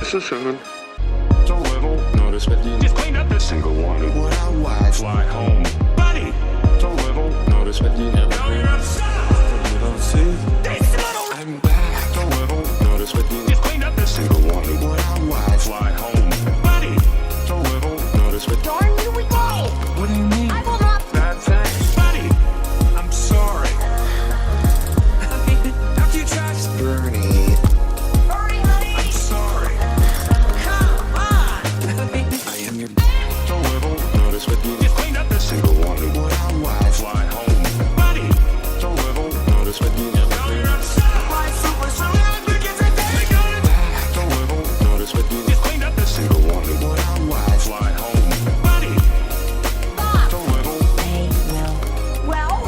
so soon. So little, notice but you just cleaned up the single one. What I watch, fly home, buddy. So little, notice but you never know you're upset. You don't see, I'm back. So little, notice but you just cleaned up the single one. What I watch, fly home, buddy. So little, notice but darn you we go. What do you mean? I will not. That's it, buddy. I'm sorry. Don't you trust Bernie? Bernie, honey. I'm sorry. Come on. I am your so little, notice but you just cleaned up the single one. What I watch, fly home, buddy. So little, notice but you never know you're upset. My super so so little, notice but you just cleaned up the single one. What I watch, fly home, buddy. So little, They will. Well,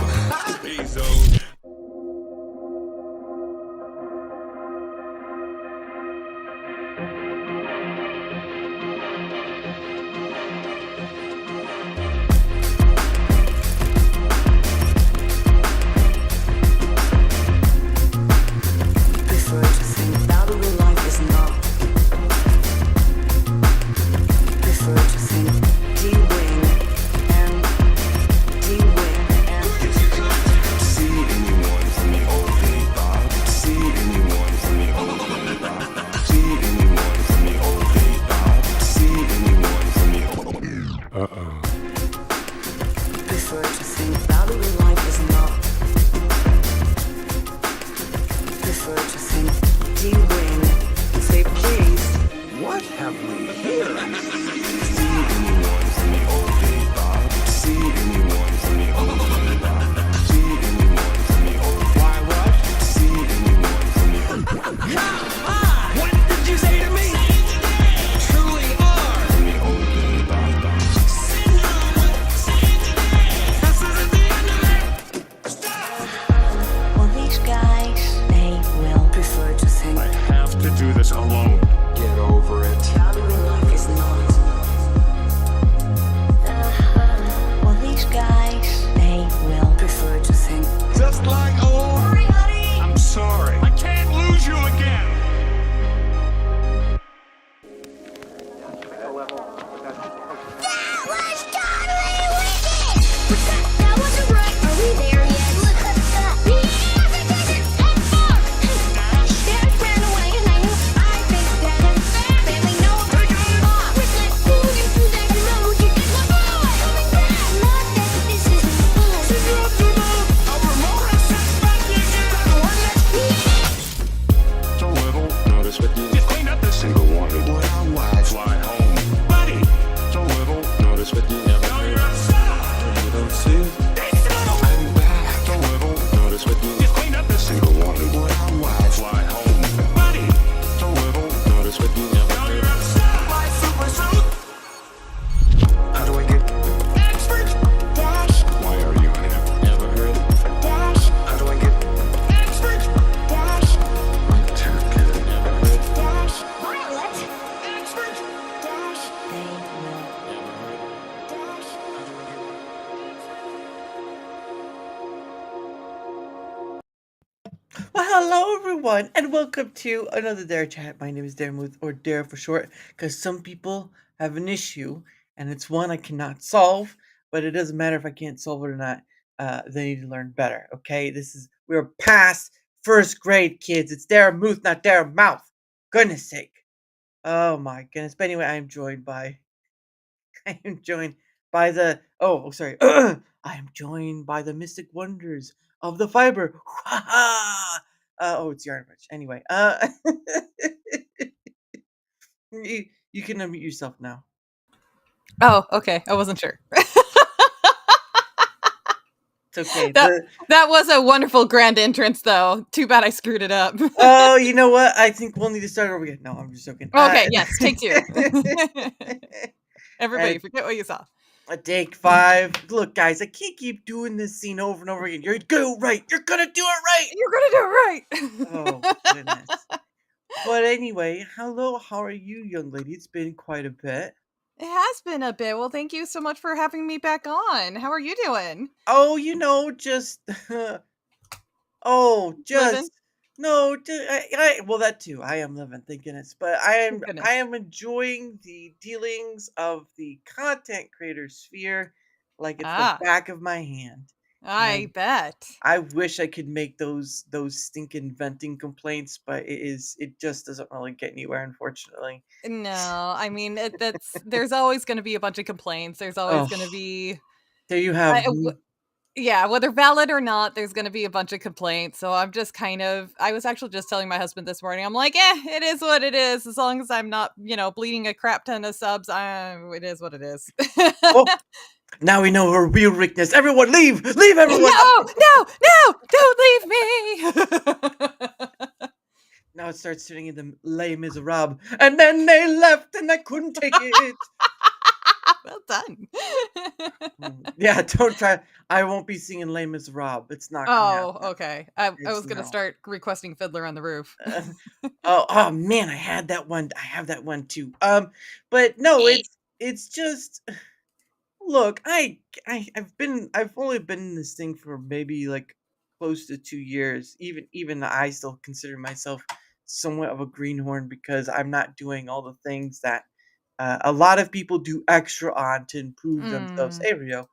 he's prefer to think valuing life is not. Prefer to think D-wing and D-wing and see anyone from the old day, Bob. See anyone from the old day, Bob. See anyone from the old day, Bob. See anyone from the old day. prefer to think valuing life is not. Prefer to think D-wing. Say please. What have we here? See anyone from the old day, Bob. See anyone from the old day, Bob. See anyone from the old. Why what? See anyone from the old. What did you say to me? Truly are from the old day, Bob. Well, these guys, they will prefer to think I have to do this alone. Get over it. valuing life is not. Well, these guys, they will prefer to think. Just like old. Hurry, honey! I'm sorry. I can't lose you again. That was totally wicked! That wasn't right. Are we there yet? Look at that. Yeah, the desert and far. Dad ran away and I knew I think that his family knows we're off. We're like moving through that road. You get my boy. Coming back. Not that this isn't fun. So little, notice but you just cleaned up the single one. What I watch, fly home, buddy. So little, notice but you never know you're upset. You don't see, I'm back. So little, notice but you just cleaned up the single one. What I watch, fly home, buddy. So little, notice but you never know you're upset. My super suit. How do I get Expert dash why are you on it? Never heard dash how do I get expert dash never heard dash Violet expert dash They will. dash. Well, hello everyone, and welcome to another DaraChat. My name is Daramouthe, or Dara for short, because some people have an issue, and it's one I cannot solve. But it doesn't matter if I can't solve it or not. They need to learn better. Okay, we're past first grade, kids. It's Daramouthe, not Daramouthe. Goodness sake! Oh my goodness. But anyway, I am joined by the sorry. I am joined by the mystic wonders of the fiber. It's YarnWitch. Anyway, you can unmute yourself now. Oh, okay. I wasn't sure. It's okay. That was a wonderful grand entrance, though. Too bad I screwed it up. Oh, you know what? I think we'll need to start over again. No, I'm just joking. Okay, yes, take two. Everybody, forget what you saw. Take 5. Look, guys, I can't keep doing this scene over and over again. You're gonna do it right. You're gonna do it right. You're gonna do it right. Oh goodness. But anyway, hello. How are you, young lady? It's been quite a bit. It has been a bit. Well, thank you so much for having me back on. How are you doing? Oh, just Living? No, well that too. I am living, thank goodness. But Thank I goodness. am enjoying the dealings of the content creator sphere like it's the Ah, back of my hand. I And bet. I wish I could make those stinking venting complaints, but it just doesn't really get anywhere, unfortunately. No, I mean, that's there's always gonna be a bunch of complaints. There's always Oh, gonna be there you I have w me. yeah, whether valid or not, there's gonna be a bunch of complaints, so I'm just kind of I was actually just telling my husband this morning, I'm like, "Eh, it is what it is, as long as I'm not, bleeding a crap ton of subs, it is what it is." Oh, now we know her real weakness. Everyone leave! Leave everyone! No, no, no, don't leave me. Now it starts turning into Les Miserables. And then they left and I couldn't take it. Well done. Yeah, don't try. I won't be singing Les Miserables. It's not gonna Oh, happen. okay. I It's was gonna no. start requesting Fiddler on the Roof. Oh man, I had that one. I have that one too. But no, Eh. it's just look, I've only been in this thing for maybe like close to 2 years. Even I still consider myself somewhat of a greenhorn because I'm not doing all the things that a lot of people do extra on to improve themselves. Mm. Hey Rio.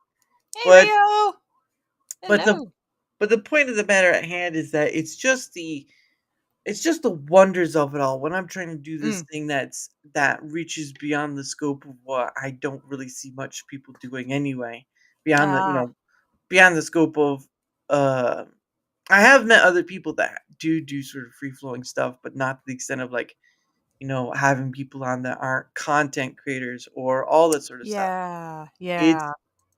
Hey, But Rio. but the Hello. but the point of the matter at hand is that it's just the wonders of it all when I'm trying to do this Mm. thing that reaches beyond the scope of what I don't really see much people doing anyway. Beyond the, Ah, beyond the scope of uh I have met other people that do sort of free flowing stuff, but not to the extent of like, having people on that aren't content creators or all that sort of stuff. yeah, It's yeah.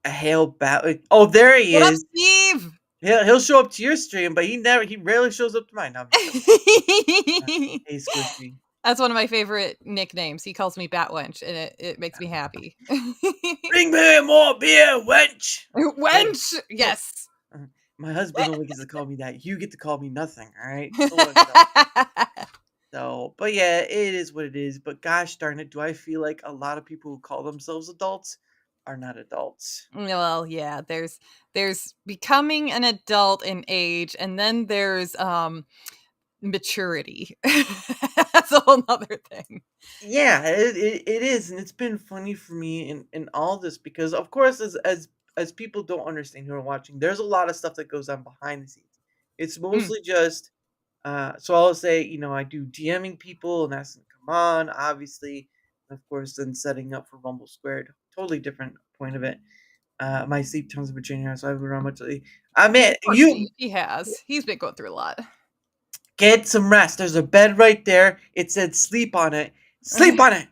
a hail bat. Oh, there he What up, is. Steve? He'll show up to your stream, but he rarely shows up to mine. No, I'm just joking. Hey, Squishy. That's one of my favorite nicknames. He calls me Batwench, and it makes me happy. Bring me more beer, wench. Oh, Wench! oh. Yes. My husband only gets to call me that. You get to call me nothing. All right. So what's up? So, but yeah, it is what it is. But gosh darn it, do I feel like a lot of people who call themselves adults are not adults? Well, yeah, there's becoming an adult in age, and then there's, maturity. That's a whole 'nother thing. Yeah, it is, and it's been funny for me in all this because, of course, as people don't understand who are watching, there's a lot of stuff that goes on behind the scenes. It's Mm, mostly just, so I'll say, I do DMing people and asking them to come on, obviously, and of course, then setting up for Rumble Squared. Totally different point of it. My sleep times have been changing, so I haven't been around much lately. I mean, poor Steve, he has. He's been going through a lot. get some rest. There's a bed right there. It said sleep on it. Sleep on it.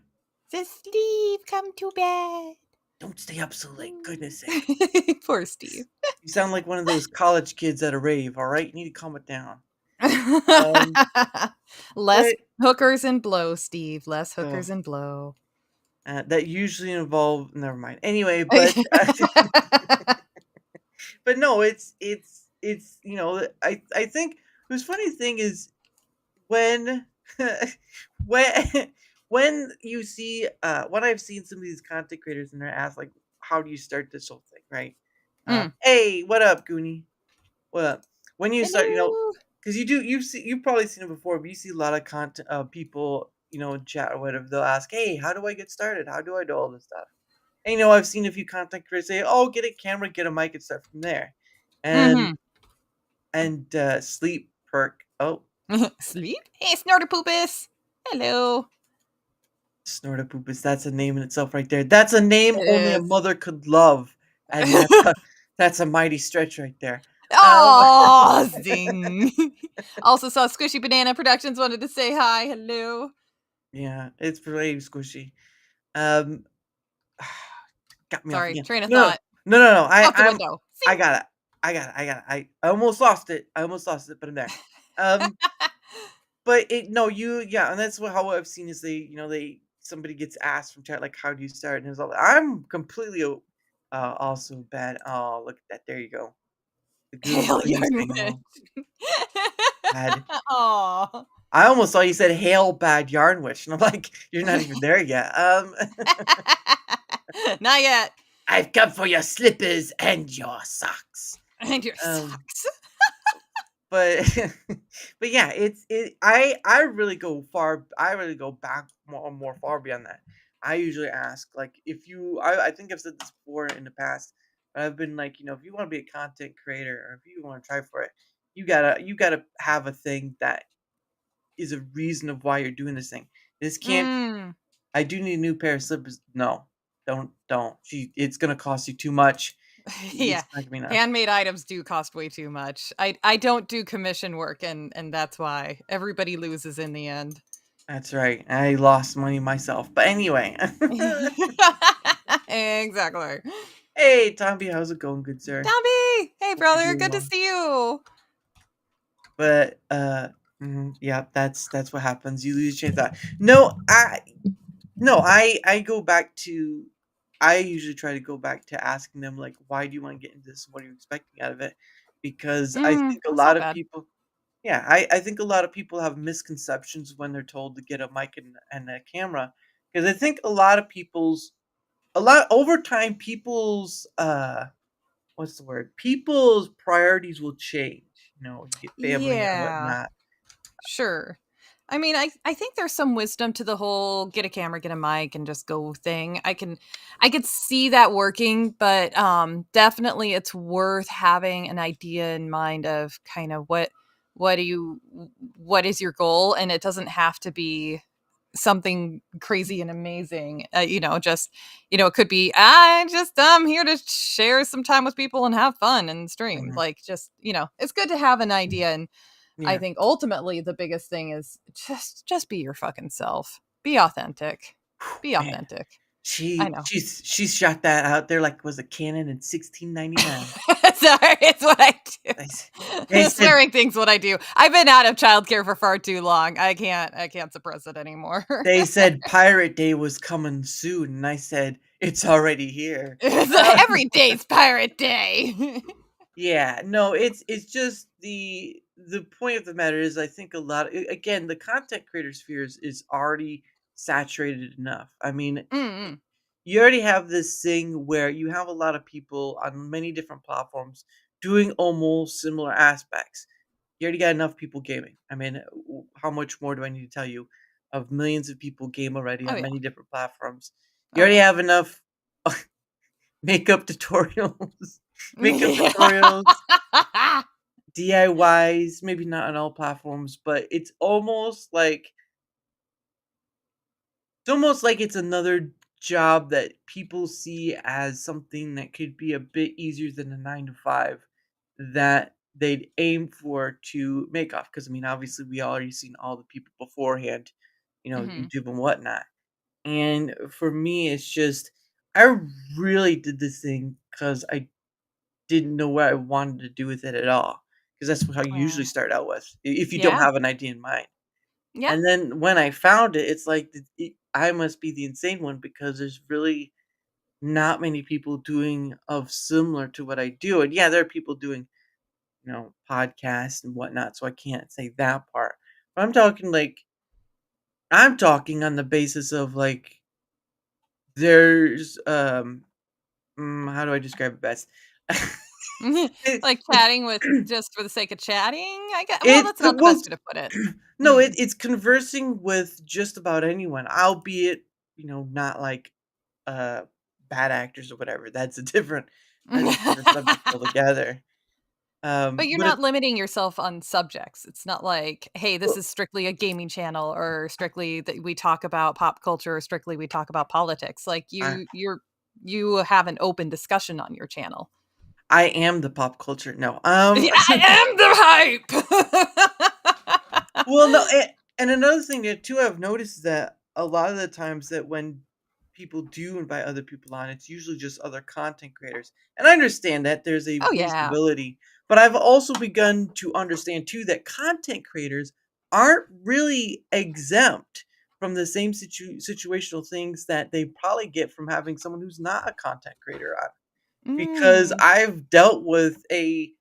Says, "Steve, come to bed." Don't stay up so late. Goodness sake. Poor Steve. You sound like one of those college kids at a rave, all right? You need to calm it down. Um, Less but hookers and blow, Steve, less oh, hookers and blow. that usually involve never mind. Anyway, but but no, it's I think the funny thing is when when you see when I've seen some of these content creators and they're asked like, how do you start this whole thing, right? Mm. Hey, what up, Goonie? What up? When you start, Hello. because you've probably seen it before, but you see a lot of content people, in chat or whatever. They'll ask, "Hey, how do I get started? How do I do all this stuff?" And I've seen a few content creators say, "Oh, get a camera, get a mic, and start from there." And Mhm. sleep perk. Oh, Sleep? Hey, Snorterpoopus. Hello. Snortapoopus. That's a name in itself, right there. That's a name It only a is. mother could love, and that's a mighty stretch right there. Um, Aw, zing. Also saw Squishy Banana Productions wanted to say hi. Hello. yeah, it's pretty squishy. Um, got me off Sorry, again. train of No, thought. no, no, no. Out the window. I Zing. got it. I got it. I got it. I almost lost it. I almost lost it, but I'm there. Um, but no, yeah, and that's how I've seen is somebody gets asked from chat like, how do you start? And it's all I'm completely also bad. Oh, look at that. There you go. The Hail Goonies saying YarnWitch. hello. Bad. Aw. I almost saw you said hail bad YarnWitch, and I'm like, you're not even there yet. Not yet. I've come for your slippers and your socks. And your Um, socks. but but yeah, I really go far. I really go back more far beyond that. I usually ask like if you. I think I've said this before in the past. But I've been like, if you want to be a content creator or if you want to try for it, you gotta have a thing that is a reason of why you're doing this thing. This can't. Mm. I do need a new pair of slippers. No, don't. It's gonna cost you too much. Yeah. It's not gonna be enough. Handmade items do cost way too much. I don't do commission work, and that's why everybody loses in the end. That's right. I lost money myself. But anyway. Exactly. Hey, Tommy, how's it going, good sir? Dobby! Hey, Hope you're brother, doing good to well. see you. But yeah, that's what happens. You lose your train of thought. No, I go back to. I usually try to go back to asking them like, why do you want to get into this? What are you expecting out of it? Because I think a That's lot not of bad. people. Yeah, I think a lot of people have misconceptions when they're told to get a mic and a camera. Because I think a lot over time people's what's the word? People's priorities will change. You get family and Yeah. whatnot. Sure. I mean, I think there's some wisdom to the whole get a camera, get a mic, and just go thing. I could see that working, but definitely it's worth having an idea in mind of kind of what do you what is your goal, and it doesn't have to be something crazy and amazing. Just it could be I just here to share some time with people and have fun and stream. Mhm. Like just it's good to have an idea. And I Yeah. think ultimately the biggest thing is just be your fucking self. Be authentic. Be Man, authentic. I know. she shot that out there like it was a cannon in 1699. Sorry, it's what I They, s- do. they The said swearing thing's what I do. I've been out of childcare for far too long. I can't suppress it anymore. they said Pirate Day was coming soon, and I said it's already here. Every day's pirate day. Yeah, no, it's just the point of the matter is I think again the content creator sphere is already saturated enough. I mean, Mm-mm. you already have this thing where you have a lot of people on many different platforms doing almost similar aspects. You already got enough people gaming. I mean, how much more do I need to tell you? Of millions of people game already Oh on yeah. many different platforms. You Oh already yeah. have enough makeup tutorials, makeup Yeah. tutorials, DIYs, maybe not on all platforms, but it's almost like it's another job that people see as something that could be a bit easier than a 9 to 5 that they'd aim for to make off. Because I mean, obviously, we already seen all the people beforehand, Mhm. YouTube and whatnot. And for me, it's just I really did this thing because I didn't know what I wanted to do with it at all. Because that's how you usually Wow. start out with, if you don't Yeah. have an idea in mind. Yeah. And then when I found it, it's like I must be the insane one because there's really not many people doing of similar to what I do. And yeah, there are people doing, podcasts and whatnot, so I can't say that part. But I'm talking on the basis of like there's how do I describe it best? it, Like it's chatting with just for the sake of chatting, I guess. Well, it that's not the well best way to put it. no, Mm. it's conversing with just about anyone, albeit, not like uh bad actors or whatever. That's a different subject altogether. But you're But not limiting yourself on subjects. It's not like, "Hey, this well, is strictly a gaming channel," or strictly that we talk about pop culture, or strictly we talk about politics. Like I you have an open discussion on your channel. I am the pop culture. No. Yeah, I am the hype. Well, no, and another thing that too I've noticed is that a lot of the times that when people do invite other people on, it's usually just other content creators. And I understand that there's a Oh, yeah. reasonability, but I've also begun to understand too that content creators aren't really exempt from the same situational things that they probably get from having someone who's not a content creator on. Because Mm. I've dealt with a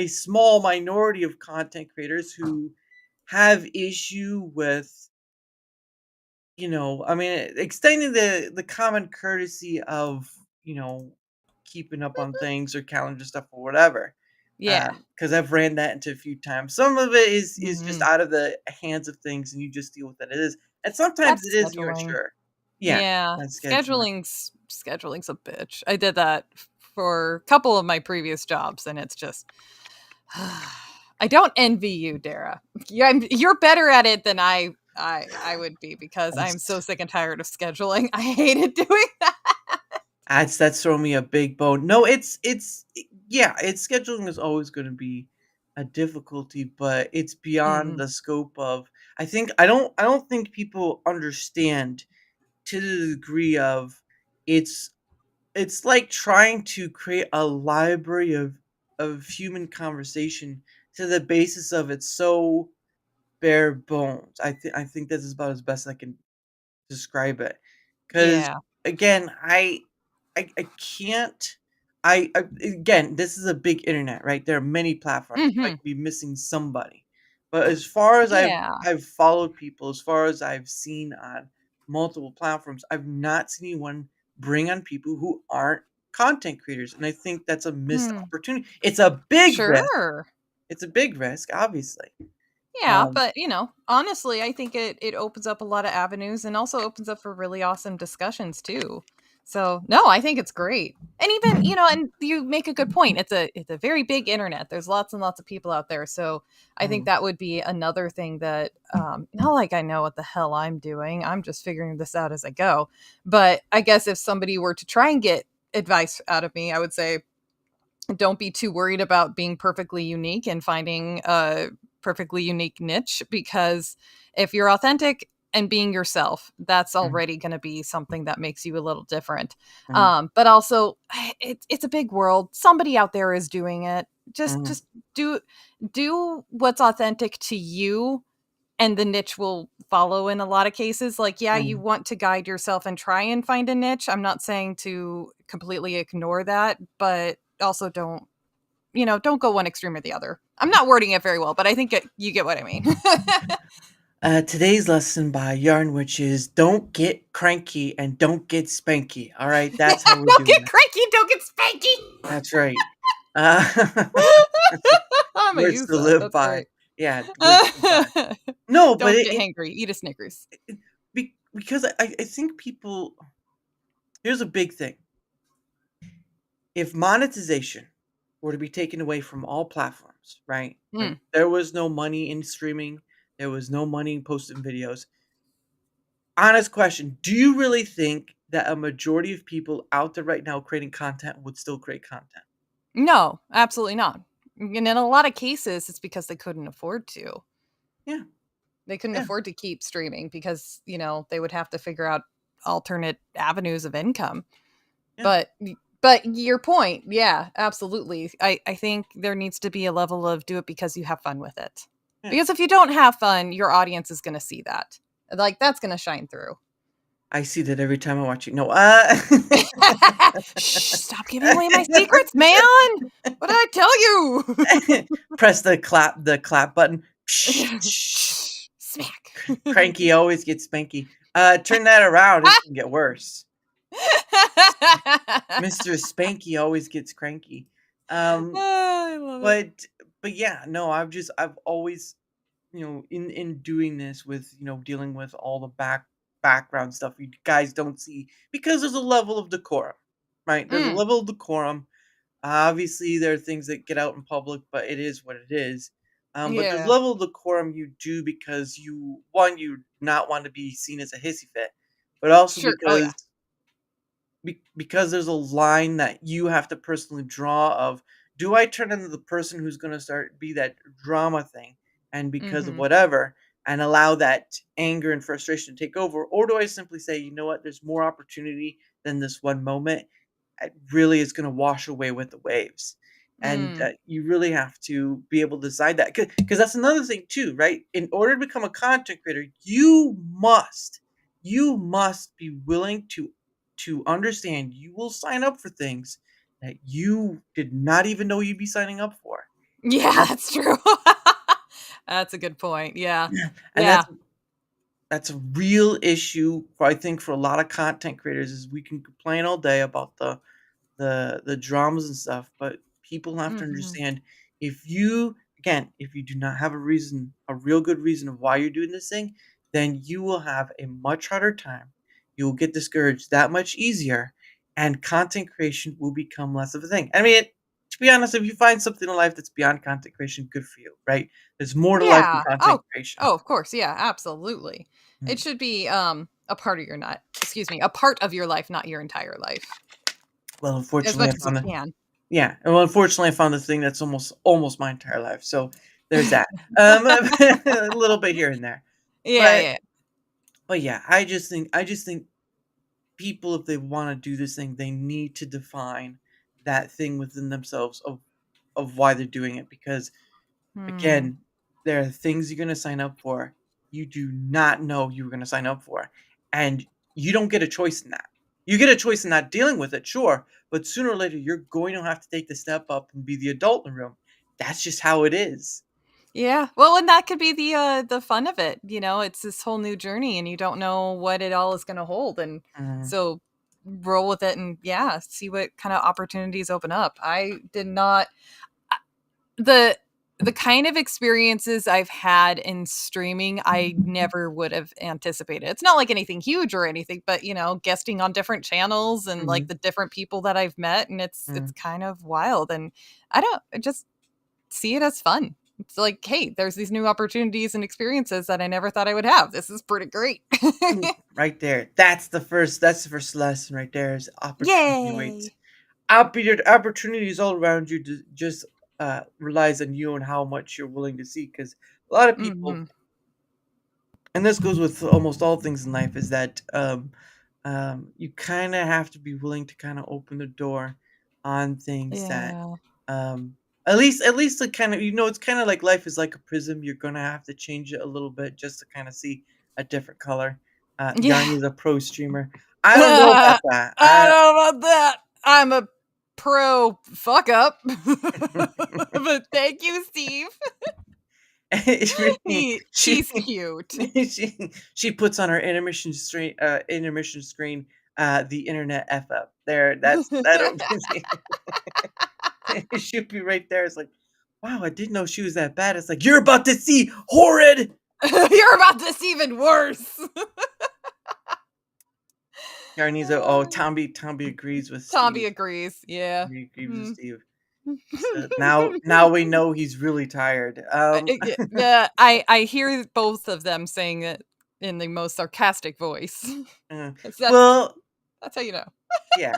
small minority of content creators who have issue with, I mean, extending the common courtesy of, keeping up on things or calendar stuff or whatever. Yeah. Because I've ran that into a few times. Some of it is just Mhm. out of the hands of things, and you just deal with it. It is, and sometimes That's it is, and you're scheduling. unsure. Yeah, Yeah, that's scheduling. scheduling's a bitch. I did that for a couple of my previous jobs, and it's just I don't envy you, Dara. You're better at it than I would be because I'm so That's sick and tired of scheduling. I hated doing that. that's throwing me a big bone. No, yeah, it's scheduling is always going to be a difficulty, but it's beyond Mhm. the scope of. I don't think people understand to the degree of it's it's like trying to create a library of human conversation to the basis of it's so bare bones. I think this is about as best I can describe it. Because Yeah. again, I can't. Again, this is a big internet, right? There are many platforms. I Mhm. could be missing somebody, but as far as Yeah. I've followed people, as far as I've seen on multiple platforms, I've not seen anyone bring on people who aren't content creators, and I think that's a missed Hmm. opportunity. It's a big risk. Sure. It's a big risk, obviously. Yeah, Um, but honestly, I think it opens up a lot of avenues and also opens up for really awesome discussions too. So no, I think it's great. And even, and you make a good point. It's a very big internet. There's lots and lots of people out there. So I think mhm, that would be another thing that not like I know what the hell I'm doing. I'm just figuring this out as I go. But I guess if somebody were to try and get advice out of me, I would say don't be too worried about being perfectly unique and finding a perfectly unique niche because if you're authentic and being yourself, that's mhm, already going to be something that makes you a little different. mhm, But also, it's a big world. Somebody out there is doing it. Just mhm, just do do what's authentic to you, and the niche will follow in a lot of cases. Like, yeah, you mhm. want to guide yourself and try and find a niche. I'm not saying to completely ignore that, but also don't go one extreme or the other. I'm not wording it very well, but I think you get what I mean. Today's lesson by YarnWitch is don't get cranky and don't get spanky. All right, that's how we're Don't doing get that. cranky, don't get spanky. That's right. Uh, I'm gonna words use to that. live That's by. great. Yeah, words to live by. No, but Don't get hangry. Eat a Snickers. because I think people. Here's a big thing. If monetization were to be taken away from all platforms, right? Like Mm. there was no money in streaming, there was no money in posting videos. Honest question, do you really think that a majority of people out there right now creating content would still create content? No, absolutely not. And in a lot of cases, it's because they couldn't afford to. Yeah, They couldn't yeah, afford to keep streaming because, they would have to figure out alternate avenues of income. yeah, But your point, yeah, absolutely. I think there needs to be a level of do it because you have fun with it. yeah. Because if you don't have fun, your audience is going to see that. Like that's going to shine through. I see that every time I watch you. No, Shh, stop giving away my secrets, man. What did I tell you? press the clap button. Smack. Cranky always gets spanky. Turn that around. It's gonna get worse. Mr. Spanky always gets cranky. Um, I love it. but yeah, no, I've always in doing this with dealing with all the background stuff you guys don't see because there's a level of decorum, right? There's a Mm, level of decorum. Obviously, there are things that get out in public, but it is what it is. But there's a yeah. level of decorum you do because you not want to be seen as a hissy fit, but also Sure. Oh yeah. because there's a line that you have to personally draw of do I turn into the person who's going to start be that drama thing and because of Mhm. whatever and allow that anger and frustration to take over, or do I simply say you know what, there's more opportunity than this one moment, it really is going to wash away with the waves. And Mm. you really have to be able to decide that because that's another thing too, right? In order to become a content creator, you must be willing to understand you will sign up for things that you did not even know you'd be signing up for. Yeah, That that's true. That's a good point. Yeah. and Yeah. that's a real issue for I think for a lot of content creators is we can complain all day about the dramas and stuff, but people have to Mhm. understand if you do not have a real good reason of why you're doing this thing, then you will have a much harder time. You will get discouraged that much easier, and content creation will become less of a thing. I mean, to be honest, if you find something in life that's beyond content creation, good for you, right? There's more to life than Yeah. content creation. Oh, of course. Yeah, absolutely. It Mm. should be a part of a part of your life, not your entire life. Well, As unfortunately, much I as you found can. yeah. Well, unfortunately, I found the thing that's almost my entire life. So there's that. A little bit here and there, Yeah, but yeah. yeah, I just think people, if they want to do this thing, they need to define that thing within themselves of why they're doing it. Because Hmm. again, there are things you're going to sign up for you do not know you were going to sign up for, and you don't get a choice in that. You get a choice in not dealing with it, sure, but sooner or later you're going to have to take the step up and be the adult in the room. That's just how it is. Yeah. Well, and that could be the fun of it. It's this whole new journey and you don't know what it all is going to hold, and Mm, so roll with it and yeah, see what kind of opportunities open up. I did not the the kind of experiences I've had in streaming, I never would have anticipated. It's not like anything huge or anything, but guesting on different channels and like mhm, the different people that I've met, and it's mm. kind of wild. And I just see it as fun. It's like, hey, there's these new opportunities and experiences that I never thought I would have. This is pretty great. Right there. That's the first lesson right there is opportunity awaits. Yay. Opportunities all around you, just relies on you and how much you're willing to see. Because a lot of people, Hmm. and this goes with almost all things in life, is that you kind of have to be willing to kind of open the door on things that Yeah. um, at least the kind of, it's kind of like life is like a prism. You're gonna have to change it a little bit just to kind of see a different color. Yeah. Yarn is a pro streamer. I don't know about that. I don't know about that. I'm a pro fuck up. But thank you, Steve. She He's cute. she puts on her intermission screen the internet f up there. That's I don't. She'll be right there. It's like, wow, I didn't know she was that bad. It's like, you're about to see horrid. You're about to see even worse. Tomby agrees with Tommy Steve. agrees. Yeah. He agrees with Mhm. Steve. So now we know he's really tired. Yeah, I hear both of them saying it in the most sarcastic voice. uh, That's well, that's how you know. yeah.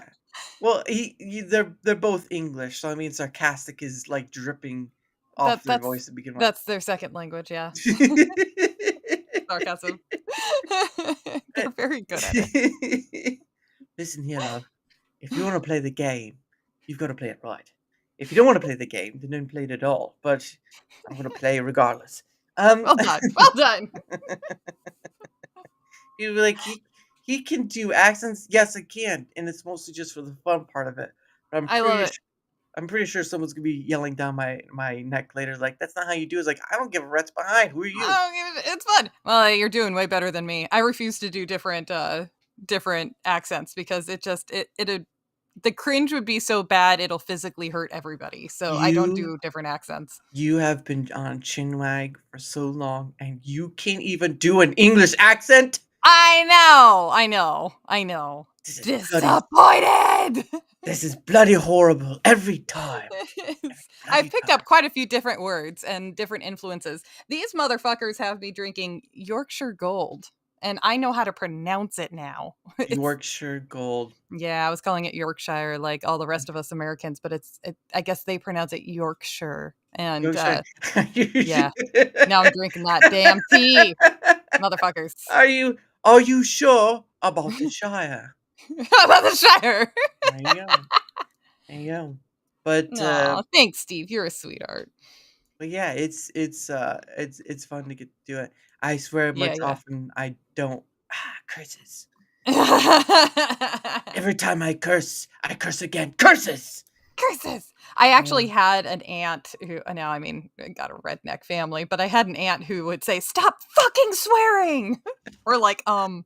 Well, they're both English, so I mean, sarcastic is like dripping off That their that's voice to begin with. that's their second language, yeah. Sarcasm. They're very good at it. Listen here, love. If you want to play the game, you've got to play it right. If you don't want to play the game, then don't play it at all. But I'm going to play regardless. Well done. Well done. You'd be like, he can do accents. Yes, I can, and it's mostly just for the fun part of it. But I love it. I'm pretty sure someone's gonna be yelling down my neck later, like, that's not how you do it. It's like, I don't give a rat's behind. Who are you? Oh, it's fun. Well, you're doing way better than me. I refuse to do different accents because the cringe would be so bad it'll physically hurt everybody. So I don't You do different accents. you have been on Chinwag for so long, and you can't even do an English accent. I know. This is bloody. Disappointed. This is bloody horrible every time. I've Bloody picked time. up quite a few different words and different influences. These motherfuckers have me drinking Yorkshire Gold, and I know how to pronounce it now. It's Yorkshire Gold. Yeah, I was calling it Yorkshire like all the rest of us Americans, but I guess they pronounce it Yorkshire. And Yorkshire. yeah, now I'm drinking that damn tea, motherfuckers. Are you sure about the Shire? How about the Shire? There you go. There you go. But No, thanks, Steve. You're a sweetheart. yeah, it's fun to get to do it. I swear, Yeah, much yeah. often I don't curses. Curses. Every time I curse again. Curses. I actually Um, had an aunt who, now I mean, I got a redneck family, but I had an aunt who would say, "Stop fucking swearing," or like, Whoa,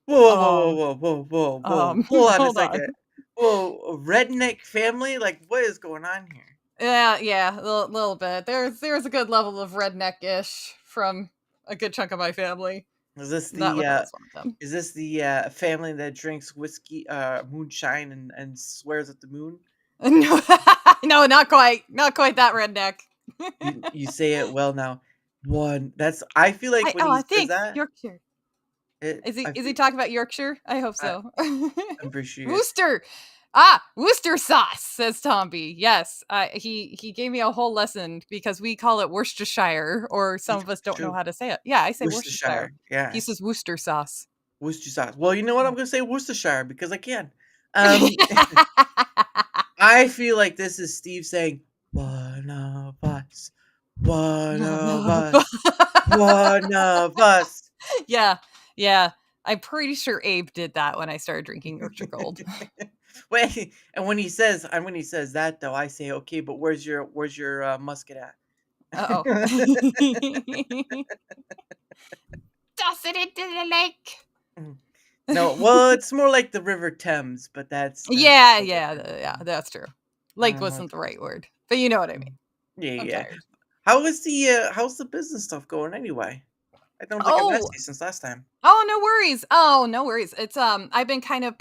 whoa, whoa, whoa, whoa, whoa, whoa! Hold on a hold on. second. Whoa, a redneck family? Like, what is going on here? Yeah, a little bit. There's a good level of redneck-ish from a good chunk of my family. Is this That the was one of them. family that drinks whiskey, moonshine, and swears at the moon? No, no, not quite that redneck. You say it well now. One that's I feel like when he I says think that, Yorkshire. it Is he I is he feel talking about Yorkshire? I hope I, so. I'm pretty sure. Worcester. Worcester sauce, says Tomby. Yes, he gave me a whole lesson because we call it Worcestershire, or some of us don't know True. how to say it. Yeah, I say Worcestershire. Worcestershire, He yes. says Worcester sauce. Worcester sauce. Well, you know what? I'm gonna say Worcestershire because I can. Um, I feel like this is Steve saying, "One of us, one of us, one of us." Yeah, yeah. I'm pretty sure Abe did that when I started drinking Yorkshire Gold. Wait, and when he says that though, I say, "Okay, but where's your musket at?" Uh-oh. Toss it into the lake. No, well, it's more like the River Thames, but that's Yeah, a yeah, different yeah, thing. that's true. Lake wasn't the right word, but you know what I mean. Yeah, I'm yeah. tired. How's the business stuff going anyway? I don't think I've Oh, asked you since last time. oh, no worries. Oh, no worries. It's I've been kind of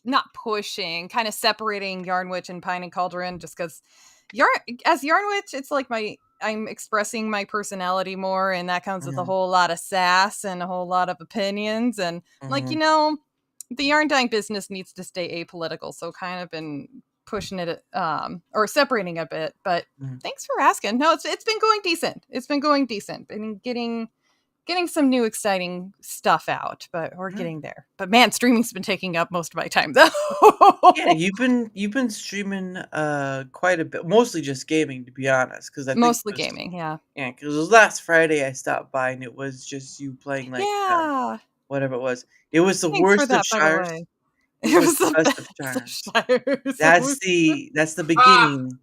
not pushing, kind of separating YarnWitch and Pine and Cauldron, just because YarnWitch, it's like I'm expressing my personality more, and that comes with a Mhm, whole lot of sass and a whole lot of opinions, and like mhm, the yarn dyeing business needs to stay apolitical, so kind of been pushing it or separating a bit. But mhm, thanks for asking. No, it's been going decent. It's been going decent. Been getting some new exciting stuff out, but we're mhm. getting there. But man, streaming's been taking up most of my time though. Yeah, you've been streaming quite a bit, mostly just gaming to be honest, because I think Mostly gaming, yeah. it was last Friday I stopped by and it was just you playing like Yeah. whatever it was. It was the Thanks for worst of that, by the shires. way. It It was was the the best of best of shires. Shires. That's the beginning.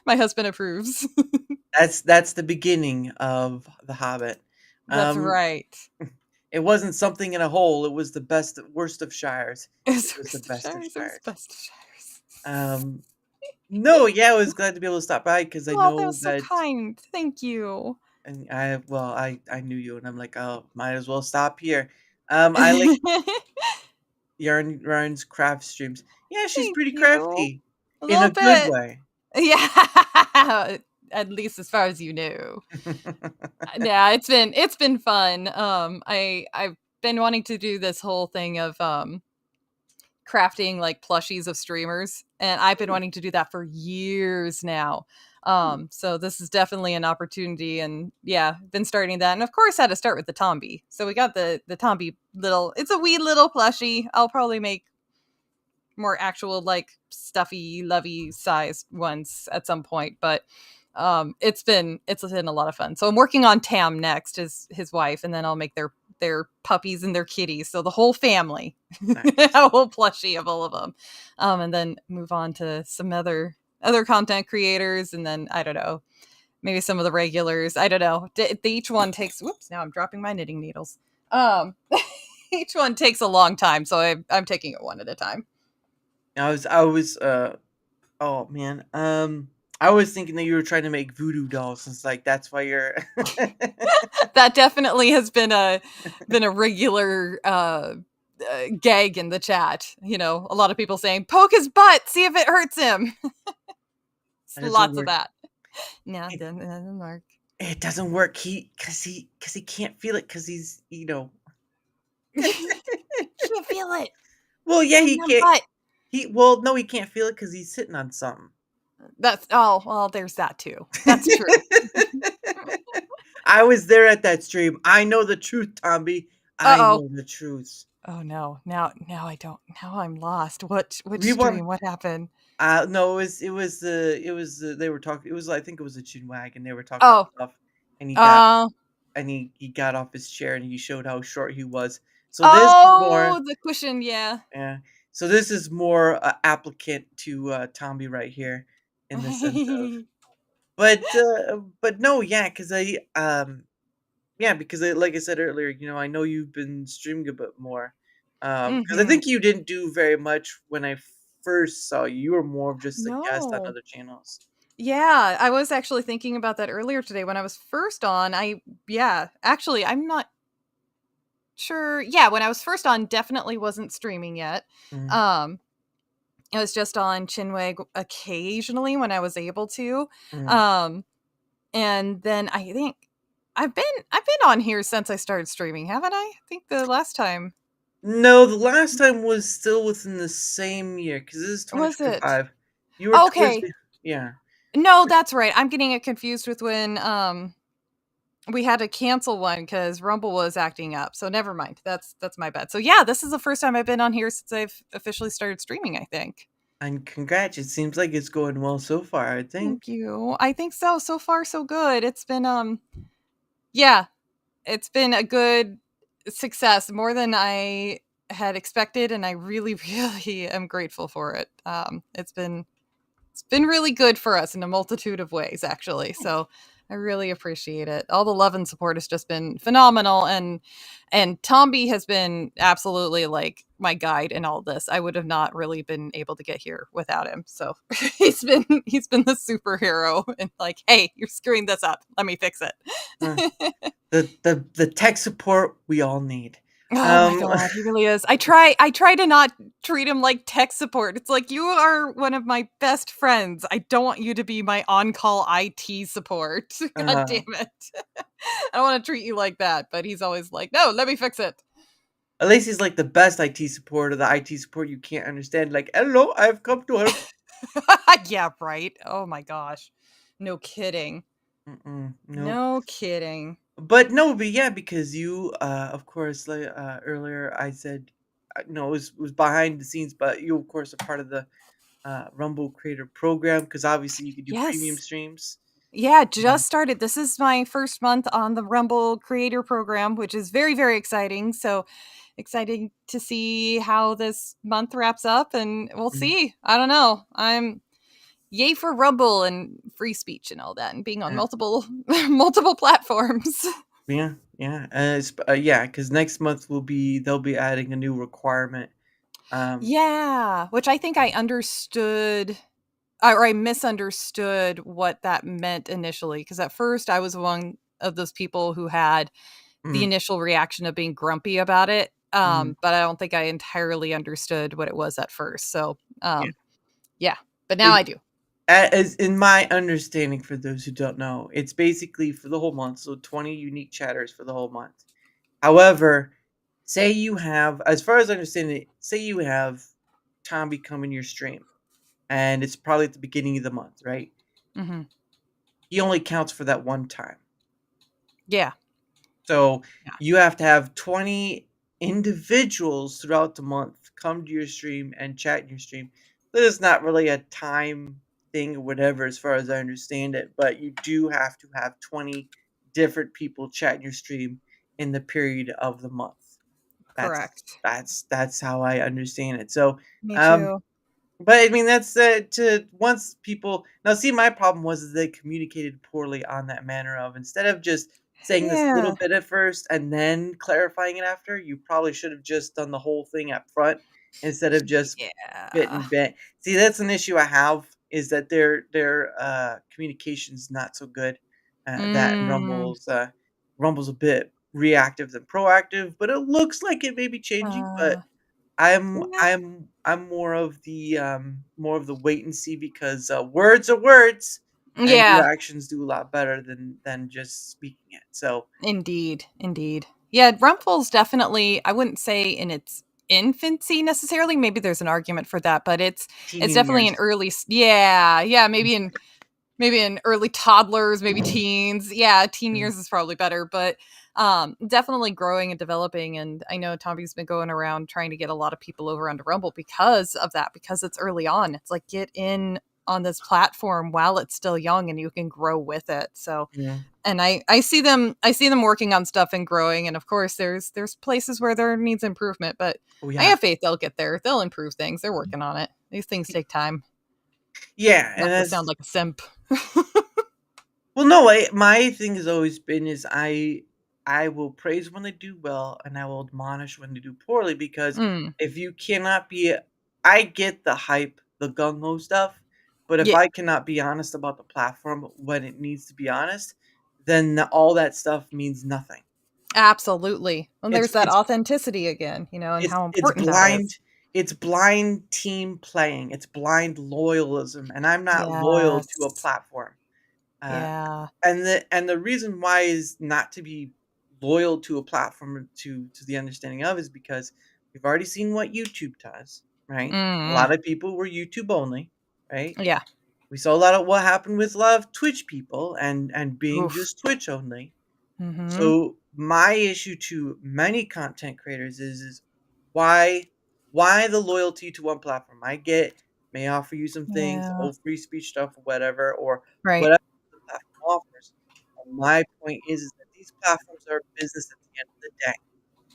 My husband approves. That's the beginning of The Hobbit. That's Um, right. it wasn't something in a hole. It was the worst of shires. It It's the was the best of best of Shires. It was shires. the best of Shires. Um, no, yeah, I was glad to be able to stop by because I Oh, that know was so that, kind. Thank you. and I knew you, and I'm like, oh, might as well stop here. I like Yarn's craft streams. Yeah, she's Thank pretty you. crafty A in little a good bit. way. Yeah. At least as far as you knew. Yeah, it's been fun. I've been wanting to do this whole thing of crafting like plushies of streamers, and I've been wanting to do that for years now. So this is definitely an opportunity, and yeah, been starting that, and of course had to start with the Tomby. So we got the Tomby little. It's a wee little plushie. I'll probably make more actual like stuffy, lovey sized ones at some point, but it's been a lot of fun. So I'm working on Tam next, his wife, and then I'll make their puppies and their kitties, so the whole family, Nice. a whole plushie of all of them, and then move on to some other content creators, and then I don't know, maybe some of the regulars. I don't know. Each one takes. Whoops! Now I'm dropping my knitting needles. Each one takes a long time, so I'm taking it one at a time. I was oh man. I was thinking that you were trying to make voodoo dolls since like that's why you're That definitely has been a regular gag in the chat. You know, a lot of people saying, "Poke his butt, see if it hurts him." That doesn't Lots of work. that. No, It, it doesn't work. it doesn't work. He can't feel it because he's Can't feel it. Well, yeah, My he numb can't. butt. No, he can't feel it because he's sitting on something. That's well. There's that too. That's true. I was there at that stream. I know the truth, Tomby. Uh I oh. know the truth. Oh no. Now I don't. Now I'm lost. Which We want. stream? What happened? No, it was they were talking. It was I think it was a chin wag, and they were talking Oh. stuff, and he got Uh. and he got off his chair and he showed how short he was. So this is more, Oh, the cushion. Yeah. yeah. So this is more applicant to Tomby right here in the sense of, but no, yeah, because like I said earlier, I know you've been streaming a bit more, because I Mm-hmm. think you didn't do very much when I first saw you. You were more of just a guest on No. other channels. Yeah, I was actually thinking about that earlier today when I was first on. Actually, I'm not sure. Yeah, when I was first on, definitely wasn't streaming yet. Mm, Um, I was just on Chinwag occasionally when I was able to. mm. Um, and then I think I've been on here since I started streaming, haven't I? I think the last time No, the last time was still within the same year because this is was it? 2025. You were towards Okay. the yeah. No, that's right. I'm getting it confused with when we had to cancel one because Rumble was acting up. So never mind. That's my bad. So yeah, this is the first time I've been on here since I've officially started streaming, I think. And congrats, it seems like it's going well so far, I think. Thank you. I think so. So far so good. It's been yeah, it's been a good success, more than I had expected, and I really really am grateful for it. It's been really good for us in a multitude of ways, actually. So I really appreciate it. All the love and support has just been phenomenal, and Tomby has been absolutely like my guide in all this. I would have not really been able to get here without him. So he's been the superhero and like, hey, you're screwing this up. Let me fix Uh, it. the tech support we all need. Oh my Um, god, he really is. I try to not treat him like tech support. It's like you are one of my best friends. I don't want you to be my on-call IT support. God uh, damn it. I don't want to treat you like that, but he's always like, "No, let me fix it." at least he's like the best IT support or the IT support you can't understand. Like, hello, I've come to help. Yeah, right. Oh my gosh. No kidding. Nope. No kidding. But no, but yeah, because you, of course, like earlier I said, no, it was behind the scenes, but you, of course, are part of the Rumble Creator Program because obviously you could do premium Yes. streams. Yeah, Mhm. just started. This is my first month on the Rumble Creator Program, which is very, very exciting. So excited to see how this month wraps up, and we'll Mhm. see. I don't know. I'm yay for Rumble and free speech and all that, and being on Yeah, multiple multiple platforms. yeah, yeah, yeah. Because next month they'll be adding a new requirement. Um, Yeah, which I think I understood or I misunderstood what that meant initially, because at first I was one of those people who had the mm, initial reaction of being grumpy about it, mm, but I don't think I entirely understood what it was at first. So, yeah. yeah, but now I do. As in my understanding, for those who don't know, it's basically for the whole month, so 20 unique chatters for the whole month. However, say you have, as far as I understand it, say you have Tom become in your stream, and it's probably at the beginning of the month, right? Mhm. He only counts for that one time. Yeah. So Yeah. you have to have 20 individuals throughout the month come to your stream and chat in your stream. There's not really a time thing or whatever, as far as I understand it, but you do have to have 20 different people chat in your stream in the period of the month. That's Correct. that's how I understand it. So, Me um, too. but I mean, that's to once people now see. My problem was that they communicated poorly on that manner of, instead of just saying this little Yeah. bit at first and then clarifying it after. You probably should have just done the whole thing up front instead of just bit Yeah. and bit. See, that's an issue I have, is that their communication's not so good. That Mm. Rumble's a bit reactive than proactive, but it looks like it may be changing. But Uh, I'm yeah. I'm I'm more of the wait and see, because words are words and your Yeah. actions do a lot better than just speaking it. So Indeed, indeed. Yeah, Rumple's definitely, I wouldn't say in its infancy necessarily. Maybe there's an argument for that, but it's teeny definitely in years. early yeah, yeah, maybe in early toddlers, maybe teens. Yeah, teen Mm, years is probably better, but definitely growing and developing. And I know Tommy's been going around trying to get a lot of people over onto Rumble because of that, because it's early on. It's like, get in on this platform while it's still young and you can grow with it. So, yeah. and I see them working on stuff and growing, and of course there's places where there needs improvement, but Oh I yeah. have faith they'll get there. They'll improve things. They're working on it. These things take time. Yeah, and Not to sound that's like a simp. well, no. My thing has always been is I will praise when they do well, and I will admonish when they do poorly, because Mm, if you cannot be I get the hype, the gung ho stuff, but if Yeah, I cannot be honest about the platform when it needs to be honest, then all that stuff means nothing. absolutely. And It's there's that it's authenticity again, and how it's important that blind. is. It's blind team playing. It's blind loyalism, and I'm not loyal to a Yes. platform. Uh, Yeah. and the reason why is not to be loyal to a platform to the understanding of is because we've already seen what YouTube does, right? A Mm. lot of people were YouTube only, right? Yeah. We saw a lot of what happened with a lot of Twitch people and being Oof. just Twitch only. Mhm. So my issue to many content creators is why why the loyalty to one platform? I get may offer you some things, the Yeah. whole free speech stuff or whatever, or Right. whatever the platform offers. And my point is that these platforms are a business at the end of the day.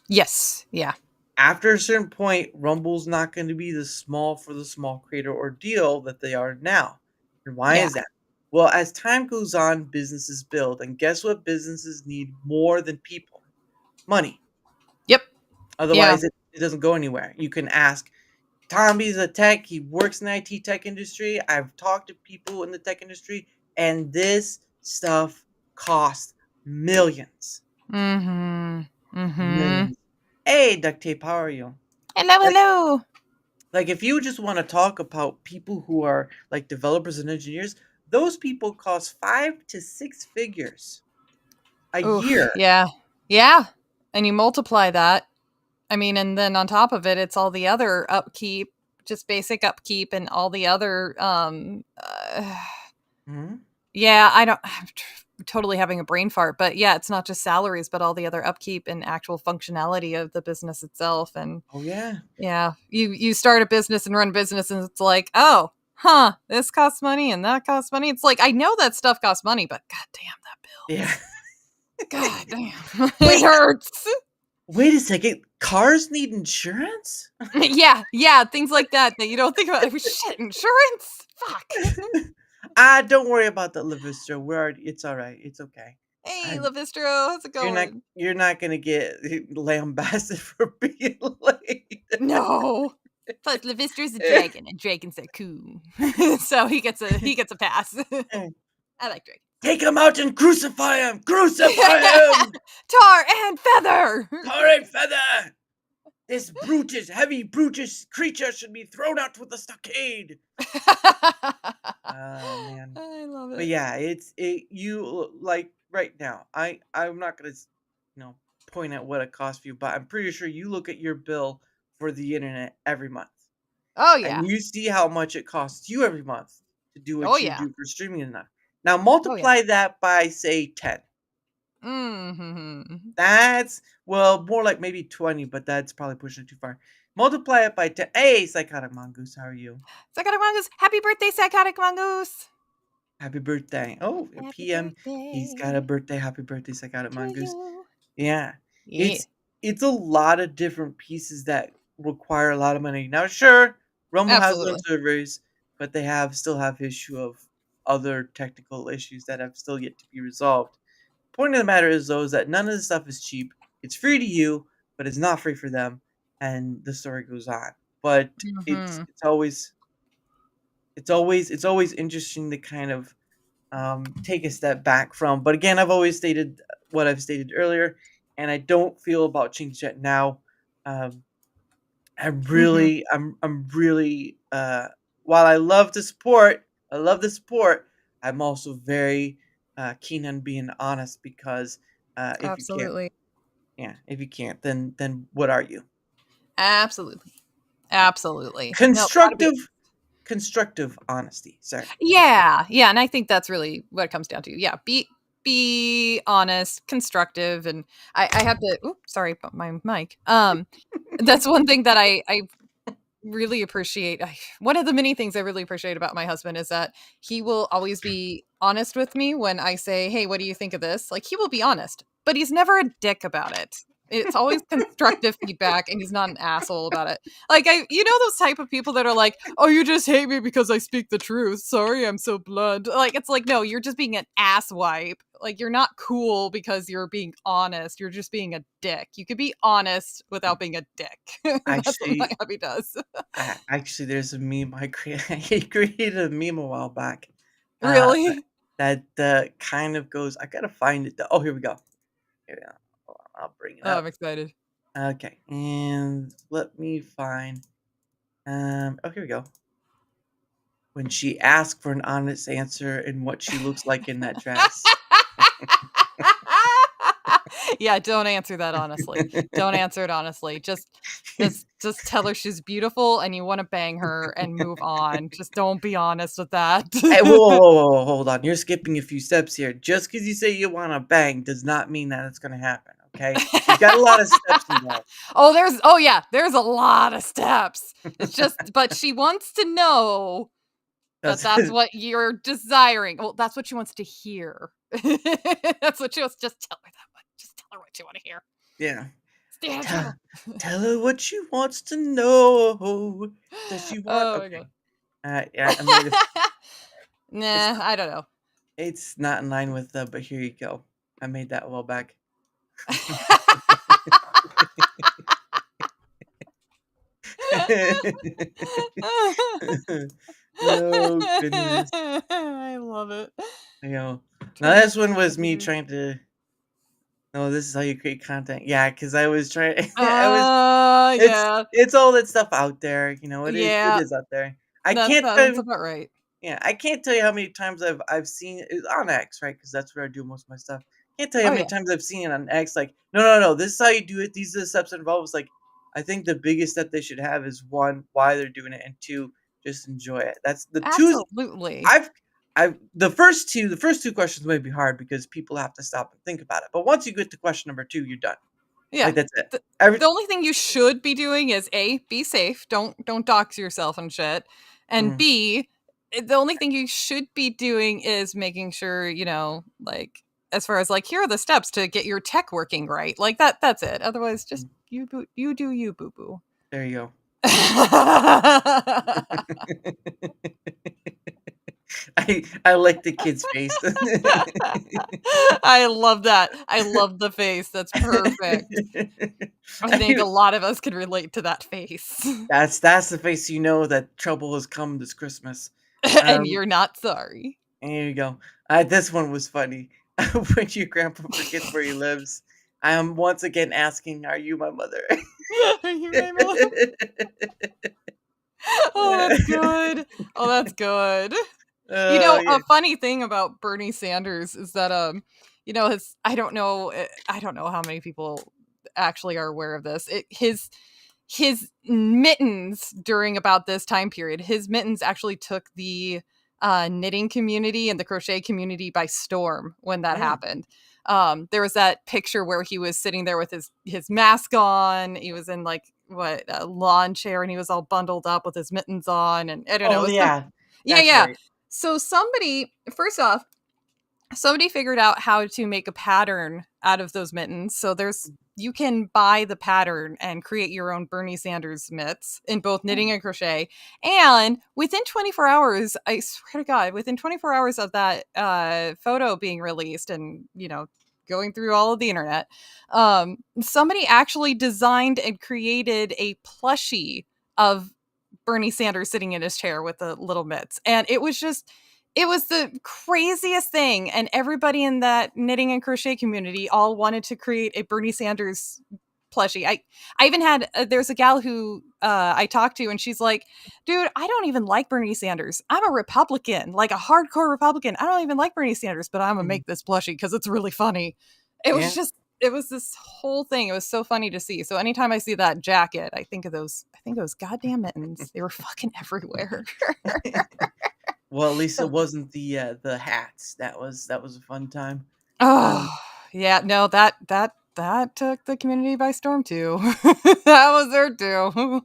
Yes. Yeah. After a certain point, Rumble's not going to be the small for the small creator ordeal that they are now. And why Yeah. is that? Well, as time goes on, businesses build. And guess what businesses need more than people? Money. Yep. Yeah. Otherwise, it doesn't go anywhere. You can ask Tommy's a tech. He works in the IT tech industry. I've talked to people in the tech industry, and this stuff costs millions. Mhm. Mhm. Millions. Hey, Duct Tape, how are you? Hello, Like, hello. like if you just want to talk about people who are like developers and engineers, those people cost 5 to 6 figures a Oof. year. Yeah. Yeah. And you multiply that. I mean, and then on top of it, it's all the other upkeep, just basic upkeep and all the other Mhm. yeah, I don't I'm totally having a brain fart, but yeah, it's not just salaries, but all the other upkeep and actual functionality of the business itself. And Oh yeah. yeah, you start a business and run a business, and it's like, oh, huh, this costs money and that costs money. It's like I know that stuff costs money, but god damn Yeah. that bill. God damn, it Wait, hurts. wait a second. Cars need insurance? Yeah, yeah, things like that that you don't think about. Shit, insurance. Fuck. Don't worry about that, Levistra. We're already, it's all right. It's okay. Hey, I, Lavistro, how's it you're not going? you're not gonna get lambasted for being late. No. Plus, Lavistra's a dragon, and dragons are cool, so he gets a pass. I like dragons. Take him out and crucify him! Crucify him! Tar and feather. Current feather! This brutish, heavy, brutish creature should be thrown out with a stockade. Oh man. I love But it. yeah, you like right now. I'm not gonna point at what it costs you, but I'm pretty sure you look at your bill for the internet every month, Oh and yeah. you see how much it costs you every month to do Oh what you yeah. do for streaming enough. Now Oh yeah. multiply that by say 10. Mm-hmm. That's well more like maybe 20, but that's probably pushing it too far. Multiply it by 10. Hey, Psychotic Mongoose, how are you? Psychotic Mongoose. Happy birthday, Psychotic Mongoose. Happy birthday. Oh, Happy PM. He's got a birthday birthday. Happy birthday, Psychotic to Mongoose. you. Yeah. Yeah. It's a lot of different pieces that require a lot of money. Now, sure, Rumble has their own Absolutely. servers, but they still have issue of other technical issues that have still yet to be resolved. Point of the matter is though is that none of this stuff is cheap. It's free to you, but it's not free for them, and the story goes on. But it's Mm-hmm. it's always it's always interesting to kind of take a step back from. But again, I've always stated what I've stated earlier, and I don't feel about change that now. Um, Mm-hmm. I'm really, while I love the support. I'm also very keen on being honest because if you can't, Absolutely. yeah, if you can't, then what are you? Absolutely. Yeah. Absolutely. No, gotta be. Constructive, constructive honesty. Sorry. Yeah, yeah, and I think that's really what it comes down to. Yeah, be honest, constructive, and I have to. Oops, sorry about my mic. That's one thing that I really appreciate. One of the many things I really appreciate about my husband is that he will always be honest with me when I say, "Hey, what do you think of this?" Like he will be honest, but he's never a dick about it. It's always constructive feedback, and he's not an asshole about it. Like those type of people that are like, "Oh, you just hate me because I speak the truth. Sorry, I'm so blunt." Like it's like, no, you're just being an ass wipe. like you're not cool because you're being honest. You're just being a dick. You could be honest without being a dick. That's what my Actually, hubby does. actually, there's a meme I created. I created a meme a while back. Uh, Really? that kind of goes. I gotta find it. Oh, here we go. Here we go. Hold on, I'll bring it Oh, up. I'm excited. Okay, and let me find. Oh, here we go. When she asked for an honest answer and what she looks like in that dress. Yeah, don't answer that honestly. Don't answer it honestly. Just tell her she's beautiful and you want to bang her and move on. Just don't be honest with that. Hey, whoa, hold on. You're skipping a few steps here. Just because you say you want to bang does not mean that it's going to happen, okay? You've got a lot of steps involved. There's a lot of steps. It's just but she wants to know that's what you're desiring. Well, that's what she wants to hear. That's what she wants. Just tell her that one. Just tell her what you want to hear. Yeah. Stand Tell, tell her what she wants to know. Does she want? Oh my Okay. god. Yeah, I made it. Nah, I don't know. It's not in line with but here you go. I made that a while back. Oh goodness. I love it. Now this one was me trying to. No, this is how you create content. Yeah, because I was trying. Yeah. It's all that stuff out there. It Yeah. is out there. I That's can't that's about right. Yeah, I can't tell you how many times I've seen it on X, right? Because that's where I do most of my stuff. Can't tell you how Oh many yeah. times I've seen it on X. Like, no. This is how you do it. These are the steps involved. It's like, I think the biggest step they should have is one, why they're doing it, and two, just enjoy it. That's the two. Absolutely. The first two questions may be hard because people have to stop and think about it. But once you get to question number 2, you're done. Yeah. Like that's it. The only thing you should be doing is A, be safe. Don't dox yourself and shit. And B, the only thing you should be doing is making sure, like as far as like here are the steps to get your tech working right. Like that's it. Otherwise just you do you boo boo. There you go. I like the kid's face. I love that. I love the face. That's perfect. I think a lot of us can relate to that face. That's the face that trouble has come this Christmas. And you're not sorry. And here you go. This one was funny. When your grandpa forgets where he lives, I am once again asking, "Are you my mother?" Are you my mother? Oh, that's good. Oh, that's good. Yeah. A funny thing about Bernie Sanders is that I don't know how many people actually are aware of this. His mittens during about this time period, his mittens actually took the knitting community and the crochet community by storm when that happened. There was that picture where he was sitting there with his mask on. He was in like a lawn chair and he was all bundled up with his mittens on, and I don't know. Yeah. Right. So somebody figured out how to make a pattern out of those mittens. So you can buy the pattern and create your own Bernie Sanders mitts in both knitting and crochet. And within 24 hours, I swear to God, within 24 hours of that photo being released and, going through all of the internet, somebody actually designed and created a plushie of Bernie Sanders sitting in his chair with the little mitts. And it was the craziest thing. And everybody in that knitting and crochet community all wanted to create a Bernie Sanders plushie. I even had, there's a gal who I talked to and she's like, dude, I don't even like Bernie Sanders. I'm a Republican, like a hardcore Republican. I don't even like Bernie Sanders, but I'm gonna make this plushie because it's really funny. It was this whole thing. It was so funny to see. So anytime I see that jacket, I think of those goddamn mittens. They were fucking everywhere. Well, at least it wasn't the hats. That was a fun time. Oh, yeah. No, that took the community by storm too. That was there too.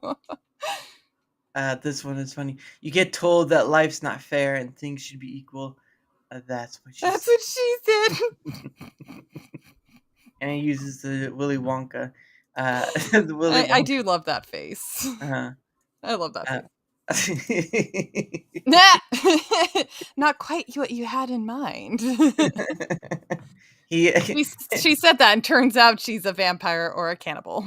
This one is funny. You get told that life's not fair and things should be equal. That's what she said. And he uses the Willy Wonka. The Willy Wonka. I do love that face. I love that face. Not quite what you had in mind. he She said that, and turns out she's a vampire or a cannibal.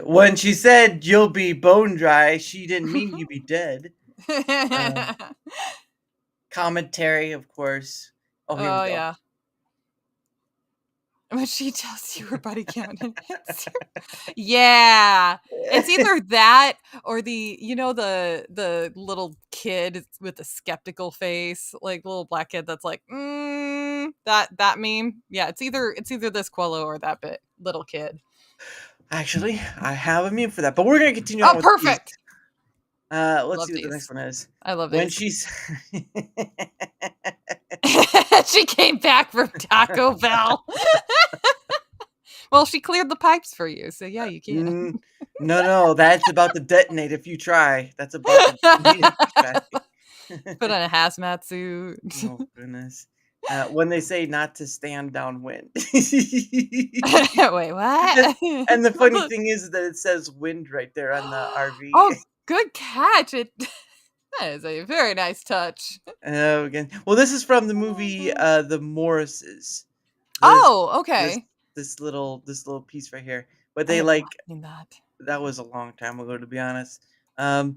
when she said you'll be bone dry, she didn't mean you'd be dead. Commentary, of course. Oh, here we Oh go. yeah. When she tells you her body count and hits you. Yeah. It's either that or the little kid with the skeptical face, like little black kid that's like, that meme. Yeah, it's either this Quello or that little kid. Actually, I have a meme for that, but we're gonna continue on Oh, with perfect. these. Let's Love see what the these. next one is. I love When these. she's She came back from Taco Bell. Well, she cleared the pipes for you, so yeah, you can. No, that's about to detonate if you try. That's about to detonate if you try. Put on a hazmat suit. Oh goodness. When they say not to stand downwind. Wait, what? And the funny thing is that it says wind right there on the RV. Oh, good catch. That is a very nice touch. Again. Well, this is from the movie The Morrises. Oh, okay. This little piece right here. But I they have like not seen that. that was a long time ago, to be honest. Hmm.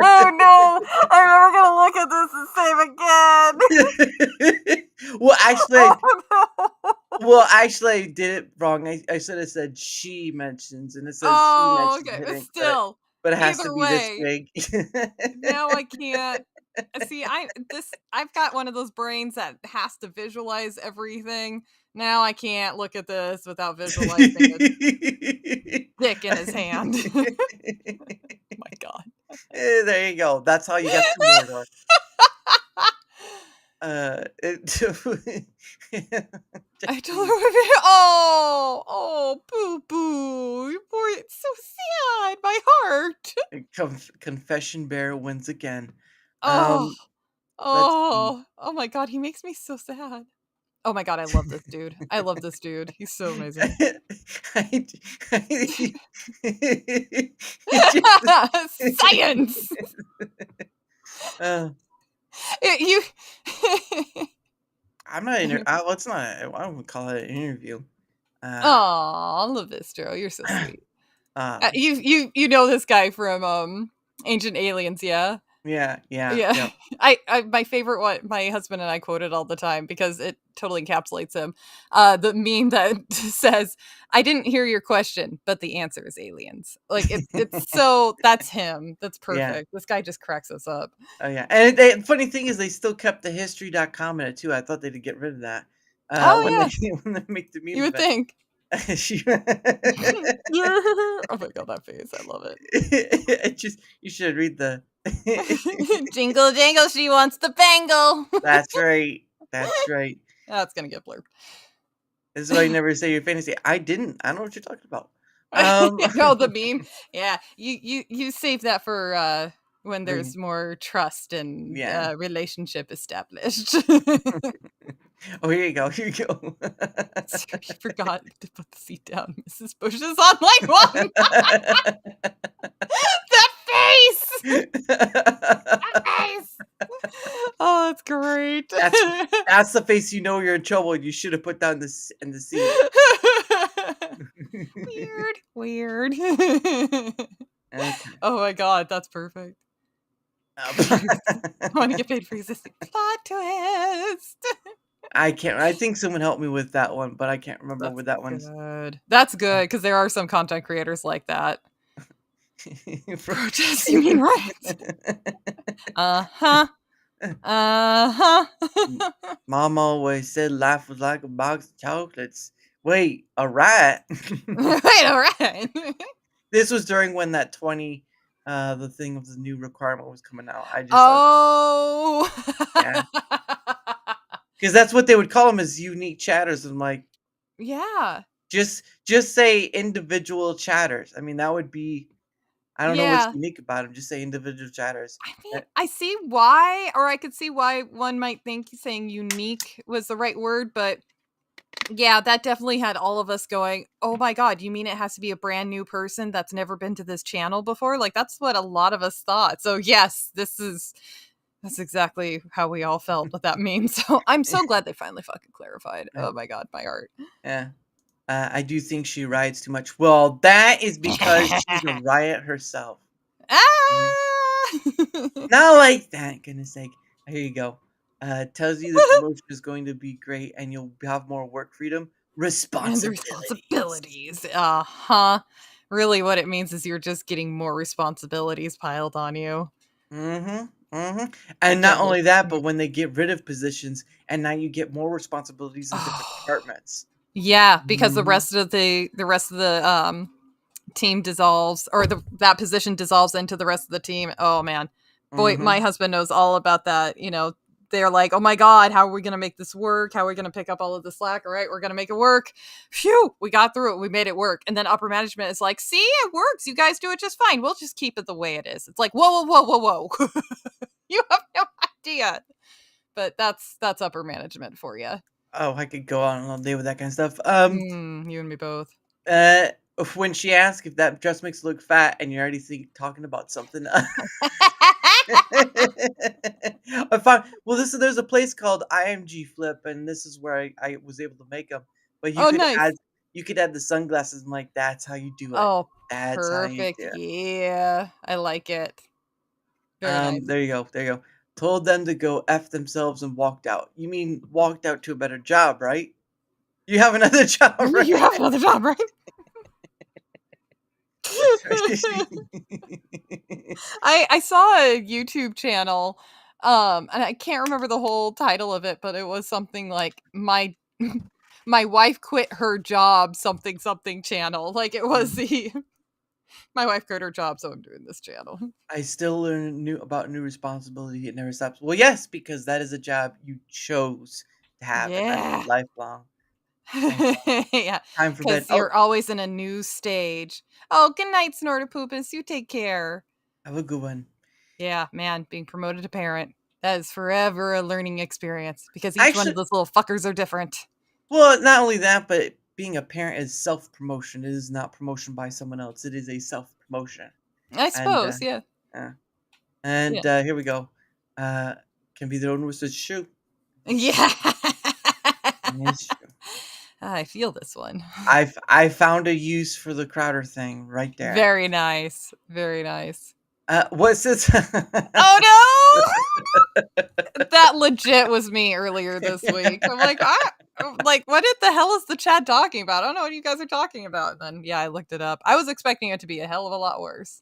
Oh no! I'm never gonna look at this the same again. Well, actually, Oh, no. I did it wrong. I should have said she mentions, and it says Oh, she mentions okay. But hitting, still, but it has to either be this way, big. now I can't. See, I've got one of those brains that has to visualize everything. Now I can't look at this without visualizing his dick in his hand. Oh my god. There you go. That's how you get to Mordor. I told her, oh, boo boo, boy, it's so sad, my heart. Confession Bear wins again. Oh, Let's see. oh my god, he makes me so sad. Oh my god, I love this dude. I love this dude. He's so amazing. Science. You. I'm not. Let's not. I don't even call it an interview. Oh, Levistro, you're so sweet. You know this guy from Ancient Aliens, yeah? Yeah. I my favorite one, my husband and I quote it all the time because it totally encapsulates him. The meme that says, "I didn't hear your question, but the answer is aliens." Like it's so that's him. That's perfect. Yeah. This guy just cracks us up. Oh yeah, and the funny thing is they still kept the history.com in it too. I thought they'd get rid of that. Oh When yeah, when they make the meme. you would of think. She- Oh my god, that face! I love it. it just you should read the. Jingle jangle, she wants the bangle. That's right. That's right. That's gonna get blurred. This is why you never say your fantasy. I didn't. I don't know what you're talking about. No, the meme. Yeah, you save that for when there's more trust and Yeah. relationship established. Oh, here you go. Here you go. Sorry, you forgot to put the seat down. Mrs. Bush is on line 1. That face! That face! Oh, that's great. That's the face you know you're in trouble. You should have put down this in the seat. Weird. Okay. Oh my god, that's perfect. I want to get paid for existing. Plot twist. I can't. I think someone helped me with that one, but I can't remember what that one's. Good. That's good because there are some content creators like that. Protest, you mean right? Mom always said life was like a box of chocolates. Wait, a rat? Wait, all right. This was during when that 20, the thing of the new requirement was coming out. I just Oh. because that's what they would call them as unique chatters. I'm like, yeah. just say individual chatters. I mean, that would be. I don't know what's unique about them. Just say individual chatters. I mean, I see why, or I could see why one might think saying unique was the right word, but Yeah, that definitely had all of us going, "Oh my god, you mean it has to be a brand new person that's never been to this channel before?" Like, that's what a lot of us thought. So, yes, that's exactly how we all felt what that means. So, I'm so glad they finally fucking clarified. Yeah. Oh my god, my heart. Yeah. I do think she rides too much. Well, that is because she's a riot herself. Mhm. Ah! Not like that, goodness sake. Here you go. Tells you the promotion is going to be great and you'll have more work freedom. And the Responsibilities. responsibilities. Uh-huh. Really what it means is you're just getting more responsibilities piled on you. Mm-hmm. Mm-hmm. And not Again, only that, but when they get rid of positions and now you get more responsibilities in different oh, departments. yeah, because the Mhm. rest of the team dissolves, or that position dissolves into the rest of the team. Oh man. Boy, my Mhm. husband knows all about that. They're like, "Oh my god, how are we going to make this work? How are we going to pick up all of the slack? All right, we're going to make it work." Phew, we got through it. We made it work. And then upper management is like, "See, it works. You guys do it just fine. We'll just keep it the way it is." It's like, "Whoa, whoa, whoa, whoa, whoa." You have no idea. But that's upper management for you. Oh, I could go on all day with that kind of stuff. You and me both. Uh, when she asked if that dress makes her look fat, and you're already talking about something. I found well. There's a place called IMG Flip, and this is where I was able to make them. But Oh, nice. you could add the sunglasses, and like that's how you do it. Oh, That's how you perfect. do it. Yeah, I like it. Very nice. There you go. There you go. Told them to go f themselves and walked out. You mean walked out to a better job, right? You have another job, You right? have another job, right? I saw a YouTube channel, and I can't remember the whole title of it, but it was something like my wife quit her job, something something channel. Like it was Mhm. the my wife quit her job, so I'm doing this channel. I still learn new responsibility. It never stops. Well, yes, because that is a job you chose to have, and that's Yeah. lifelong. And Yeah, time for bed. because Oh, you're always in a new stage. Oh, good night, Snortopoopas. You take care. have a good one. Yeah, man, being promoted to parent. That is forever a learning experience because each one of Actually, those little fuckers are different. well, not only that, but being a parent is self promotion. It is not promotion by someone else. It is a self promotion. I And suppose, yeah. uh, Yeah. here we go. Uh, can be their own worst true. Yeah. It's true. I feel this one. I found a use for the Crowder thing right there. Very nice. Very nice. What's this? Oh no! That legit was me earlier this week. I'm like, what the hell is the chat talking about? I don't know what you guys are talking about. And then, yeah, I looked it up. I was expecting it to be a hell of a lot worse.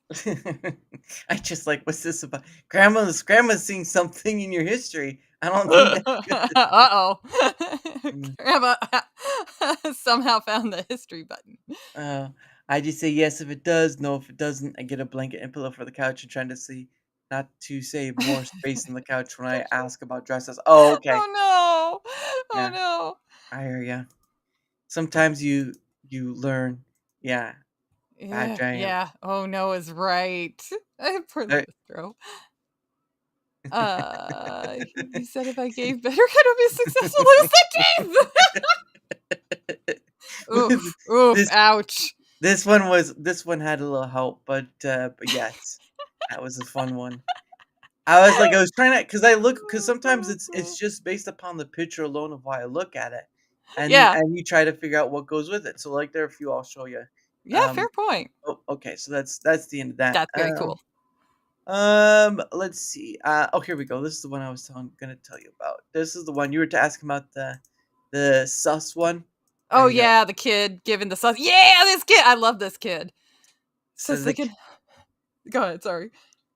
I just like, what's this about? Grandma's seeing something in your history. I don't think that's good. Uh-oh. Mm. Grandma somehow found the history button. Uh, I just say yes if it does, no if it doesn't. I get a blanket and pillow for the couch and trying to see not to save more space on the couch when I ask about dresses. Oh, okay. Oh no. Oh Yeah, no. I hear ya. Sometimes you learn. Yeah, bad Yeah, giant. yeah. Oh no is right. Poor There- Lithro. He said if I gave better, could I be successful? Lose the teeth. Oof, oof, this ouch. this one had a little help, but yes, that was a fun one. I was trying to because sometimes it's just based upon the picture alone of why I look at it, Yeah, and you try to figure out what goes with it. So like there are a few I'll show you. yeah, fair point. Oh, okay, so that's the end of that. That's very cool. Let's see. Oh, here we go. This is the one I was gonna tell you about. This is the one you were to ask about the sus one. There Oh you go. yeah, the kid giving the sauce. Yeah, this kid. I love this kid. Says Says they can. Go ahead. Sorry.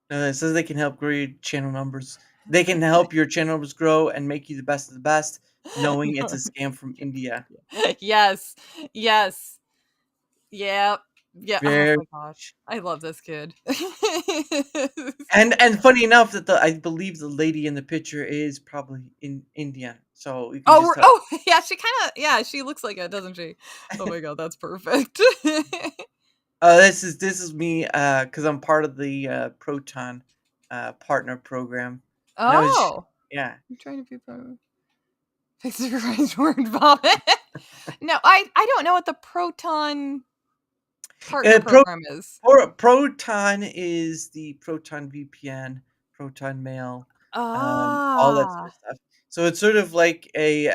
it says they can help grow your channel numbers. They can help your channel numbers grow and make you the best of the best, knowing it's a scam from India. Yes. Yes. Yeah. Yeah. Oh Very my gosh. I love this kid. and funny enough that I believe the lady in the picture is probably in Indian, so you can Oh, just tell. oh, yeah, she looks like it, doesn't she? Oh my god, that's perfect. This is me because I'm part of the Proton partner program. And I was Oh, yeah. I'm trying to be the fix your right word vomit. No, I don't know what the Proton partner Pro program is. Proton is the Proton VPN, Proton Mail, all that sort Ah. of stuff. So it's sort of like a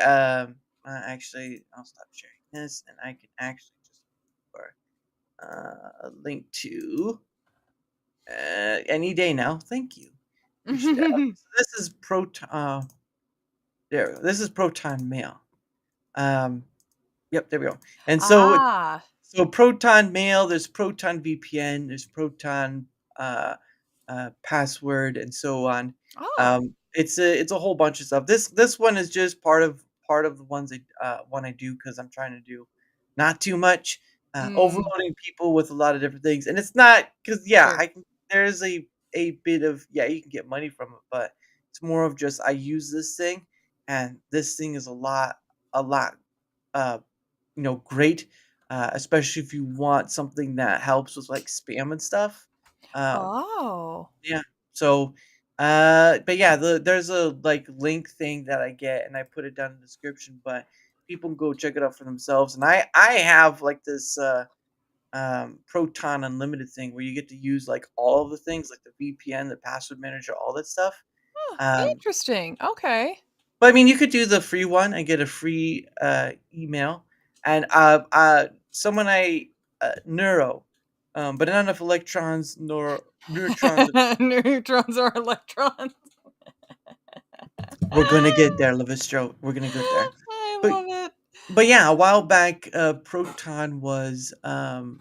actually, I'll stop sharing this, and I can actually just for a link to any day now. Thank you. Appreciate it. Okay, so this is Proton. There, this is Proton Mail. Um, yep, there we go. And Ah. so Proton Mail, there's Proton VPN, there's Proton uh, password, and so on. Oh. It's a whole bunch of stuff. This one is just part of the ones one I do because I'm trying to do not too much, Mm, overloading people with a lot of different things, and it's not because yeah, sure. I can. There's a bit of yeah, you can get money from it, but it's more of just I use this thing, and this thing is a lot uh, great, especially if you want something that helps with like spam and stuff. Um, Oh. yeah. So, but yeah, there's a like link thing that I get, and I put it down in the description. But people can go check it out for themselves. And I have like this Proton Unlimited thing where you get to use like all of the things, like the VPN, the password manager, all that stuff. Huh, Um, interesting. Okay. But I mean, you could do the free one and get a free email. And someone neuro, but not enough electrons nor neutrons. Neutrons or electrons. We're gonna get there, Levistro. We're gonna get there. I But love it. but yeah, a while back, Proton was on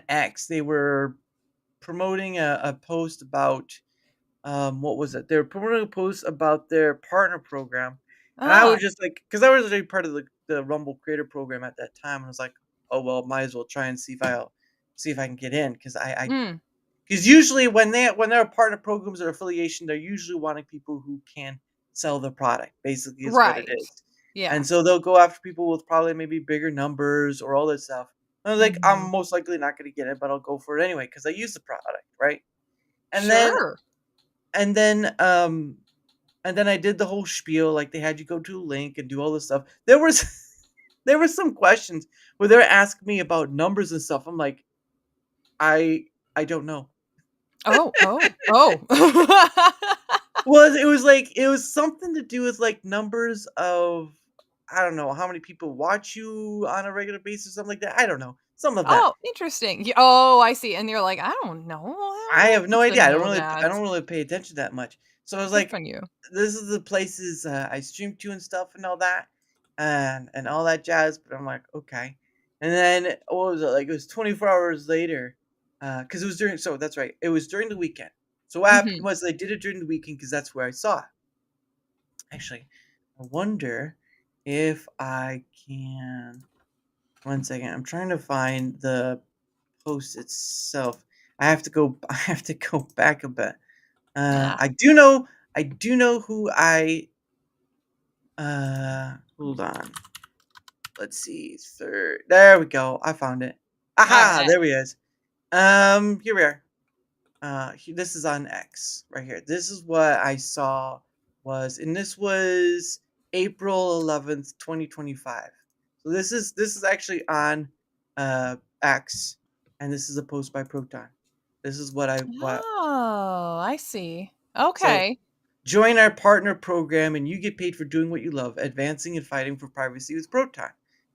X. They were promoting a post about what was it? They were promoting a post about their partner program, and I Ah. was just like, because I was already part of the Rumble Creator Program at that time, and I was like, oh well, might as well try and see if I can get in, because Mm, because usually when there are partner programs or affiliation, they're usually wanting people who can sell the product. Basically, is what it right. is, Yeah. and so they'll go after people with probably maybe bigger numbers or all that stuff. And I was like, Mhm. I'm most likely not going to get it, but I'll go for it anyway because I use the product, right? And then Sure. and then um and then I did the whole spiel, like they had you go to a link and do all this stuff. There was there were some questions where they're asking me about numbers and stuff. I'm like, I I don't know. Oh, oh, oh. Well, it was something to do with like numbers of I don't know how many people watch you on a regular basis, something like that. I don't know. Some of that. Oh, interesting. Oh, I see, and you're like, "I don't know. I How am have no I supposed to idea. know I that?" don't really pay attention that much. So I was Good like, for you. this is the places I stream to and stuff and all that, and all that jazz. But I'm like, okay. And then what was it like? It was 24 hours later, because it was during. So that's right. It was during the weekend. So what happened Mhm. was they did it during the weekend because that's where I saw it. Actually, I wonder if I can. One second. I'm trying to find the post itself. I have to go. I have to go back a bit. Ah, I do know who I hold on. Let's see. Third. There we go. I found it. Aha, alright. there he is. Here we are. This is on X right here. This is what I saw and this was April 11th, 2025. So this is actually on X, and this is a post by Proton. This is what Oh, I see. so Okay. join our partner program and you get paid for doing what you love, advancing and fighting for privacy with Proton.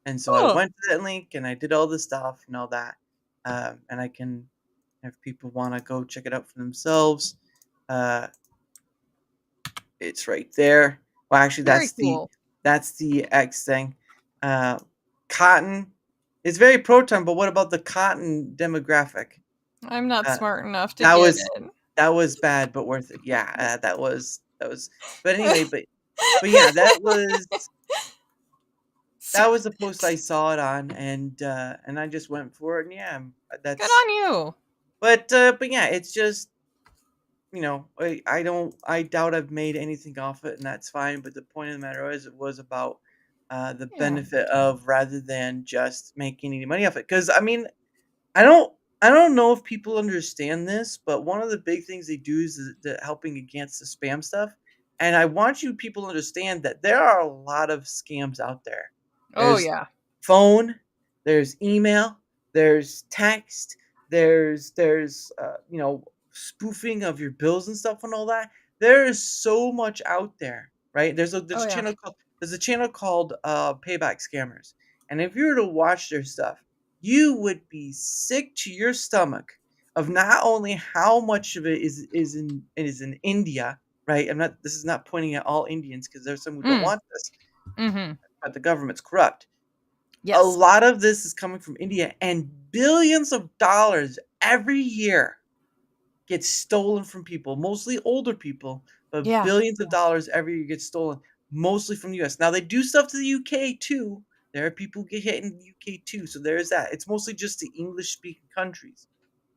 And so I Huh. went to that link and I did all this stuff and all that. And I can, if people want to go check it out for themselves, uh, it's right there. Well, actually, Very cool. that's the X thing. Uh, Cotton is very Proton, but what about the Cotton demographic? I'm not Uh, smart enough to that get was it. that was bad, but worth it. Yeah, that was. But anyway, but yeah, that was the post I saw it on, and I just went for it, and yeah, Good that's. on you. But yeah, it's just I doubt I've made anything off it, and that's fine. But the point of the matter is, it was about the Yeah. benefit of rather than just making any money off it. Because I mean, I don't I don't know if people understand this, but one of the big things they do is helping against the spam stuff. And I want you people to understand that there are a lot of scams out there. Oh There's yeah. phone, there's email, there's text, there's spoofing of your bills and stuff and all that. There is so much out there, right? Oh yeah. There's a channel called Payback Scammers, and if you were to watch their stuff, you would be sick to your stomach of not only how much of it is in India, right? I'm not. This is not pointing at all Indians because there's some who don't Mm. want this, Mm-hmm. but the government's corrupt. A Yes. lot of this is coming from India, and billions of dollars every year get stolen from people, mostly older people, but Yeah. billions of dollars every year get stolen, mostly from the US. Now they do stuff to the UK too. There are people who get hit in the UK too, so there is that. It's mostly just the English-speaking countries.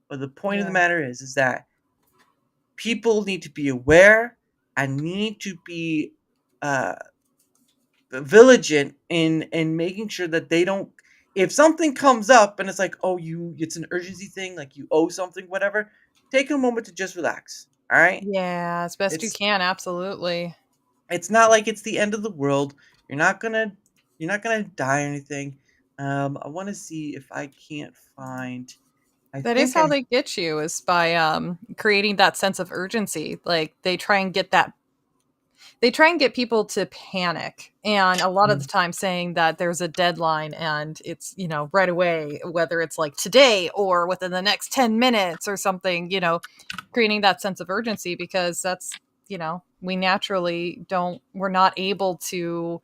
But the point of the Yeah. matter is that people need to be aware and need to be uh, vigilant in making sure that they don't. If something comes up and it's like, oh, it's an urgency thing, like you owe something, whatever. Take a moment to just relax. All right. Yeah, as best you It's can, absolutely. it's not like it's the end of the world. You're not gonna you're not gonna die or anything. I want to see if I can't find. I That is think how I. they get you, is by creating that sense of urgency. Like they try and get people to panic, and a lot of the time saying that there's a deadline and it's, right away, whether it's like today or within the next 10 minutes or something, creating that sense of urgency, because that's, we naturally don't we're not able to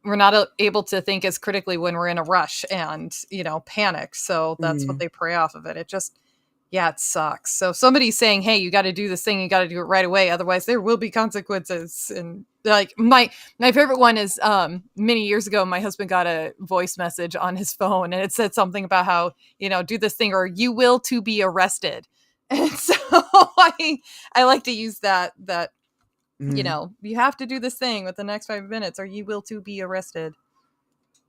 think as critically when we're in a rush and, panic. So that's what Mhm. they prey off of it. It just, yeah, it sucks. So somebody's saying, hey, you got to do this thing, you got to do it right away, otherwise there will be consequences. And like my favorite one is many years ago my husband got a voice message on his phone, and it said something about how, do this thing or you will to be arrested. And so I like to use that Mhm. you have to do this thing with the next 5 minutes or you will to be arrested.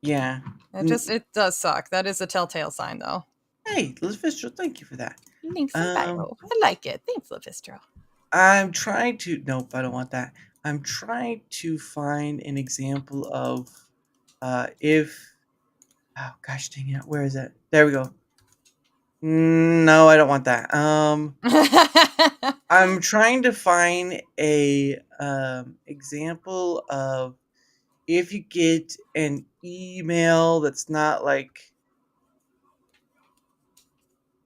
Yeah. It does suck. That is a telltale sign, though. Hey, Liz Fisher, thank you for that. Thanks, Um, I like it. Thanks, Lefistro. I'm trying to. Nope, I don't want that. I'm trying to find an example of if. Oh gosh, dang it! Where is it? There we go. No, I don't want that. I'm trying to find a example of if you get an email that's not like.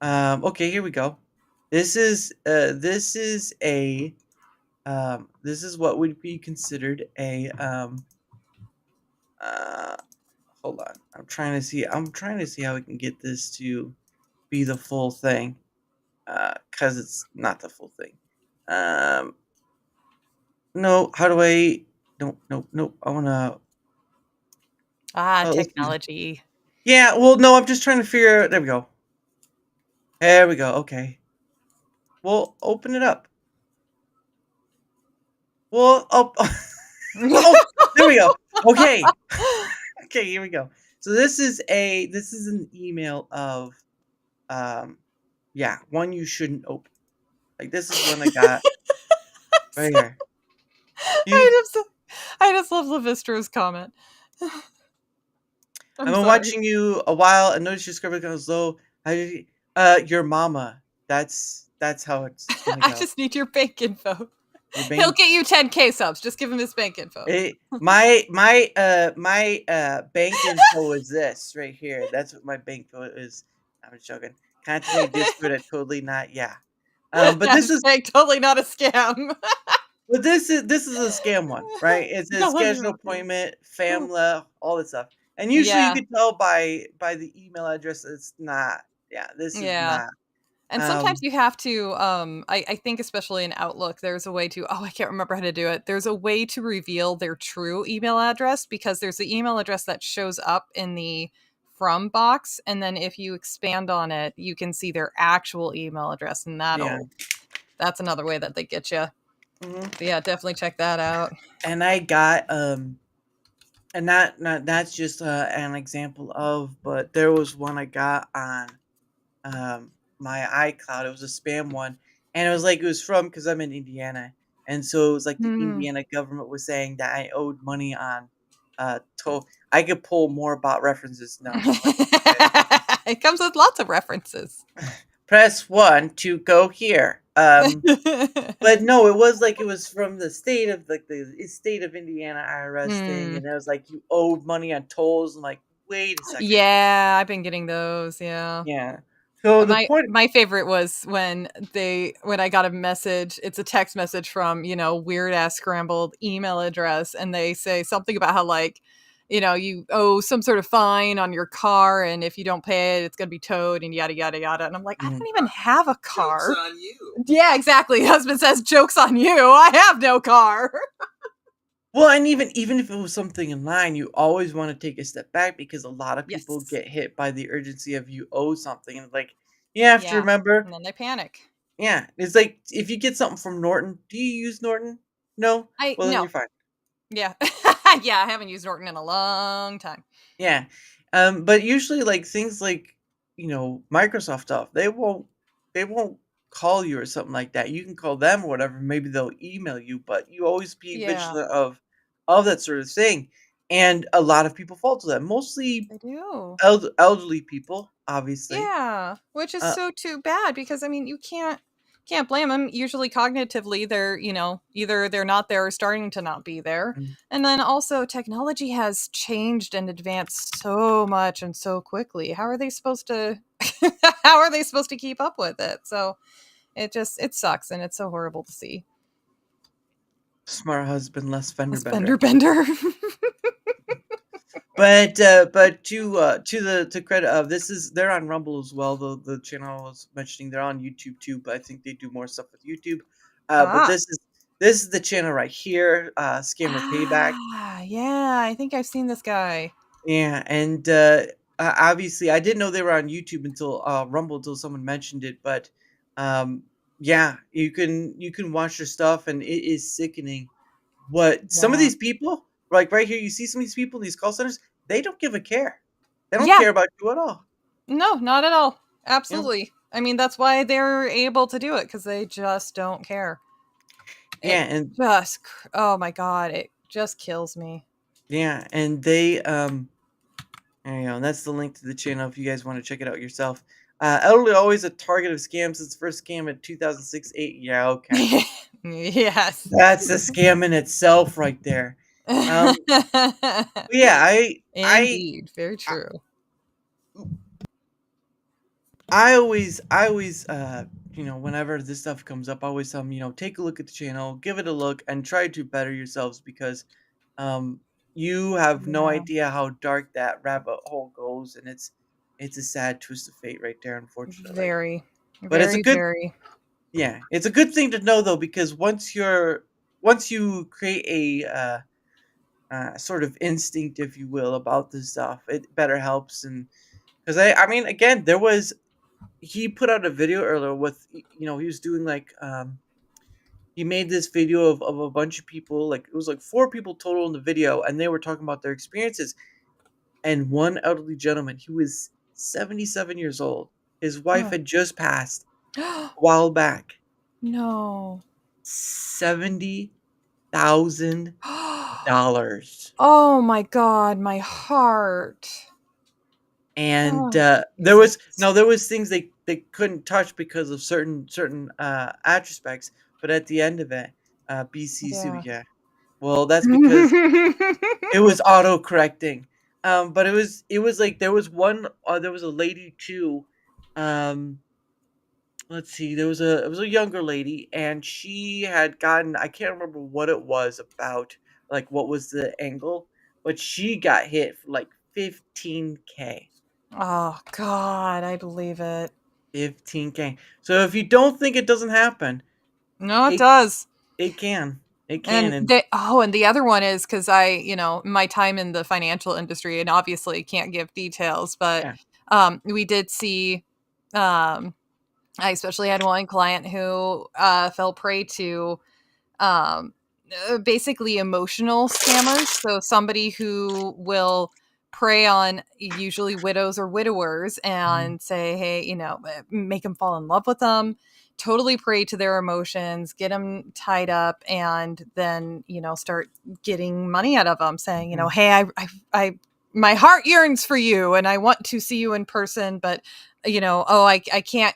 Okay, here we go. This is a this is what would be considered a uh hold on. I'm trying to see how we can get this to be the full thing. Cuz it's not the full thing. Um no, how do I no. I want to let's do. Technology. Yeah, well no, I'm just trying to figure there we go. There we go. Okay. Well, open it up. Well, oh, oh there we go. Okay. Okay, here we go. So this is an email of one you shouldn't open. Like this is one I got right here. You I just love Levistro's comment. I've I'm been sorry. watching you a while and noticed your script goes low. Your mama. That's how it's gonna I go. just need your bank info. Your He'll bank get you 10K subs. Just give him his bank info. my bank info is this right here. That's what my bank info is. I'm just joking. Contact me Discord at totally not but this is totally not a scam. But this is a scam one, right? It's a No, let me schedule look. appointment, family, all that stuff. And usually you Yeah. can tell by the email address it's not. Yeah, this is Yeah. not. And sometimes Um you have to, I think especially in Outlook, there's a way to, I can't remember how to do it. There's a way to reveal their true email address, because there's the email address that shows up in the from box. And then if you expand on it, you can see their actual email address. And yeah. that's another way that they get you. Mhm. But yeah, definitely check that out. And I got and that's just an example of, but there was one I got on my iCloud. It was a spam one, and it was from because I'm in Indiana, and so it was like the Hmm. Indiana government was saying that I owed money on I could pull more bot references now. Like, It comes with lots of references. press 1 to go here. But no, it was from the state of the state of Indiana IRS thing, Mm. and it was like you owed money on tolls. I'm like, wait a second. Yeah, I've been getting those. Yeah. Yeah. So the point. My favorite was when I got a message, it's a text message from, weird ass scrambled email address, and they say something about how like, you owe some sort of fine on your car, and if you don't pay it, it's gonna be towed and yada yada yada. And I'm like, I don't even have a car. Joke's on you. Yeah, exactly. Husband says, joke's on you. I have no car. Well, and even if it was something in line, you always want to take a step back because a lot of people Yes. get hit by the urgency of you owe something, and like you have to Yeah. remember. And then they panic. Yeah, it's like if you get something from Norton, do you use Norton? No. Well, then No. you're fine. Yeah. Yeah, I haven't used Norton in a long time. Yeah. But usually like things like, Microsoft stuff, they won't call you or something like that. You can call them or whatever, maybe they'll email you, but you always be Yeah. vigilant of that sort of thing. And a lot of people fall to that. Mostly They do. elderly people, obviously. Yeah, which is Uh, so too bad because I mean you can't blame them. Usually cognitively they're, either they're not there or starting to not be there. Mm. And then also technology has changed and advanced so much and so quickly. How are they supposed to how are they supposed to keep up with it? So it sucks and it's so horrible to see. Smart husband, less fender This bender. bender. But to credit of they're on Rumble as well. The channel I was mentioning, they're on YouTube too, but I think they do more stuff with YouTube. But this is the channel right here, Scammer Payback. Yeah, I think I've seen this guy. Yeah, and obviously I didn't know they were on YouTube until Rumble until someone mentioned it. But yeah, you can watch their stuff, and it is sickening. What some of Yeah. these people, like right here, you see some of these people in these call centers, they don't give a care. They don't Yeah. care about you at all. No, not at all. Absolutely. I mean, that's why they're able to do it because they just don't care. Yeah, and Oh my God, it just kills me. yeah, and they there you go. And that's the link to the channel if you guys want to check it out yourself. Elderly always a target of scams since first scam in 2006-8. Yeah, okay. Yes. That's a scam in itself right there. But yeah, Indeed, very true. I always whenever this stuff comes up, I always tell them, take a look at the channel, give it a look, and try to better yourselves because you have no Yeah. idea how dark that rabbit hole goes, and it's a sad twist of fate right there, unfortunately. Very, But it's a very, good very. yeah, it's a good thing to know though, because once you create a sort of instinct, if you will, about this stuff, it better helps. And because I mean, again, he put out a video earlier with he was doing like he made this video of a bunch of people, like it was like 4 people total in the video, and they were talking about their experiences. And one elderly gentleman, he was 77 years old. His wife Oh. had just passed a while back. No. $70,000. Oh my God, my heart. And Oh, there was Jesus. things they couldn't touch because of certain aspects. But at the end of it, BC sued. Yeah. Yeah. Well, that's because it was auto correcting. But it was like there was a lady too. Let's see, it was a younger lady, and she had gotten, I can't remember what it was about, like what was the angle, but she got hit for like 15K. Oh God, I believe it. 15K. So if you don't think it doesn't happen, No, it it does. it can. It can. And And and the other one is because my time in the financial industry, and obviously can't give details, but yeah. we did see, I especially had one client who fell prey to basically emotional scammers. So somebody who will prey on usually widows or widowers and say, hey, make them fall in love with them, totally prey to their emotions, get them tied up, and then, start getting money out of them, saying, hey, I my heart yearns for you and I want to see you in person, but I can't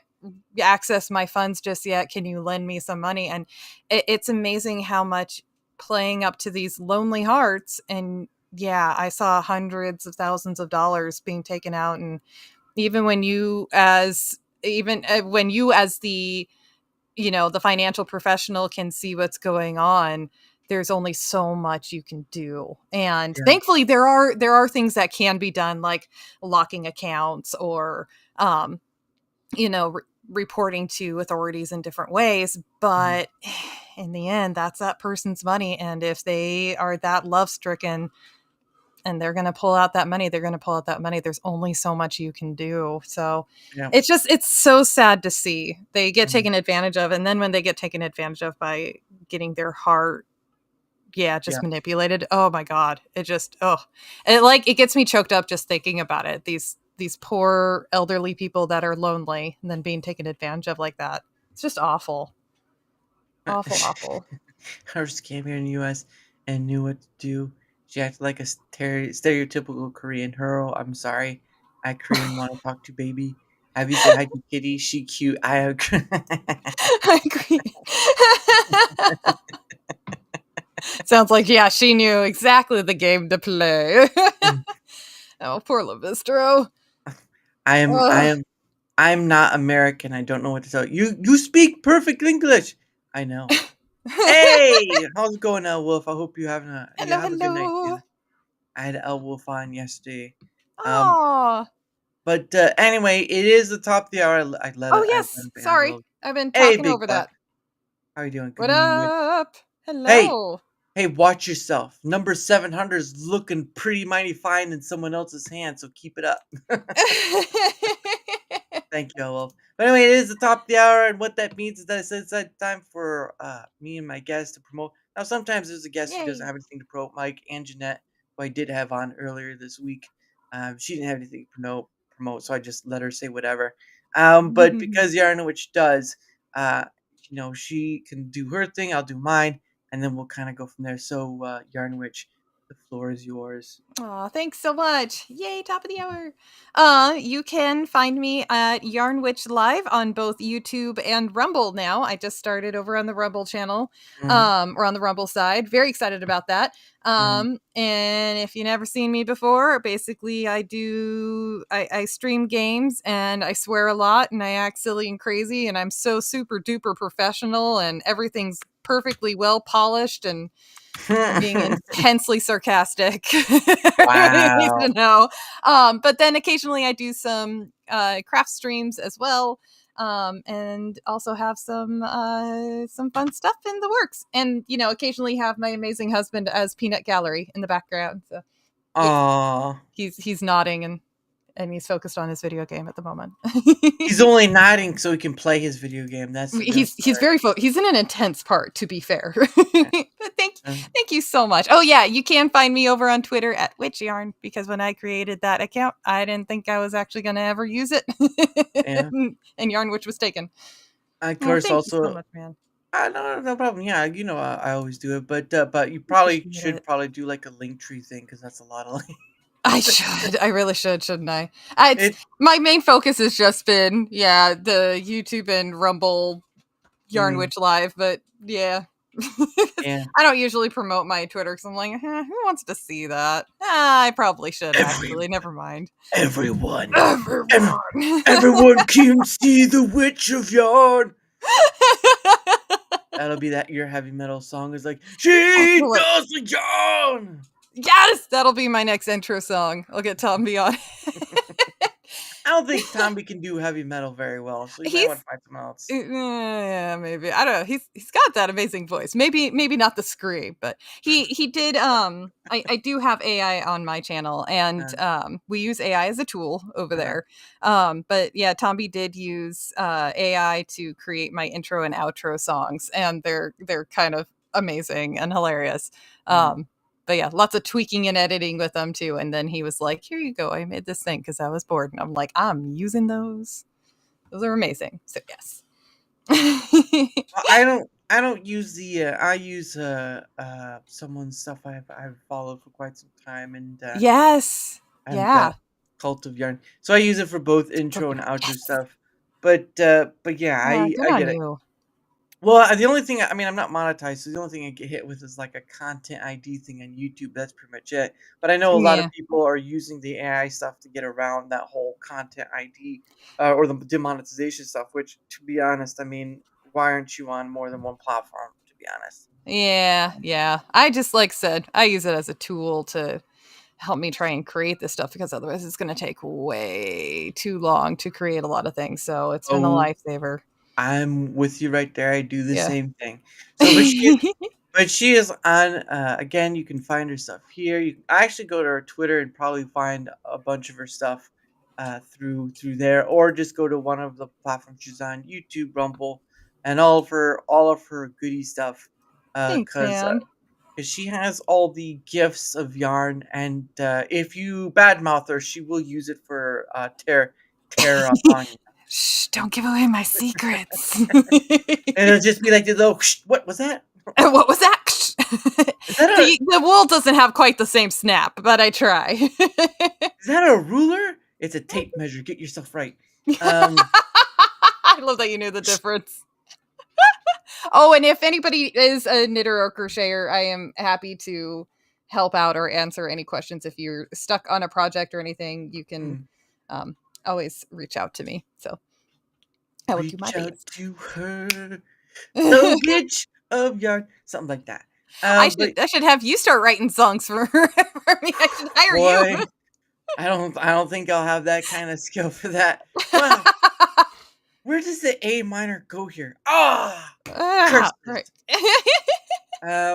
access my funds just yet. Can you lend me some money? And it's amazing how much playing up to these lonely hearts. And yeah, I saw hundreds of thousands of dollars being taken out. And even when you as the the financial professional can see what's going on, there's only so much you can do. And Yeah. thankfully there are things that can be done, like locking accounts or reporting to authorities in different ways. But in the end, that's that person's money. And if they are that love stricken and they're going to pull out that money, they're going to pull out that money. There's only so much you can do. So Yeah. it's so sad to see they get taken advantage of. And then when they get taken advantage of by getting their heart, manipulated. Oh my God. It gets me choked up just thinking about it. These poor elderly people that are lonely and then being taken advantage of like that. It's just awful. Awful. Her came here in the U.S. and knew what to do. She acted like a stereotypical Korean hero. I'm sorry. I Korean want to talk to baby. Have you said hi to kitty? She cute. I have. I agree. Sounds like, she knew exactly the game to play. Oh, poor LaVistro. I'm not American. I don't know what to tell you. You speak perfect English. I know. Hey, how's it going, El Wolf? I hope you have a good night too. I had El Wolf on yesterday. But anyway, it is the top of the hour. Sorry, I've been talking over that. How are you doing? What up? Hello. Hey, watch yourself. Number 700 is looking pretty mighty fine in someone else's hand, so keep it up. Thank you, Wolf. But anyway, it is the top of the hour, and what that means is that it's time for me and my guest to promote. Now, sometimes there's a guest who doesn't have anything to promote, Mike and Jeanette, who I did have on earlier this week. She didn't have anything to promote, so I just let her say whatever. But because YarnWitch does, she can do her thing, I'll do mine, and then we'll kind of go from there. So, YarnWitch, the floor is yours. Aw, thanks so much. Yay, top of the hour. You can find me at YarnWitch Live on both YouTube and Rumble now. I just started over on the Rumble channel, or on the Rumble side. Very excited about that. And if you've never seen me before, basically I stream games and I swear a lot and I act silly and crazy and I'm so super duper professional and everything's perfectly well polished and being intensely sarcastic. Wow. Needs to know. But then occasionally I do some craft streams as well, and also have some fun stuff in the works. And occasionally have my amazing husband as Peanut Gallery in the background. So Aww. he's nodding and he's focused on his video game at the moment. He's only nodding so he can play his video game. He's very he's in an intense part, to be fair. But thank you so much. Oh yeah, you can find me over on Twitter at WitchYarn, because when I created that account, I didn't think I was actually going to ever use it. Yeah. and YarnWitch was taken. Of course, thank you so much, man. No problem. Yeah, I always do it, but you probably should do like a link tree thing, because that's a lot of links. I should. I really should, shouldn't I? My main focus has just been, the YouTube and Rumble YarnWitch Live, but yeah. I don't usually promote my Twitter because I'm like, who wants to see that? I probably should, actually. Never mind. Everyone can see the Witch of Yarn. That'll be your heavy metal song. Is like, she does the yarn. Yes, that'll be my next intro song. I'll get Tomby on. I don't think Tomby can do heavy metal very well, so you might want to find someone else. Yeah, maybe. I don't know. He's got that amazing voice. Maybe not the scream, but he did. I do have AI on my channel, and we use AI as a tool over there. But yeah, Tomby did use AI to create my intro and outro songs, and they're kind of amazing and hilarious. But yeah, lots of tweaking and editing with them too. And then he was like, here you go. I made this thing because I was bored. And I'm like, I'm using those. Those are amazing. So yes. I don't use the I use someone's stuff I've followed for quite some time, Yes. and Yeah. Cult of Yarn. So I use it for both intro and outro stuff. But yeah, Yeah, good I on get it. you. Well, the only thing I mean, I'm not monetized, so the only thing I get hit with is like a content ID thing on YouTube. That's pretty much it. But I know a lot of Yeah. people are using the AI stuff to get around that whole content ID or the demonetization stuff. Which, to be honest, I mean, why aren't you on more than one platform? To be honest. Yeah. I just like said, I use it as a tool to help me try and create this stuff because otherwise it's going to take way too long to create a lot of things. So it's been a Oh, lifesaver. I'm with you right there. I do the Yeah. same thing. So, but she is on. Again, you can find her stuff here. You can actually go to her Twitter and probably find a bunch of her stuff through there, or just go to one of the platforms she's on: YouTube, Rumble, and all of her goody stuff. Thanks, Because man. she has all the gifts of yarn, and if you badmouth her, she will use it for tear on you. Shh, don't give away my secrets. And it'll just be like the little, what was that? What was that? Is that The wool doesn't have quite the same snap, but I try. is that a ruler? It's a tape measure. Get yourself right. Um, I love that you knew the difference. Oh, and if anybody is a knitter or crocheter, I am happy to help out or answer any questions. If you're stuck on a project or anything, you can always reach out to me. So I will do my reach out best. to her, the witch of yarn, something like that. But I should have you start writing songs for, for me. I should hire boy, you. I don't think I'll have that kind of skill for that. Wow, where does the A minor go here? Ah, Right. curses.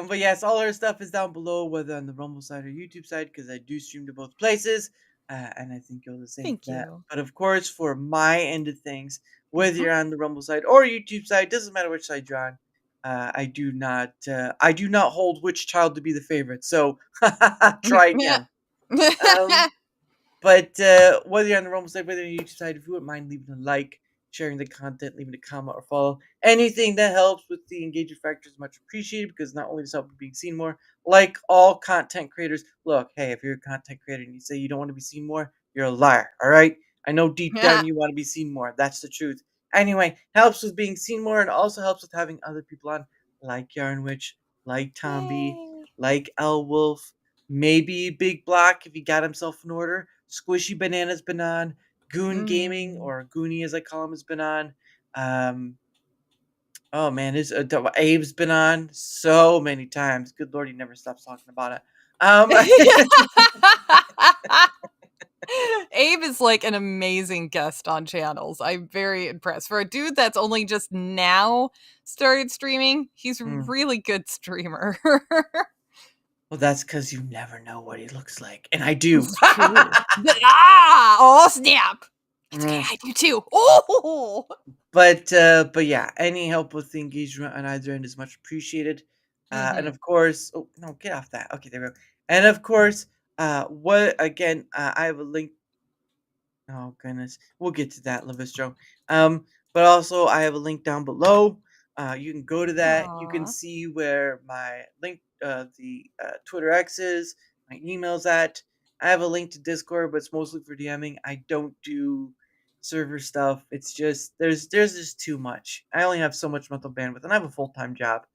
But yes, all our stuff is down below, whether on the Rumble side or YouTube side, because I do stream to both places, and I think you're the same Thank for that. you. But of course, for my end of things, whether Mhm. you're on the Rumble side or YouTube side, doesn't matter which side you're on. I do not hold which child to be the favorite. So try again. Um, but whether you're on the Rumble side, whether you're on the YouTube side, if you wouldn't mind leaving a like, sharing the content, leaving a comment or follow, anything that helps with the engagement factor is much appreciated because not only does it help with being seen more, like all content creators, look, hey, if you're a content creator and you say you don't want to be seen more, you're a liar, all right? I know deep down you want to be seen more. That's the truth. Anyway, helps with being seen more and also helps with having other people on, like YarnWitch, like Tomby, Yay. like L Wolf, maybe Big Block if he got himself in order. Squishy Banana's been on. Goon Gaming, Mm. or Goonie as I call him, has been on. Um, oh man, Abe's been on so many times. Good lord, he never stops talking about it. Abe is like an amazing guest on channels. I'm very impressed. For a dude that's only just now started streaming, he's a Mm. really good streamer. Well, that's because you never know what he looks like, and I do. Oh snap! It's okay, Mm. I do too. Oh, But yeah, any help with the engagement on either end is much appreciated. And Mhm. of course, oh no, get off that. Okay, there we go. And of course, what again? I have a link. Oh goodness, we'll get to that, Lavistro. But also I have a link down below. You can go to that. You can Aw. see where my link, the Twitter X is, my email's at. I have a link to Discord, but it's mostly for DMing. I don't do server stuff. It's just there's just too much. I only have so much mental bandwidth, and I have a full time job.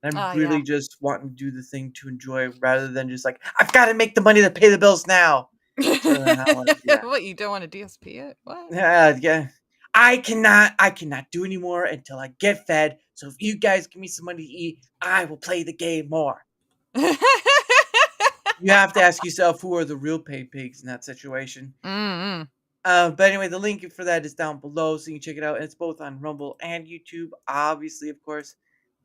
I'm Yeah. really just wanting to do the thing to enjoy, rather than just like I've got to make the money to pay the bills now. So I don't want to do that. What, you don't want to DSP it? What? Yeah. I cannot do anymore until I get fed. So if you guys give me some money to eat, I will play the game more. You have to ask yourself who are the real pay pigs in that situation. Mm-mm. But anyway, the link for that is down below, so you can check it out. And it's both on Rumble and YouTube, obviously, of course.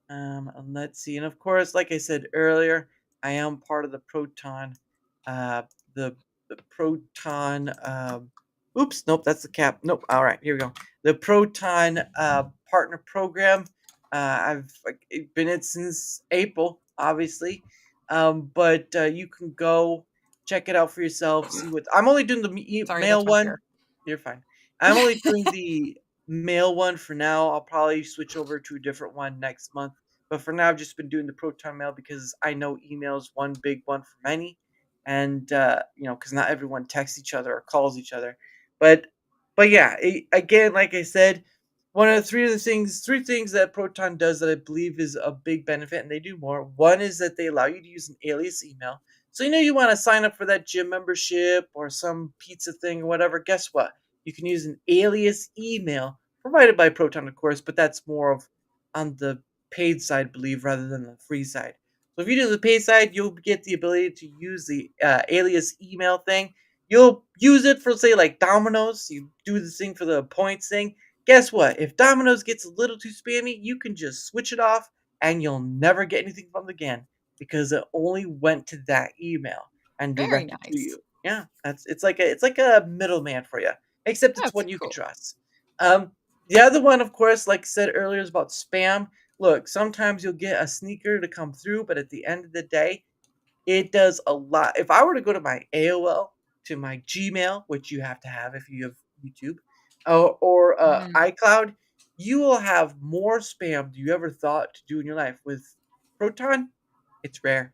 And let's see. And of course, like I said earlier, I am part of the Proton, uh, the Proton. Oops, nope, that's the cap. Nope. All right, here we go. The Proton partner program. I've been in it since April, obviously. But you can go check it out for yourself. See what I'm only doing the Sorry, mail that's my one. chair. You're fine. I'm only doing the mail one for now. I'll probably switch over to a different one next month. But for now, I've just been doing the Proton Mail because I know email is one big one for many, and because not everyone texts each other or calls each other. But yeah, again, like I said, one of the three things that Proton does that I believe is a big benefit, and they do more. One is that they allow you to use an alias email. So you want to sign up for that gym membership or some pizza thing or whatever. Guess what? You can use an alias email provided by Proton, of course, but that's more of on the paid side, I believe, rather than the free side. So if you do the paid side, you'll get the ability to use the alias email thing. You'll use it for, say, like Domino's. You do this thing for the points thing. Guess what? If Domino's gets a little too spammy, you can just switch it off and you'll never get anything from it again because it only went to that email and Very directed to nice. you. Yeah, it's like a middleman for you, except it's That's one you can cool. trust. Um, the other one, of course, like I said earlier, is about spam. Look, sometimes you'll get a sneaker to come through, but at the end of the day, it does a lot. If I were to go to my AOL, to my Gmail, which you have to have if you have YouTube, or Mhm. iCloud, you will have more spam than you ever thought to do in your life. With Proton, it's rare.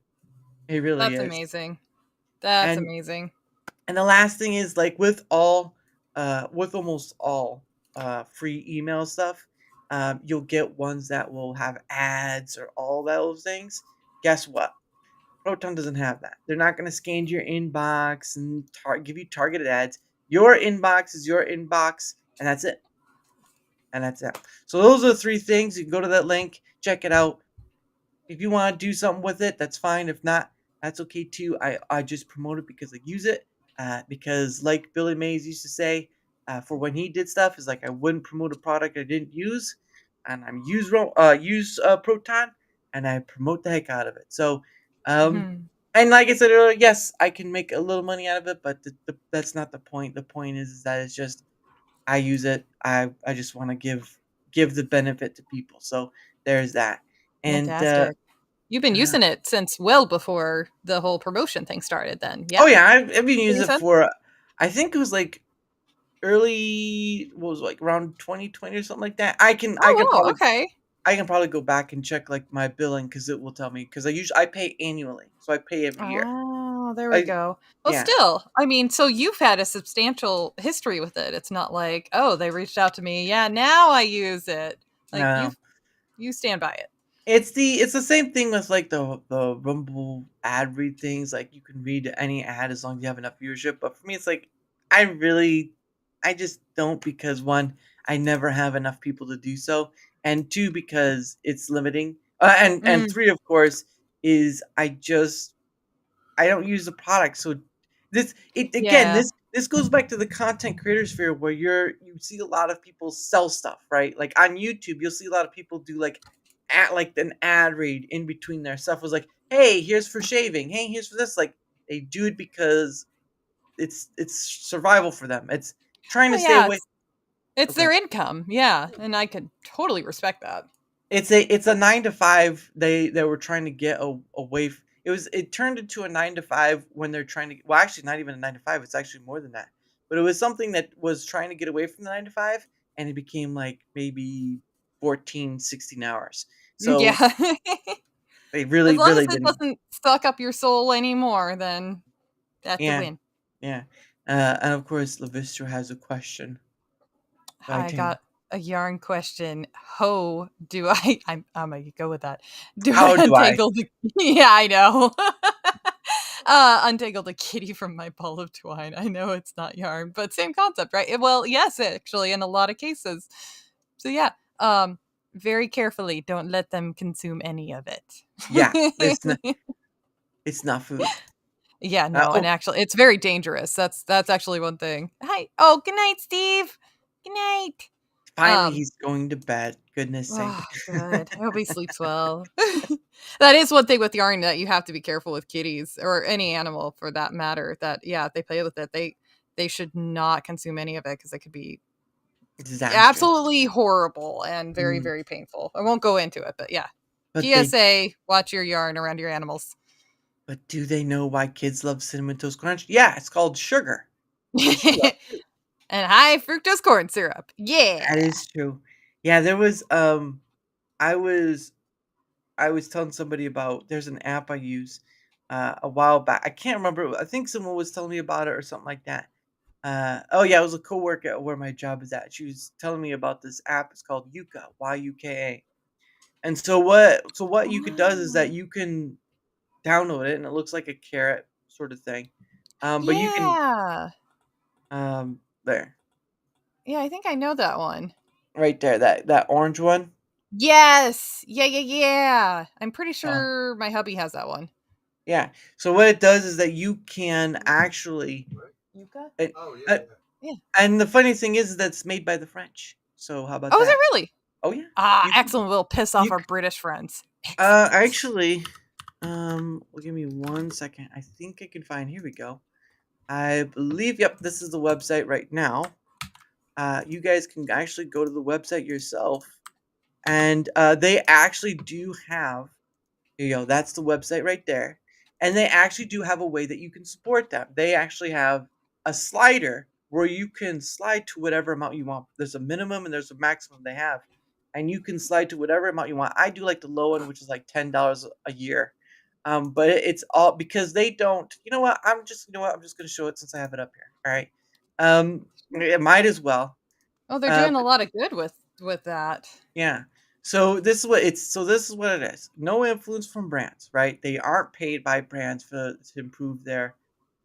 It really That's is. amazing. That's And amazing. the last thing is, like, with almost all free email stuff, you'll get ones that will have ads or all those things. Guess what? Proton doesn't have that. They're not going to scan your inbox and give you targeted ads. Your inbox is your inbox, and that's it. And that's it. So those are the three things. You can go to that link, check it out. If you want to do something with it, that's fine. If not, that's okay too. I just promote it because I use it. Because like Billy Mays used to say, for when he did stuff, is like I wouldn't promote a product I didn't use, and I'm use Proton, and I promote the heck out of it. So, um, Mhm. and like I said earlier, yes, I can make a little money out of it, but that's not the point. The point is that it's just I use it. I just want to give the benefit to people. So there's that. And Fantastic. You've been uh, using it since well before the whole promotion thing started then, yeah? oh yeah, I've been Is what using you it said? for. I think it was like early. What was it, like around 2020 or something like that. Oh, wow, okay. I can probably go back and check like my billing because it will tell me because I pay annually, so I pay every year. Oh, there we I go. Well, Yeah, still, I mean, so you've had a substantial history with it. It's not like, "Oh, they reached out to me. Yeah, now I use it." Like, no. you stand by it. It's the same thing with like the Rumble ad read things. Like you can read any ad as long as you have enough viewership. But for me, it's like I just don't because one, I never have enough people to do so, and two, because it's limiting. And Mm, three, of course, is I don't use the product. So yeah. this goes back to the content creator sphere where you see a lot of people sell stuff, right? Like on YouTube, you'll see a lot of people do like an ad read in between their stuff was like, hey, here's for shaving, hey, here's for this. Like they do it because it's survival for them. It's trying to Well, stay yeah, away. it's Okay. their income, yeah, and I could totally respect that. It's a 9 to 5. They were trying to get away. It turned into a 9 to 5 when they're trying to. Well, actually, not even a 9 to 5. It's actually more than that. But it was something that was trying to get away from the 9 to 5, and it became like maybe 14, 16 hours. Mm, So yeah. they As really, long as really it didn't. doesn't suck up your soul anymore, then that's a Yeah, win. yeah. And of course, Lavistro has a question I writing. got a yarn question. Ho, do I I'm gonna go with that. Do I How do I? untangle the Yeah, I know. Untangle the kitty from my ball of twine. I know it's not yarn, but same concept, right? Well, yes, actually, in a lot of cases. So yeah, um, very carefully, don't let them consume any of Yeah, it. it's not food. Yeah, no, and Oh, actually, it's very dangerous. That's actually one thing. Hi. Oh, good night, Steve. Good night. finally, Um, he's going to bed. Goodness oh, sake. good. I hope he sleeps well. That is one thing with yarn that you have to be careful with kitties or any animal for that matter. That yeah, if they play with it, they should not consume any of it because it could be Disastrous. absolutely horrible and very Mm, very painful. I won't go into it, but yeah. but they PSA: watch your yarn around your animals. but do they know why kids love Cinnamon Toast Crunch? Yeah, it's called sugar, which you love too. And high fructose corn syrup. That Yeah. is true. Yeah, there was I was telling somebody about there's an app I use a while back. I can't remember. I think someone was telling me about it or something like that. Oh yeah, it was a coworker at where my job is at. She was telling me about this app. It's called Yuka, Yuka. And so what Yuka does is that Wow. you can download it and it looks like a carrot sort of thing. But you can Yeah. there, Yeah, I think I know that one. right there, that orange one. Yes. Yeah, yeah, yeah. I'm pretty Yeah. sure my hubby has that one. Yeah. So what it does is that you can actually Yuka? it, uh, Yeah. and the funny thing is that it's made by the French. So how about Oh, is it that? really? Oh yeah. Ah, You excellent. We'll piss off you our British friends. Excellent. actually well, give me 1 second. I think I can find. Here we go. I believe. Yep, this is the website right now. You guys can actually go to the website yourself, and they actually do have. Here you go. That's the website right there, and they actually do have a way that you can support them. They actually have a slider where you can slide to whatever amount you want. There's a minimum and there's a maximum they have, and you can slide to whatever amount you want. I do like the low one, which is like $10 a year. But it's all because they don't. You know what? You know what? I'm just gonna show it since I have it up here. All right. It might as well. Oh, they're doing a But lot of good with that. yeah. So this is what it is. No influence from brands, right? They aren't paid by brands to improve their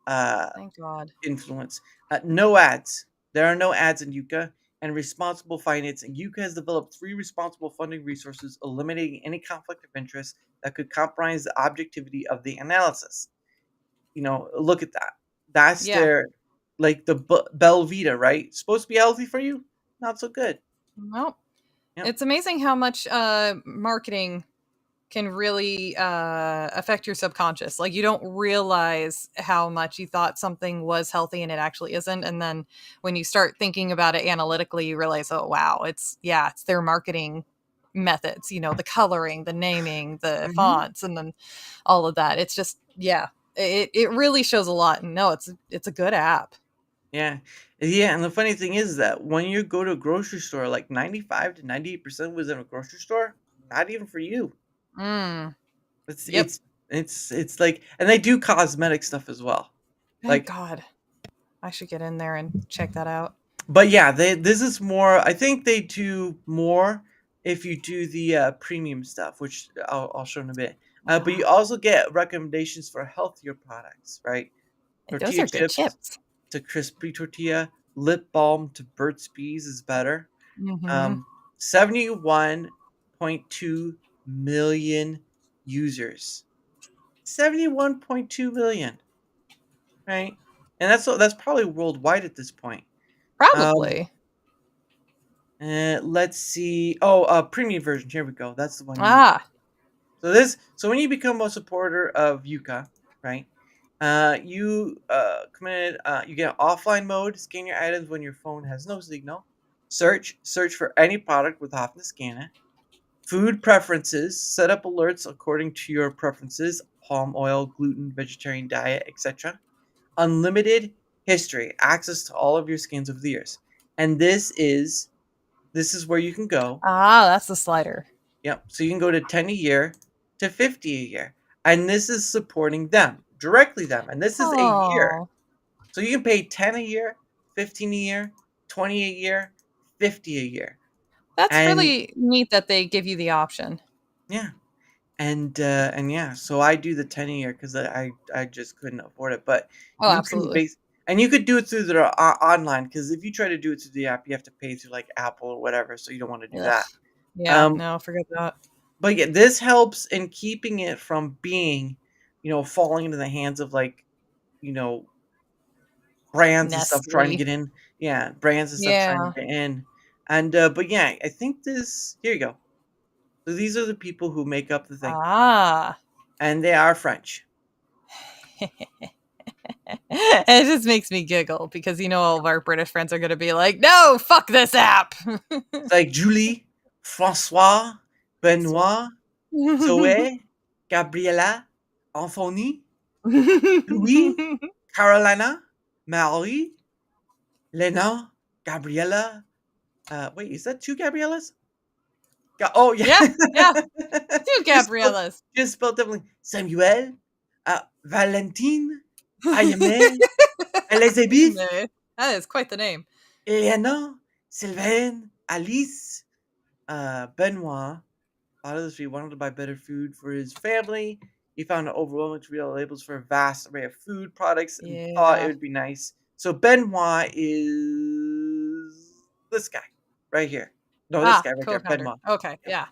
uh Thank God. influence. No ads. There are no ads in Yuka and responsible financing. Yuka has developed 3 responsible funding resources, eliminating any conflict of interest that could compromise the objectivity of the analysis. Look at that. That's Yeah. their like the Belvita, right? Supposed to be healthy for you, not so good. Well, Yep. it's amazing how much marketing can really affect your subconscious. Like you don't realize how much you thought something was healthy and it actually isn't. And then when you start thinking about it analytically, you realize, oh wow, it's their marketing methods, the coloring, the naming, the Hmm. fonts, and then all of that. It's just, it really shows a lot. And no, it's a good app. Yeah. Yeah, and the funny thing is that when you go to a grocery store, like 95 to 98% was in a grocery store, not even for you. Mm, It's yep. it's it's like, and they do cosmetic stuff as well. Thank Like, God. I should get in there and check that out. but yeah, this is more. I think they do more if you do the premium stuff, which I'll show in a bit. But you also get recommendations for healthier products, right? Those Tortilla are good chips chips. to crispy tortilla, lip balm to Burt's Bees is better. Mm-hmm. 71.2 million users. 71.2 million, right? And that's probably worldwide at this point. Um, Probably. let's see. Oh, premium version. Here we go. That's the one you need. Ah, So when you become a supporter of Yuka, right? You get offline mode. Scan your items when your phone has no signal. Search for any product with often to scan it. Food preferences. Set up alerts according to your preferences: palm oil, gluten, vegetarian diet, etc. Unlimited history. Access to all of your scans over the years. And this is where you can go. that's the slider. Yep. So you can go to 10 a year to 50 a year. And this is supporting them, directly them. And this is a year. Oh, So you can pay 10 a year, 15 a year, 20 a year, 50 a year. that's And really neat that they give you the option. yeah. And yeah, so I do the 10 a year because I just couldn't afford it. But Oh, you can absolutely. base and you could do it through their online, because if you try to do it through the app, you have to pay through like Apple or whatever. So you don't want to do Ugh. that. Yeah, Um, no, forget that. but yeah, this helps in keeping it from being, falling into the hands of like, you know, brands and stuff trying to Nestle. get in. Yeah, brands and stuff trying to Yeah. get in. And but yeah, I think here you go. So these are the people who make up the thing, Ah. and they are French. It just makes me giggle because all of our British friends are going to be like, no, fuck this app. It's like Julie, Francois, Benoit, Zoe, Gabriella, Anthony, Louis, Carolina, Marie, Lena, Gabriella. Wait, is that two Gabriellas? Oh yeah, Yeah, yeah. Two just spelled, Gabriellas. just spelled differently. Samuel, Valentine, Ayame, Elizabeth, No, that is quite the name. Eleanor, Sylvain, Alice, Benoit. A lot of this, he wanted to buy better food for his family. He found an overwhelming to read all the labels for a vast array of food products and thought it Yeah. would be nice. So Benoit is this guy right here. No, this Ah, guy right there, co-founder. Benoit. Okay, Yep. yeah.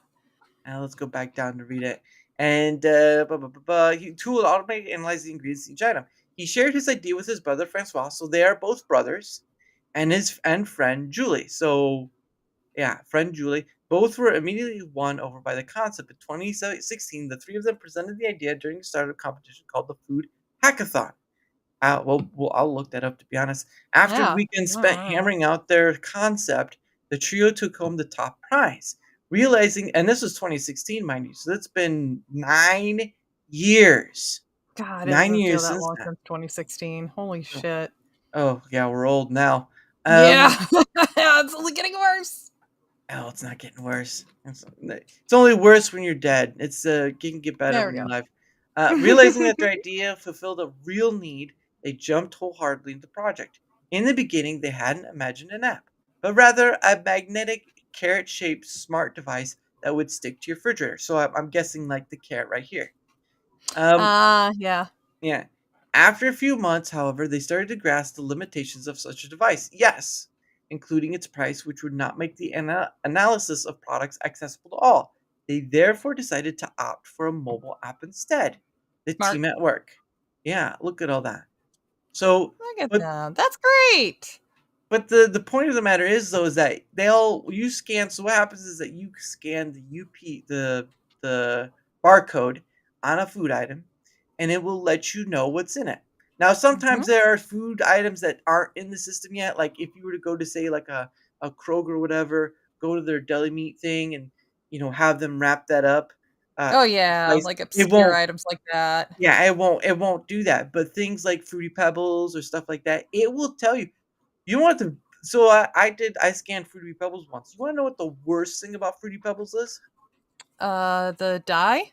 Now let's go back down to read it. And he tool automatically analyze the ingredients in each item. He shared his idea with his brother Francois, so they are both brothers, and his friend Julie. So yeah, friend Julie. Both were immediately won over by the concept. In 2016, the three of them presented the idea during a startup competition called the Food Hackathon. I'll look that up to be honest. After a Yeah. weekend spent Alright. hammering out their concept, the trio took home the top prize, realizing, and this was 2016, mind you, so it's been 9 years. God, it 9 doesn't feel years that since long then. since 2016. Holy Oh, shit. oh, yeah, we're old now. Yeah. It's only getting worse. Oh, it's not getting worse. It's only worse when you're dead. It's can get better There when we you're go. alive. Realizing that their idea fulfilled a real need, they jumped wholeheartedly into the project. In the beginning, they hadn't imagined an app, but rather a magnetic carrot-shaped smart device that would stick to your refrigerator. So I'm guessing like the carrot right here. Um, Yeah. yeah. After a few months, however, they started to grasp the limitations of such a device. Yes, including its price, which would not make the analysis of products accessible to all. They therefore decided to opt for a mobile app instead. The Smart. team at work. Yeah, look at all that. So, Look at but them. That's great. the point of the matter is though is that you scan. So what happens is that you scan the the barcode on a food item, and it will let you know what's in it. Now Mhm. sometimes there are food items that aren't in the system yet. Like if you were to go to say like a Kroger or whatever, go to their deli meat thing and have them wrap that up. Oh, yeah, Slice like it obscure won't items like that. yeah, it won't do that. But things like Fruity Pebbles or stuff like that, it will tell you. You want to so I scanned Fruity Pebbles once. You wanna know what the worst thing about Fruity Pebbles is? The dye?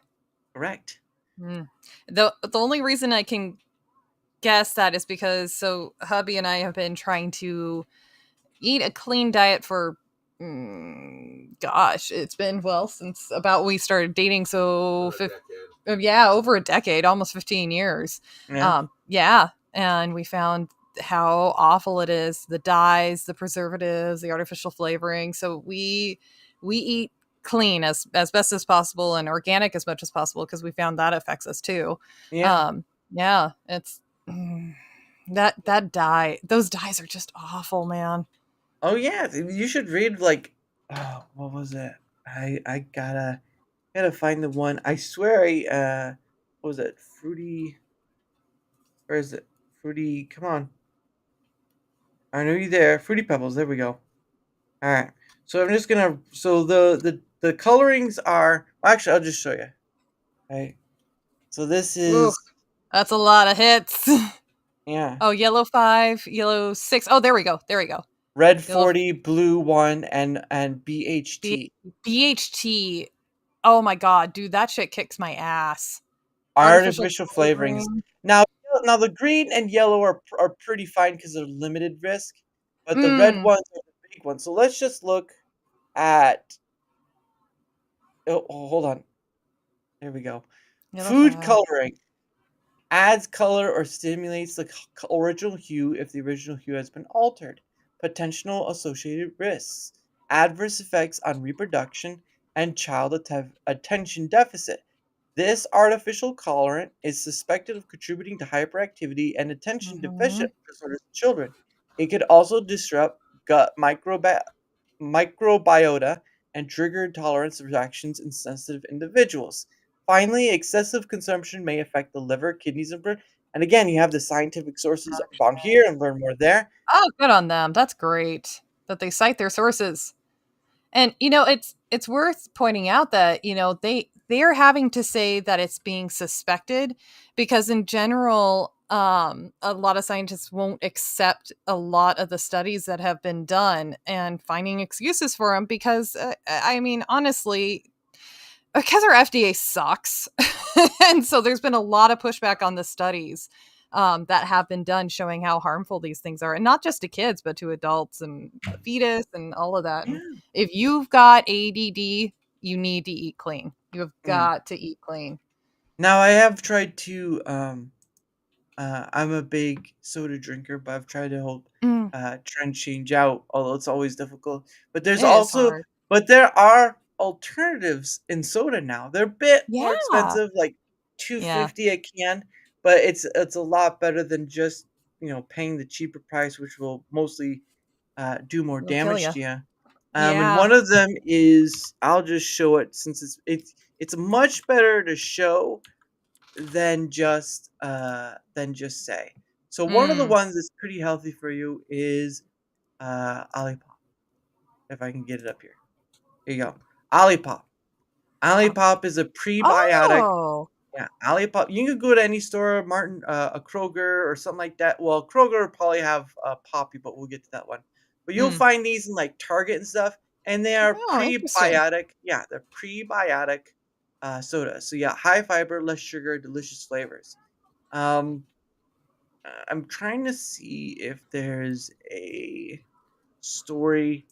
Correct. Mm. The only reason I can guess that is because so hubby and I have been trying to eat a clean diet for gosh, it's been since about we started dating, so yeah, over a decade, almost 15 years. Yeah. Yeah, and we found how awful it is, the dyes, the preservatives, the artificial flavoring. So we eat clean as best as possible and organic as much as possible because we found that affects us too. Yeah. Yeah, it's that dye, those dyes are just awful, man. Oh, yeah, you should read, like oh, what was it? I gotta find the one. I swear what was it? Fruity where is it? Fruity come on. I know you there. Fruity Pebbles, there we go. Alright. So I'm just gonna so the colorings are well, actually, I'll just show you. Right? So this Ooh, is that's a lot of hits. yeah. Oh, yellow 5, yellow 6. Oh, there we go. There we go. Red Yellow 40, blue 1, and B- BHT. BHT. Oh my god, dude, that shit kicks my ass. Artificial Artificial flavorings. flavoring. Now the green and yellow are pretty fine because they're limited risk, but the red Mm. ones are the big ones. So let's just look at. Hold on. There we go. Yellow Food 5. coloring adds color or stimulates the original hue if the original hue has been altered. Potential associated risks: adverse effects on reproduction and child attention deficit. This artificial colorant is suspected of contributing to hyperactivity and attention Mhm. deficit disorders in children. It could also disrupt gut microbiota and trigger intolerance reactions in sensitive individuals. Finally, excessive consumption may affect the liver, kidneys, and brain. And again, you have the scientific sources on here and learn more there. Oh, good on them. That's great that they cite their sources. And it's worth pointing out that they are having to say that it's being suspected because in general A lot of scientists won't accept a lot of the studies that have been done and finding excuses for them because, I mean, honestly, because our FDA sucks. And so there's been a lot of pushback on the studies that have been done showing how harmful these things are. And not just to kids, but to adults and fetus and all of that. Yeah. And if you've got ADD, you need to eat clean. You have Mm. got to eat clean. Now I have tried to I'm a big soda drinker, but I've tried to Mm, try and change out, although it's always difficult. But it is hard. there are alternatives in soda now. They're a bit more Yeah. expensive, like Yeah. 250 a can, but it's a lot better than just paying the cheaper price, which will mostly do more It'll kill damage you. to you. And Yeah. one of them is I'll just show it since it's much better to show than just say. So one of the Mm. ones that's pretty healthy for you is Olipop. If I can get it up here. Here you go. Olipop. Olipop is a prebiotic. Oh. Yeah, Olipop. You can go to any store, Martin, a Kroger or something like that. Well, Kroger will probably have Poppy, but we'll get to that one. But you'll Mm. find these in like Target and stuff, and they are Oh, interesting. prebiotic. Yeah, they're prebiotic soda. So yeah, high fiber, less sugar, delicious flavors. Um, I'm trying to see if there's a story.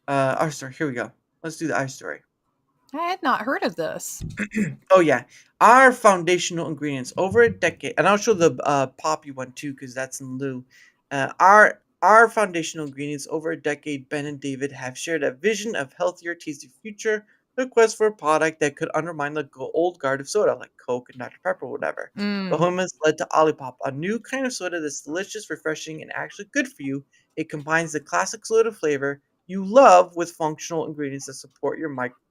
Oh, sorry. Here we go. Let's do the story. I had not heard of this. Oh yeah, our foundational ingredients over a decade, and I'll show the poppy one too because that's in lieu. Our foundational ingredients over a decade, Ben and David have shared a vision of healthier, tasty future. The quest for a product that could undermine the old guard of soda, like Coke and Dr Pepper, or whatever. The Mm. home has led to Olipop, a new kind of soda that's delicious, refreshing, and actually good for you. It combines the classic soda flavor you love with functional ingredients that support your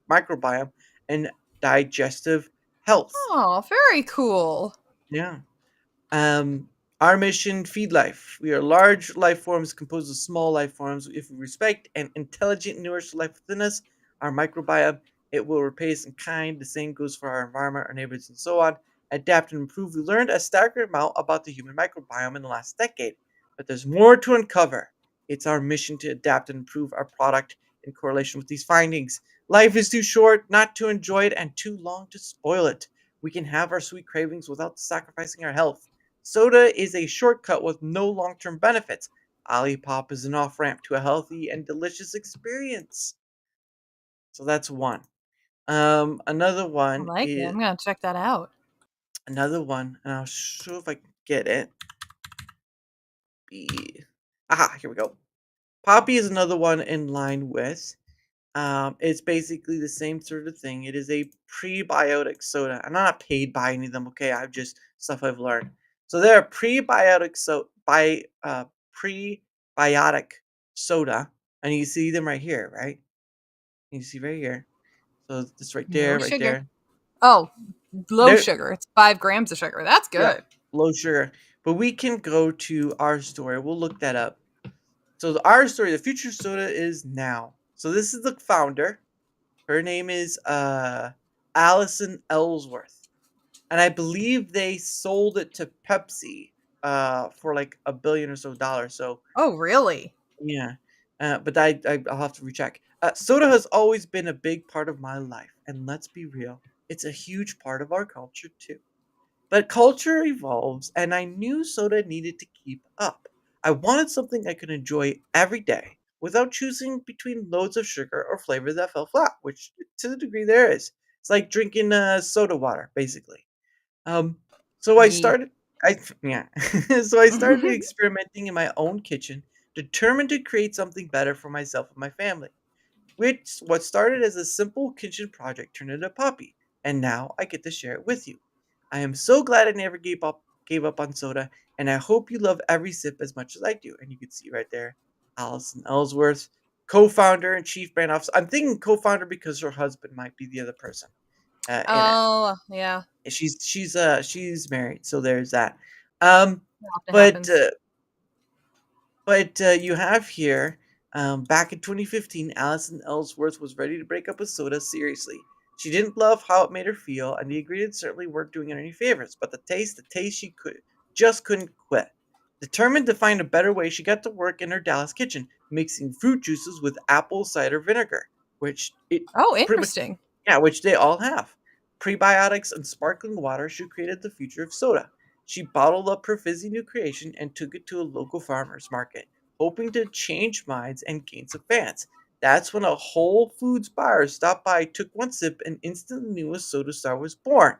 microbiome and digestive health. Oh, very cool. Yeah. Um, our mission: feed life. We are large life forms composed of small life forms. If we respect and intelligent nourish the life within us, our microbiome, it will repay us in kind. The same goes for our environment, our neighbors, and so on. Adapt and improve. We learned a staggering amount about the human microbiome in the last decade, but there's more to uncover. It's our mission to adapt and improve our product in correlation with these findings. Life is too short not to enjoy it and too long to spoil it. We can have our sweet cravings without sacrificing our health. Soda is a shortcut with no long term benefits. Olipop is an off ramp to a healthy and delicious experience. So that's one. Another I one like it. is I'm gonna check that out. another one, and I'll show if I can get it. Aha, here we go. Poppy is another one in line with. It's basically the same sort of thing. It is a prebiotic soda. I'm not paid by any of them, okay? I've just stuff I've learned. So they're a prebiotic soda, and you see them right here, right? You see right here. So it's No right sugar. there. Oh, low They're sugar. It's 5 grams of sugar. That's yeah, good. low sugar. But we can go to our story. We'll look that up. So our story, the future soda is now. So this is the founder. Her name is Allison Ellsworth, and I believe they sold it to Pepsi for like $1 billion or so dollars. So Oh, really? yeah, but I'll have to recheck. Soda has always been a big part of my life, and let's be real, it's a huge part of our culture too. But culture evolves, and I knew soda needed to keep up. I wanted something I could enjoy every day without choosing between loads of sugar or flavor that fell flat, which to the degree there is. It's like drinking soda water, basically. Um, so I Ye. started, yeah, so I started experimenting in my own kitchen, determined to create something better for myself and my family. Which what started as a simple kitchen project turned into a puppy, and now I get to share it with you. I am so glad I never gave up on soda, and I hope you love every sip as much as I do. And you can see right there, Allison Ellsworth, co-founder and chief brand officer. I'm thinking co-founder because her husband might be the other person in it. Oh, yeah. She's married, so there's that. Um, That often but happens. uh, you have here, back in 2015, Allison Ellsworth was ready to break up with soda seriously. She didn't love how it made her feel, and the ingredients certainly weren't doing her any favors. But the taste she just couldn't quit. Determined to find a better way, she got to work in her Dallas kitchen, mixing fruit juices with apple cider vinegar, which it Oh, pretty much, interesting. yeah, which they all have. Prebiotics and sparkling water, she created the future of soda. She bottled up her fizzy new creation and took it to a local farmer's market, hoping to change minds and gain some fans. That's when a Whole Foods buyer stopped by, took one sip, and instantly knew a soda star was born.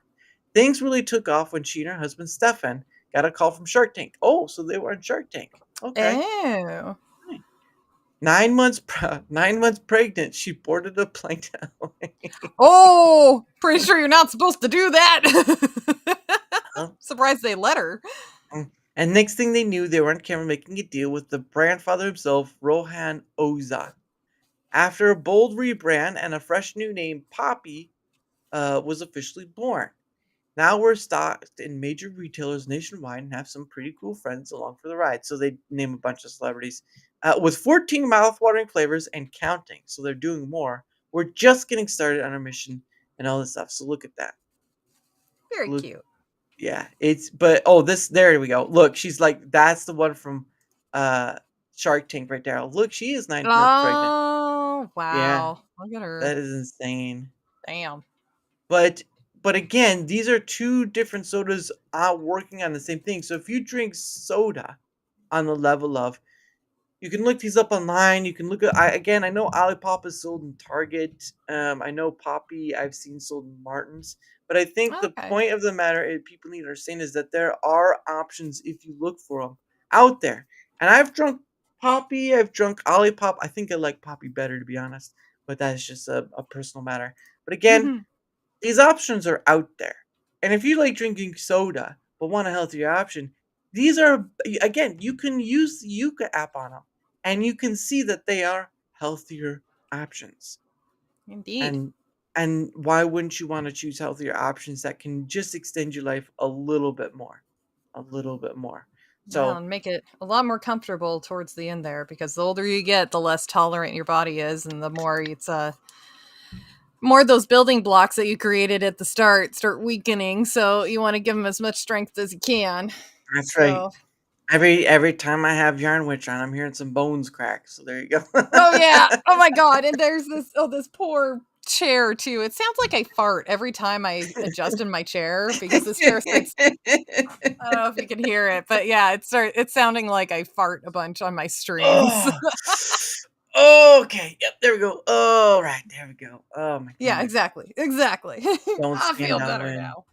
Things really took off when she and her husband Stefan got a call from Shark Tank. Oh, so they were on Shark Tank. Okay. Oh. 9 months, 9 months pregnant, she boarded a plane to LA. Oh, pretty sure you're not supposed to do that. Huh? Surprised they let her. And next thing they knew, they were on camera making a deal with the grandfather himself, Rohan Ozan. After a bold rebrand and a fresh new name, Poppy was officially born. Now we're stocked in major retailers nationwide and have some pretty cool friends along for the ride. So they name a bunch of celebrities with 14 mouthwatering flavors and counting. So they're doing more. We're just getting started on our mission and all this stuff. So look at that. Very Look, cute. yeah, there we go. Look, she's like, that's the one from uh Shark Tank right there. Look, she is 9 months pregnant. Oh, Yeah, wow. Look at her. that is insane. Damn. But again, these are two different sodas working on the same thing. So if you drink soda on the level of, you can look these up online. You can look at, I know Olipop is sold in Target. I know Poppy I've seen sold in Martin's. But I think the Okay. point of the matter is people need to understand is that there are options if you look for them out there. And I've drunk Poppy. I've drunk Olipop. I think I like Poppy better, to be honest. But that's just a personal matter. But again, these options are out there. And if you like drinking soda but want a healthier option, these are, again, you can use the Yuka app on them and you can see that they are healthier options. Indeed. And why wouldn't you want to choose healthier options that can just extend your life a little bit more? A little bit more. Well, So and make it a lot more comfortable towards the end there, because the older you get, the less tolerant your body is, and the more it's more of those building blocks that you created at the start weakening. So you want to give them as much strength as you can. that's right. So, Every time I have YarnWitch on, I'm hearing some bones crack. So there you go. oh yeah, oh my god, and there's this poor chair too. It sounds like I fart every time I adjust in my chair, because this chair starts. I don't know if you can hear it, but yeah, it's sounding like I fart a bunch on my streams. Oh, okay. Yep. There we go. All right. There we go. Oh my Yeah, goodness. exactly. Don't I stand feel better downwind. now.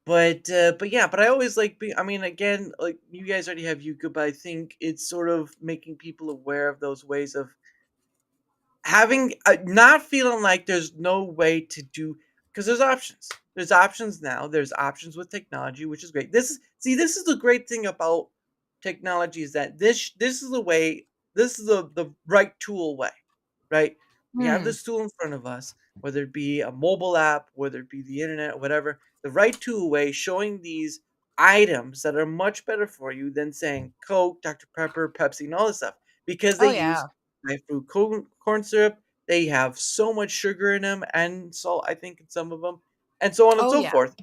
But yeah. But I always like. I mean, again, like you guys already have Yuka, but I think it's sort of making people aware of those ways of having not feeling like there's no way to do, because there's options now, there's options with technology, which is great. This is the great thing about technology, is that this is the way, this is the right tool way, right? We have Hmm. this tool in front of us, whether it be a mobile app, whether it be the internet, whatever, the right tool way showing these items that are much better for you than saying Coke, Dr. Pepper, Pepsi, and all this stuff, because Oh they yeah. use high fruit corn syrup. They have so much sugar in them and salt, I think, in some of them, and so on and Oh so yeah. forth.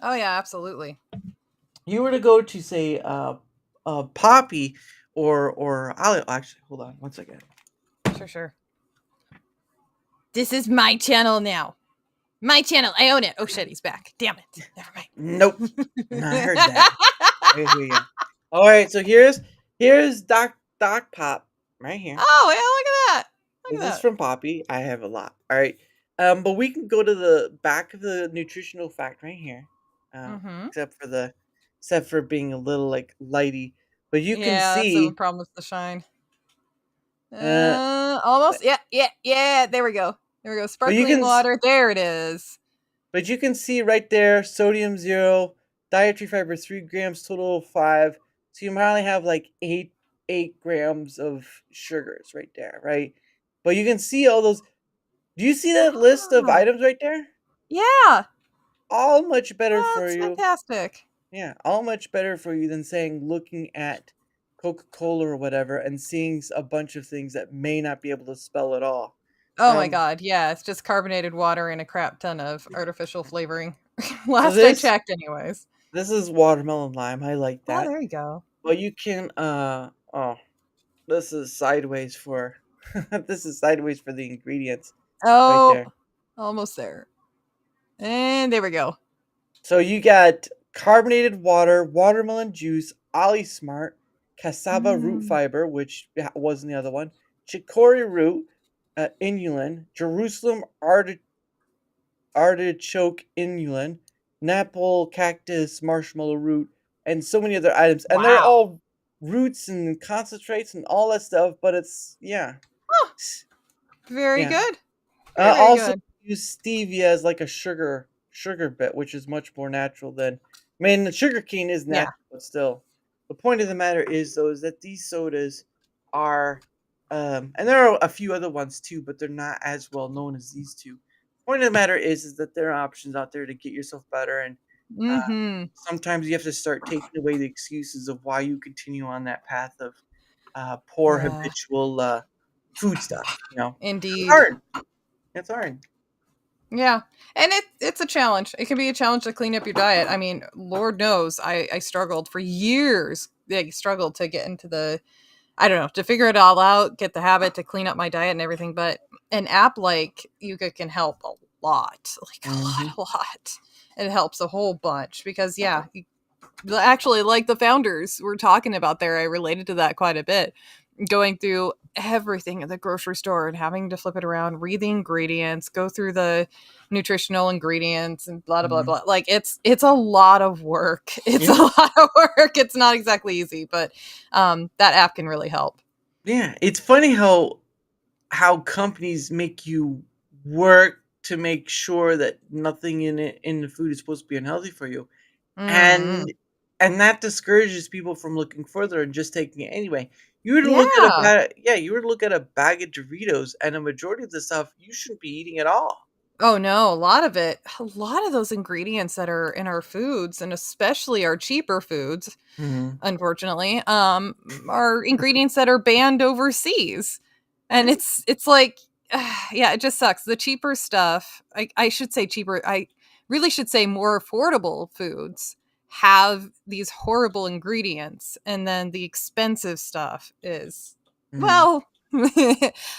Oh yeah, absolutely. You were to go to say Poppy or actually, hold on one second. Sure. This is my channel now. My channel. I own it. Oh shit, he's back. Damn it. Never mind. Nope, I heard that. Here we go. All right, so here's Doc Pop right here. Oh yeah, look at that. Look This at is that. from Poppy. I have a lot. All right. But we can go to the back of the nutritional fact right here. Mm-hmm. Except for being a little like lighty. But you can Yeah, that's the see problem with the shine. uh Almost. Yeah. There we go. but you Sparkling can water. There it is. but you can see right there, sodium 0, dietary fiber 3 grams, total of 5. So you might only have like 8 grams of sugars right there, right? But you can see all those. Do you see that list of Ah, items right there? yeah. All much better for That's you. fantastic. Yeah, all much better for you than saying looking at Coca-Cola or whatever and seeing a bunch of things that may not be able to spell at all. Oh my Um, god, yeah, it's just carbonated water and a crap ton of artificial flavoring. so Last I checked, anyways. This is watermelon lime. I like Oh, that. there you go. But you can oh, this is sideways for this is sideways for the ingredients right Oh, there. almost there. And there we go. So you got carbonated water, watermelon juice, Ollie Smart, cassava root Mm. fiber, which wasn't the other one, chicory root, inulin, Jerusalem artichoke inulin, Napple cactus marshmallow root, and so many other items. And they're Wow. all roots and concentrates and all that stuff, but it's, yeah. Huh. Very Yeah. good. Very, very Also good. use stevia as like a sugar bit, which is much more natural than. I mean, the sugar cane is Yeah. natural, but still. The point of the matter is though is that these sodas are, and there are a few other ones too, but they're not as well known as these two. Point of the matter is that there are options out there to get yourself better, and Mm-hmm. sometimes you have to start taking away the excuses of why you continue on that path of poor Yeah. habitual food stuff. It's Indeed. hard. It's hard. Yeah. And it's a challenge. It can be a challenge to clean up your diet. I mean, Lord knows I struggled for years. Like struggled to get into the I don't know, to figure it all out, get the habit to clean up my diet and everything. But an app like Yuka can help a lot. Like Mhm. a lot. It helps a whole bunch because yeah, actually like the founders were talking about there, I related to that quite a bit. Going through everything at the grocery store and having to flip it around, read the ingredients, go through the nutritional ingredients and blah blah Mhm. blah. Like it's a lot of work. It's Yeah. a lot of work. It's not exactly easy, but that app can really help. Yeah, it's funny how companies make you work to make sure that nothing in the food is supposed to be unhealthy for you. Mm. And that discourages people from looking further and just taking it anyway. You were to look at a Yeah. bag yeah, you were to look at a bag of Doritos and a majority of the stuff you shouldn't be eating at all. Oh no, a lot of those ingredients that are in our foods and especially our cheaper foods Mhm. unfortunately, are ingredients that are banned overseas. And Yeah. it's like, yeah, it just sucks. The cheaper stuff, I should say cheaper, I really should say more affordable foods have these horrible ingredients, and then the expensive stuff is, Mhm. well,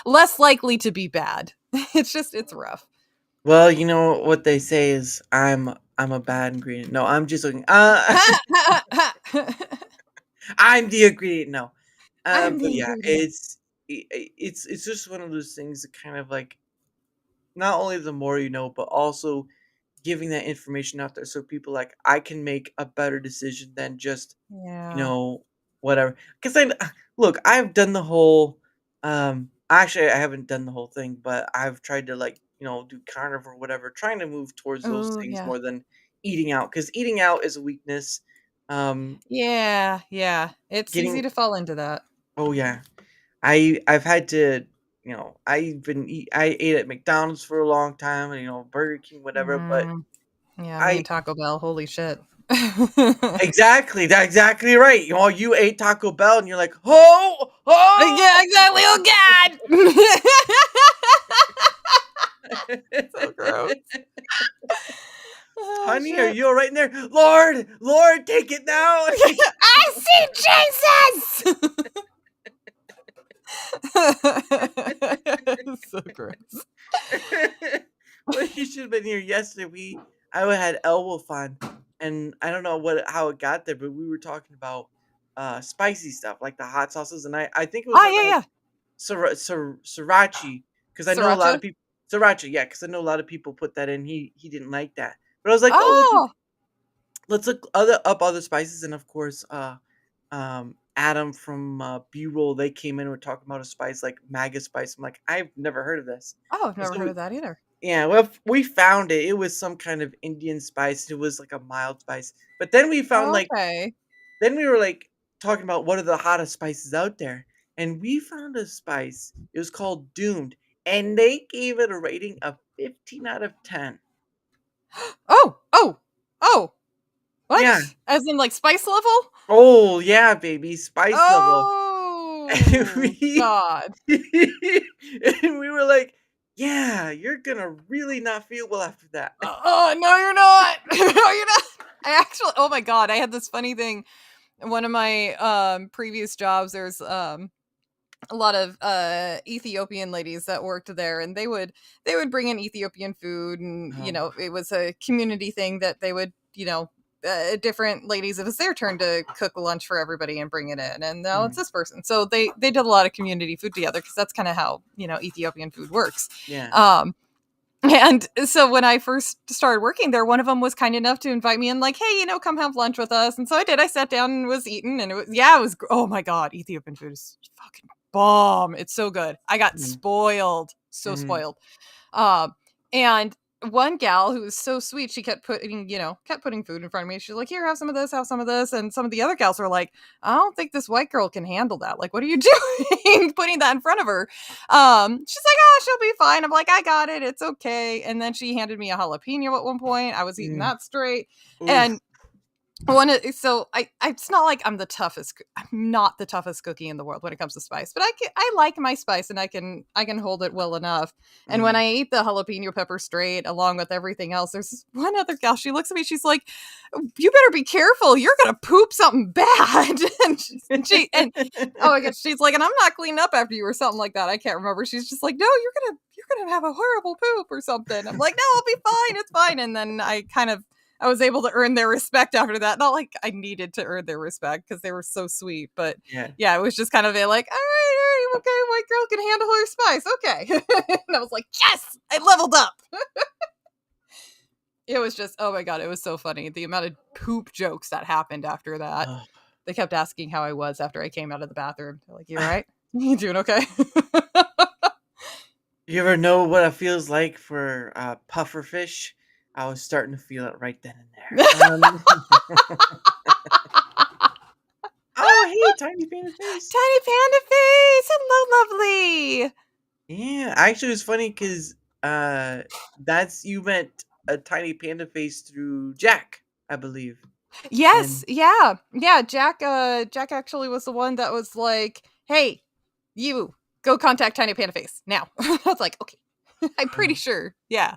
less likely to be bad. It's rough. Well, you know what they say is I'm a bad ingredient. No, I'm just looking. I'm the ingredient. No, I'm but the yeah, ingredient. it's just one of those things that kind of like not only the more you know, but also giving that information out there so people like I can make a better decision than just you Yeah. know whatever. Because look, I've done the whole. Actually, I haven't done the whole thing, but I've tried to like do carnivore, whatever, trying to move towards those Oh, things yeah. more than eating out because eating out is a weakness. Yeah, yeah. It's easy Getting to fall into that. oh yeah, I've had to, I ate at McDonald's for a long time, and Burger King, whatever. But Mm, yeah, me I and Taco Bell, holy shit. exactly that's exactly right. You ate Taco Bell, and you're like, oh, oh, Yeah, exactly. Oh god. So gross. Oh honey, are shit. you all right in there? Lord, Lord, take it now. I see Jesus. So gross. Well, you should have been here yesterday. I had elbow fun, and I don't know how it got there, but we were talking about spicy stuff like the hot sauces, and I think it was Oh talking yeah, about yeah. sriracha because I know a lot Sriracha. of people sriracha, yeah, because I know a lot of people put that in. He didn't like that, but I was like, oh, Oh. let's look other spices, and of course, Adam from B-roll, they came in and were talking about a spice like maga spice. I'm like, I've never heard of this. Oh, I've And never so heard of that either. yeah, well, we found it. It was some kind of Indian spice. It was like a mild spice. But then we found like Okay. then we were like talking about what are the hottest spices out there. And we found a spice. It was called Doomed. And they gave it a rating of 15 out of 10. Oh, oh, oh. Yeah. What? As in like spice level? Oh, yeah, baby. Spice level. And Oh we god. and we were like, yeah, you're gonna really not feel well after that. Oh, no, you're not. No, you're not. I actually, oh my god, I had this funny thing. One of my previous jobs, there's a lot of Ethiopian ladies that worked there, and they would bring in Ethiopian food, and Oh. it was a community thing that they would different ladies, it was their turn to cook lunch for everybody and bring it in, and now it's Mm. this person, so they did a lot of community food together because that's kind of how Ethiopian food works. Yeah. um and so when I first started working there, one of them was kind enough to invite me in, like, hey, come have lunch with us. And so I did. I sat down and was eating, and oh my God, Ethiopian food is fucking bomb. It's so good. I got Mm. spoiled, so Mhm. spoiled. And one gal who was so sweet, she kept putting food in front of me. She's like, here, have some of this, have some of this. And some of the other gals were like, I don't think this white girl can handle that. Like, what are you doing putting that in front of her? She's like, oh, she'll be fine. I'm like, I got it. It's okay. And then she handed me a jalapeno at one point. I was eating Mm. that straight. Oof. And it's not like I'm not the toughest cookie in the world when it comes to spice, but I like my spice, and I can hold it well enough. And when Mm. I ate the jalapeno pepper straight along with everything else, there's this one other gal, she looks at me, she's like, you better be careful, you're gonna poop something bad. And oh my gosh, she's like, and I'm not cleaning up after you or something like that. I can't remember. She's just like, no, you're gonna have a horrible poop or something. I'm like, no, I'll be fine, it's fine. And then I was able to earn their respect after that. Not like I needed to earn their respect because they were so sweet, but Yeah. yeah, it was just kind of like, all right, okay, white girl can handle her spice, okay. And I was like, yes, I leveled up. It was just, oh my God, it was so funny. The amount of poop jokes that happened after that. Ugh. They kept asking how I was after I came out of the bathroom. They're like, you all right? You doing okay? You ever know what it feels like for puffer fish? I was starting to feel it right then and there. Oh, hey, tiny panda face. Tiny panda face. Hello, lovely. Yeah, actually, it was funny because that's you met a tiny panda face through Jack, I believe. Yes, And yeah. Yeah, Jack actually was the one that was like, "Hey, you go contact Tiny Panda Face now." I was like, "Okay." I'm pretty sure. Yeah.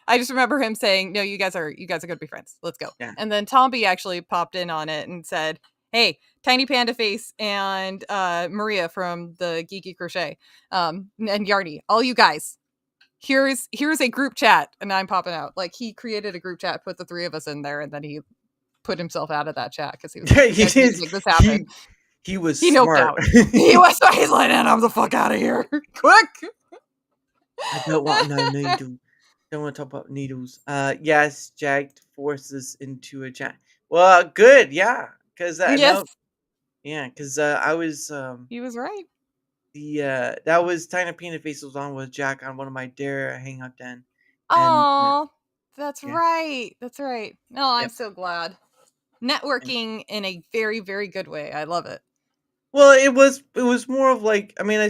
I just remember him saying, "No, you guys are going to be friends. Let's go." yeah, And then Tomby actually popped in on it and said, "Hey, Tiny Panda Face and Maria from the Geeky Crochet and Yarny, all you guys, here's a group chat." And I'm popping out. Like, he created a group chat, put the three of us in there, and then he put himself out of that chat because he was like, yeah, "You guys need to make this happen." he was He noped smart. out. He was. He's like, "I'm the fuck out of here, quick." I don't want no needle. Don't want to talk about needles. Yes, Jack forced us into a chat. Well, good, yeah, because I Yes, know, yeah, because I was he was right. that was Tiny Peanut Face was on with Jack on one of my Dare Hangout Den, and Oh, that's yeah, right. That's right. No, I'm yep. so glad. And, Networking in a very, very good way. I love it. well, it was more of like I mean I'll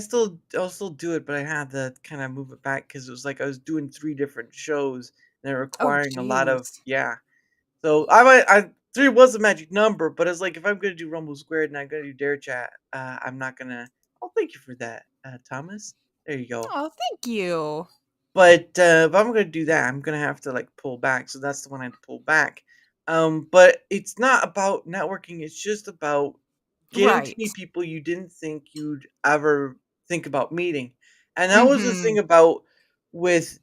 still do it, but I had to kind of move it back because it was like I was doing 3 different shows and they're Oh, requiring a lot of jeez. yeah. So I 3 was a magic number, but it's like if I'm gonna do Rumble Squared and I'm gonna do Dare Chat, I'm not gonna. Oh, thank you for that, Thomas. There you go. Oh, thank you. But if I'm gonna do that, I'm gonna have to like pull back. So that's the one I had to pull back. But it's not about networking. It's just about getting to Right. meet people you didn't think you'd ever think about meeting. And that was the Mm-hmm. thing about with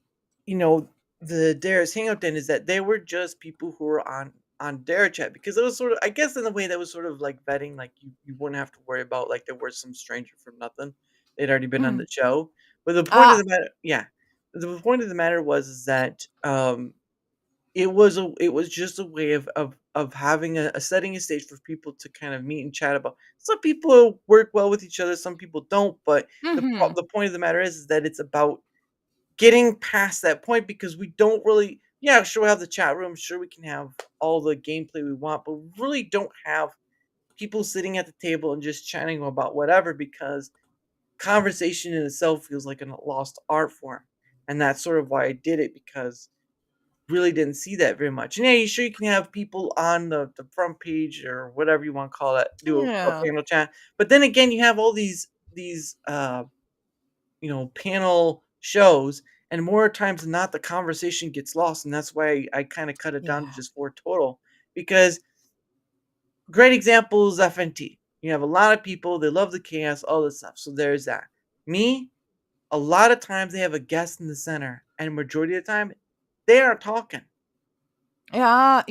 you know the Dara's Hangout Den is that they were just people who were on DaraChat because it was sort of I guess in a way that was sort of like vetting, like you wouldn't have to worry about like there was some stranger from nothing. They'd already been on Mm. the show. But the point of Ah. the matter, yeah, the point of the matter was is that it was just a way of having a setting a stage for people to kind of meet and chat about. Some people work well with each other, some people don't. But Mm-hmm. the point of the matter is that it's about getting past that point because we don't really. Yeah, sure we have the chat room, sure we can have all the gameplay we want, but we really don't have people sitting at the table and just chatting about whatever because conversation in itself feels like a lost art form. And that's sort of why I did it because really didn't see that very much. And yeah, you sure you can have people on the front page or whatever you want to call it, do a Yeah. panel chat. But then again, you have all these panel shows, and more times than not, the conversation gets lost, and that's why I kind of cut it down to Yeah. just 4 total. because great example is FNT. You have a lot of people, they love the chaos, all this stuff. So there's that. Me, a lot of times they have a guest in the center, and majority of the time, they aren't talking. Yeah.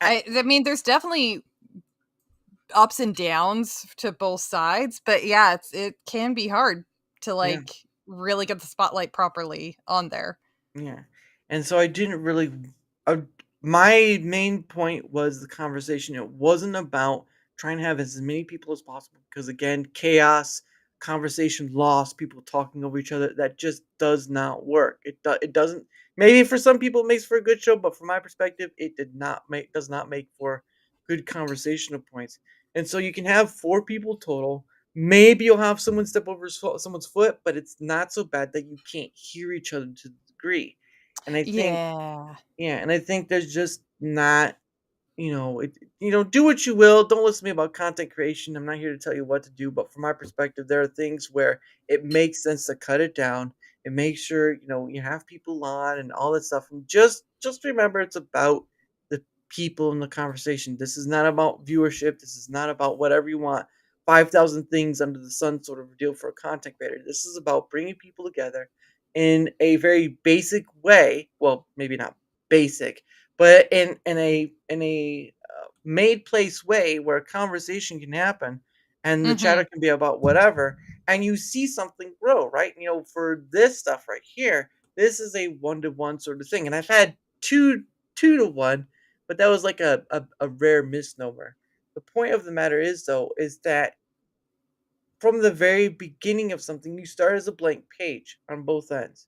I- I mean, there's definitely ups and downs to both sides, but yeah, it can be hard to Yeah. really get the spotlight properly on there. Yeah. And so I didn't really. My main point was the conversation. It wasn't about trying to have as many people as possible because, again, chaos, conversation lost, people talking over each other. That just does not work. It doesn't. Maybe for some people it makes for a good show, but from my perspective, it does not make for good conversational points. And so you can have 4 people total. Maybe you'll have someone step over someone's foot, but it's not so bad that you can't hear each other to the degree. And I think, Yeah. yeah, and I think there's just not, do what you will. Don't listen to me about content creation. I'm not here to tell you what to do, but from my perspective, there are things where it makes sense to cut it down and make sure you have people on and all that stuff. And just remember, it's about the people in the conversation. This is not about viewership. This is not about whatever you want. 5,000 things under the sun sort of deal for a content creator. This is about bringing people together in a very basic way. Well, maybe not basic, but in a made place way where a conversation can happen and the chatter Mhm. can be about whatever, and you see something grow, right? For this stuff right here, this is a 1-to-1 sort of thing, and I've had two to one, but that was like a rare misnomer. The point of the matter is, though, is that from the very beginning of something, you start as a blank page on both ends.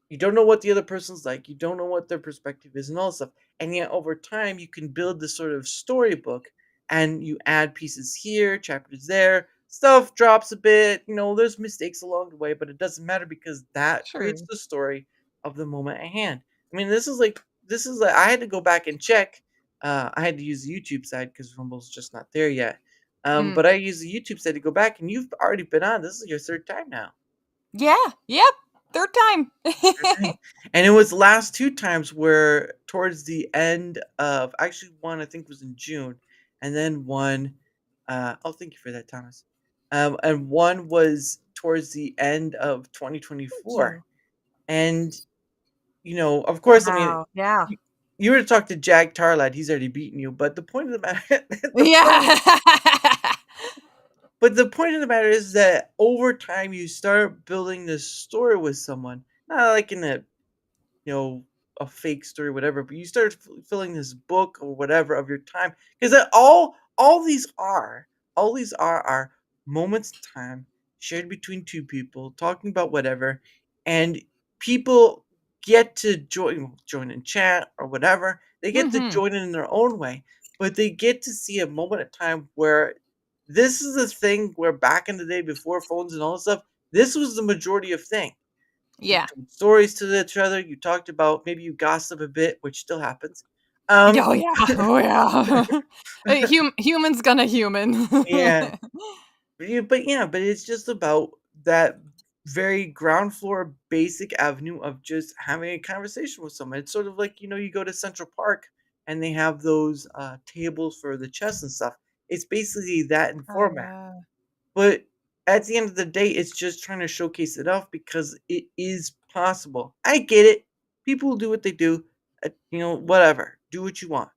You don't know what the other person's like. You don't know what their perspective is and all that stuff. And yet over time you can build this sort of storybook and you add pieces here, chapters there. Stuff drops a bit, there's mistakes along the way, but it doesn't matter because that creates True. the story of the moment at hand. I mean, this is like I had to go back and check. I had to use the YouTube side because Rumble's just not there yet. Mm. But I use the YouTube side to go back, and you've already been on. This is your third time now. Yeah. Yep. Third time. Sure thing. And it was the last 2 times where towards the end of actually one I think was in June, and then one oh, thank you for that, Thomas. And one was towards the end of Thank 2024. you. And, of course, I mean, Wow. Yeah. you you were to talk to Jag Tarlad, he's already beaten you, but the point of the matter Yeah. the point of the matter is that over time you start building this story with someone, not like in you know, a fake story, whatever, but you start filling this book or whatever of your time because all these are moments of time shared between 2 people talking about whatever, and people get to join in chat or whatever. They get to Mhm. join in their own way, but they get to see a moment of time where this is a thing where back in the day before phones and all this stuff, this was the majority of thing. You Yeah. told stories to each other. You talked about maybe you gossip a bit, which still happens. Oh, yeah. Oh, yeah. Human's gonna human. Yeah, but it's just about that very ground floor basic avenue of just having a conversation with someone. It's sort of like you go to Central Park and they have those tables for the chess and stuff. It's basically that in Oh, format. yeah. But at the end of the day, it's just trying to showcase it off because it is possible. I get it. People do what they do. Whatever. Do what you want.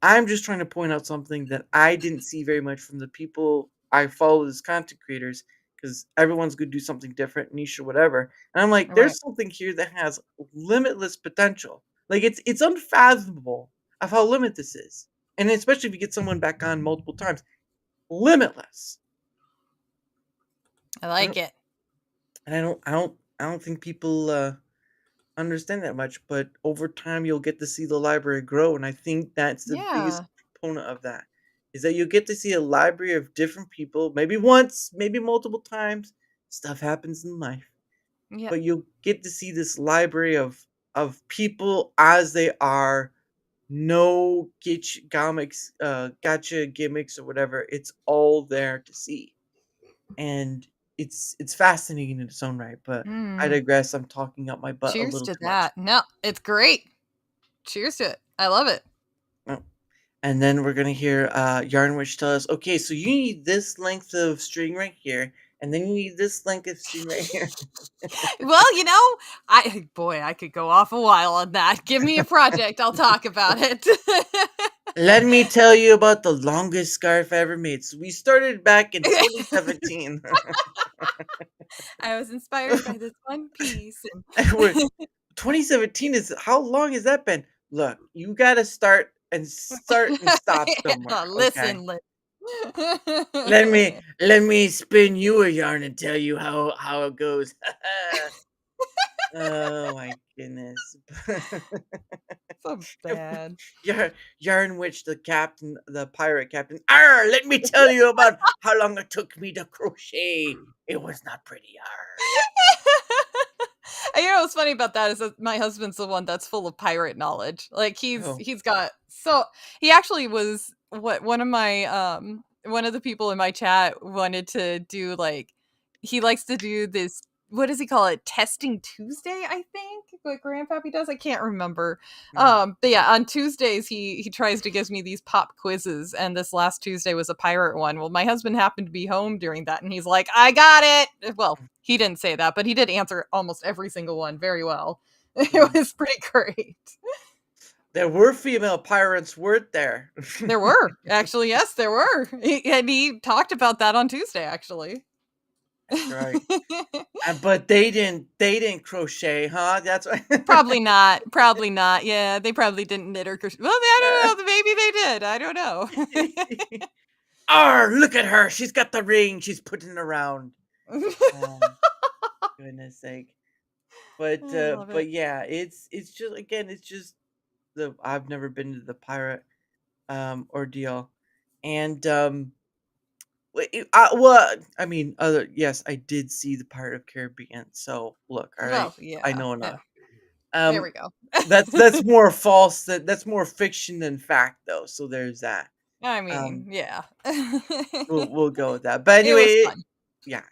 I'm just trying to point out something that I didn't see very much from the people I follow as content creators because everyone's going to do something different, niche or whatever. And I'm like, Right. there's something here that has limitless potential. Like it's unfathomable of how limited this is. And especially if you get someone back on multiple times, limitless. I I like don't, it. and I don't think people understand that much, but over time you'll get to see the library grow, and I think that's the biggest Yeah. component of that. Is that you get to see a library of different people, maybe once, maybe multiple times. Stuff happens in life, Yep. but you'll get to see this library of people as they are. No gotcha gimmicks or whatever. It's all there to see, and it's fascinating in its own right. But I Mm. digress. I'm talking up my butt a Cheers little to too much. that. No, it's great. Cheers to it. I love it. and then we're gonna hear YarnWitch tell us, okay, so you need this length of string right here, and then you need this length of string right here. Well, I could go off a while on that. Give me a project, I'll talk about it. Let me tell you about the longest scarf I ever made. So we started back in 2017. I was inspired by this one piece. And we're 2017 is how long has that been? Look, you gotta start and stop somewhere. Okay. Listen. Let me spin you a yarn and tell you how it goes. Oh my goodness. So bad. YarnWitch, the captain, the pirate captain. Arr, let me tell you about how long it took me to crochet. It was not pretty. You know what's funny about that is that my husband's the one that's full of pirate knowledge. Like Oh. he's got he actually was one of my one of the people in my chat wanted to do like he likes to do this, what does he call it? Testing Tuesday, I think. What Grandpappy does, I can't remember. But yeah, on Tuesdays he tries to give me these pop quizzes, and this last Tuesday was a pirate one. Well, my husband happened to be home during that, and he's like, "I got it." Well, he didn't say that, but he did answer almost every single one very well. It was pretty great. There were female pirates, weren't there? There were actually, yes, there were, and he talked about that on Tuesday actually. Right. But they didn't crochet, huh? That's why. Probably not. Yeah, they probably didn't knit or crochet. Well, I don't know. Maybe they did. I don't know. Look at her. She's got the ring. She's putting it around. Goodness sake. But yeah, it's just, again, it's just I've never been to the pirate ordeal. And I mean, yes, I did see the Pirate of Caribbean. So look, all right, yeah, I know enough. There we go. That's more false. That's more fiction than fact, though. So there's that. I mean, yeah. We'll go with that. But anyway, it was fun. Yeah.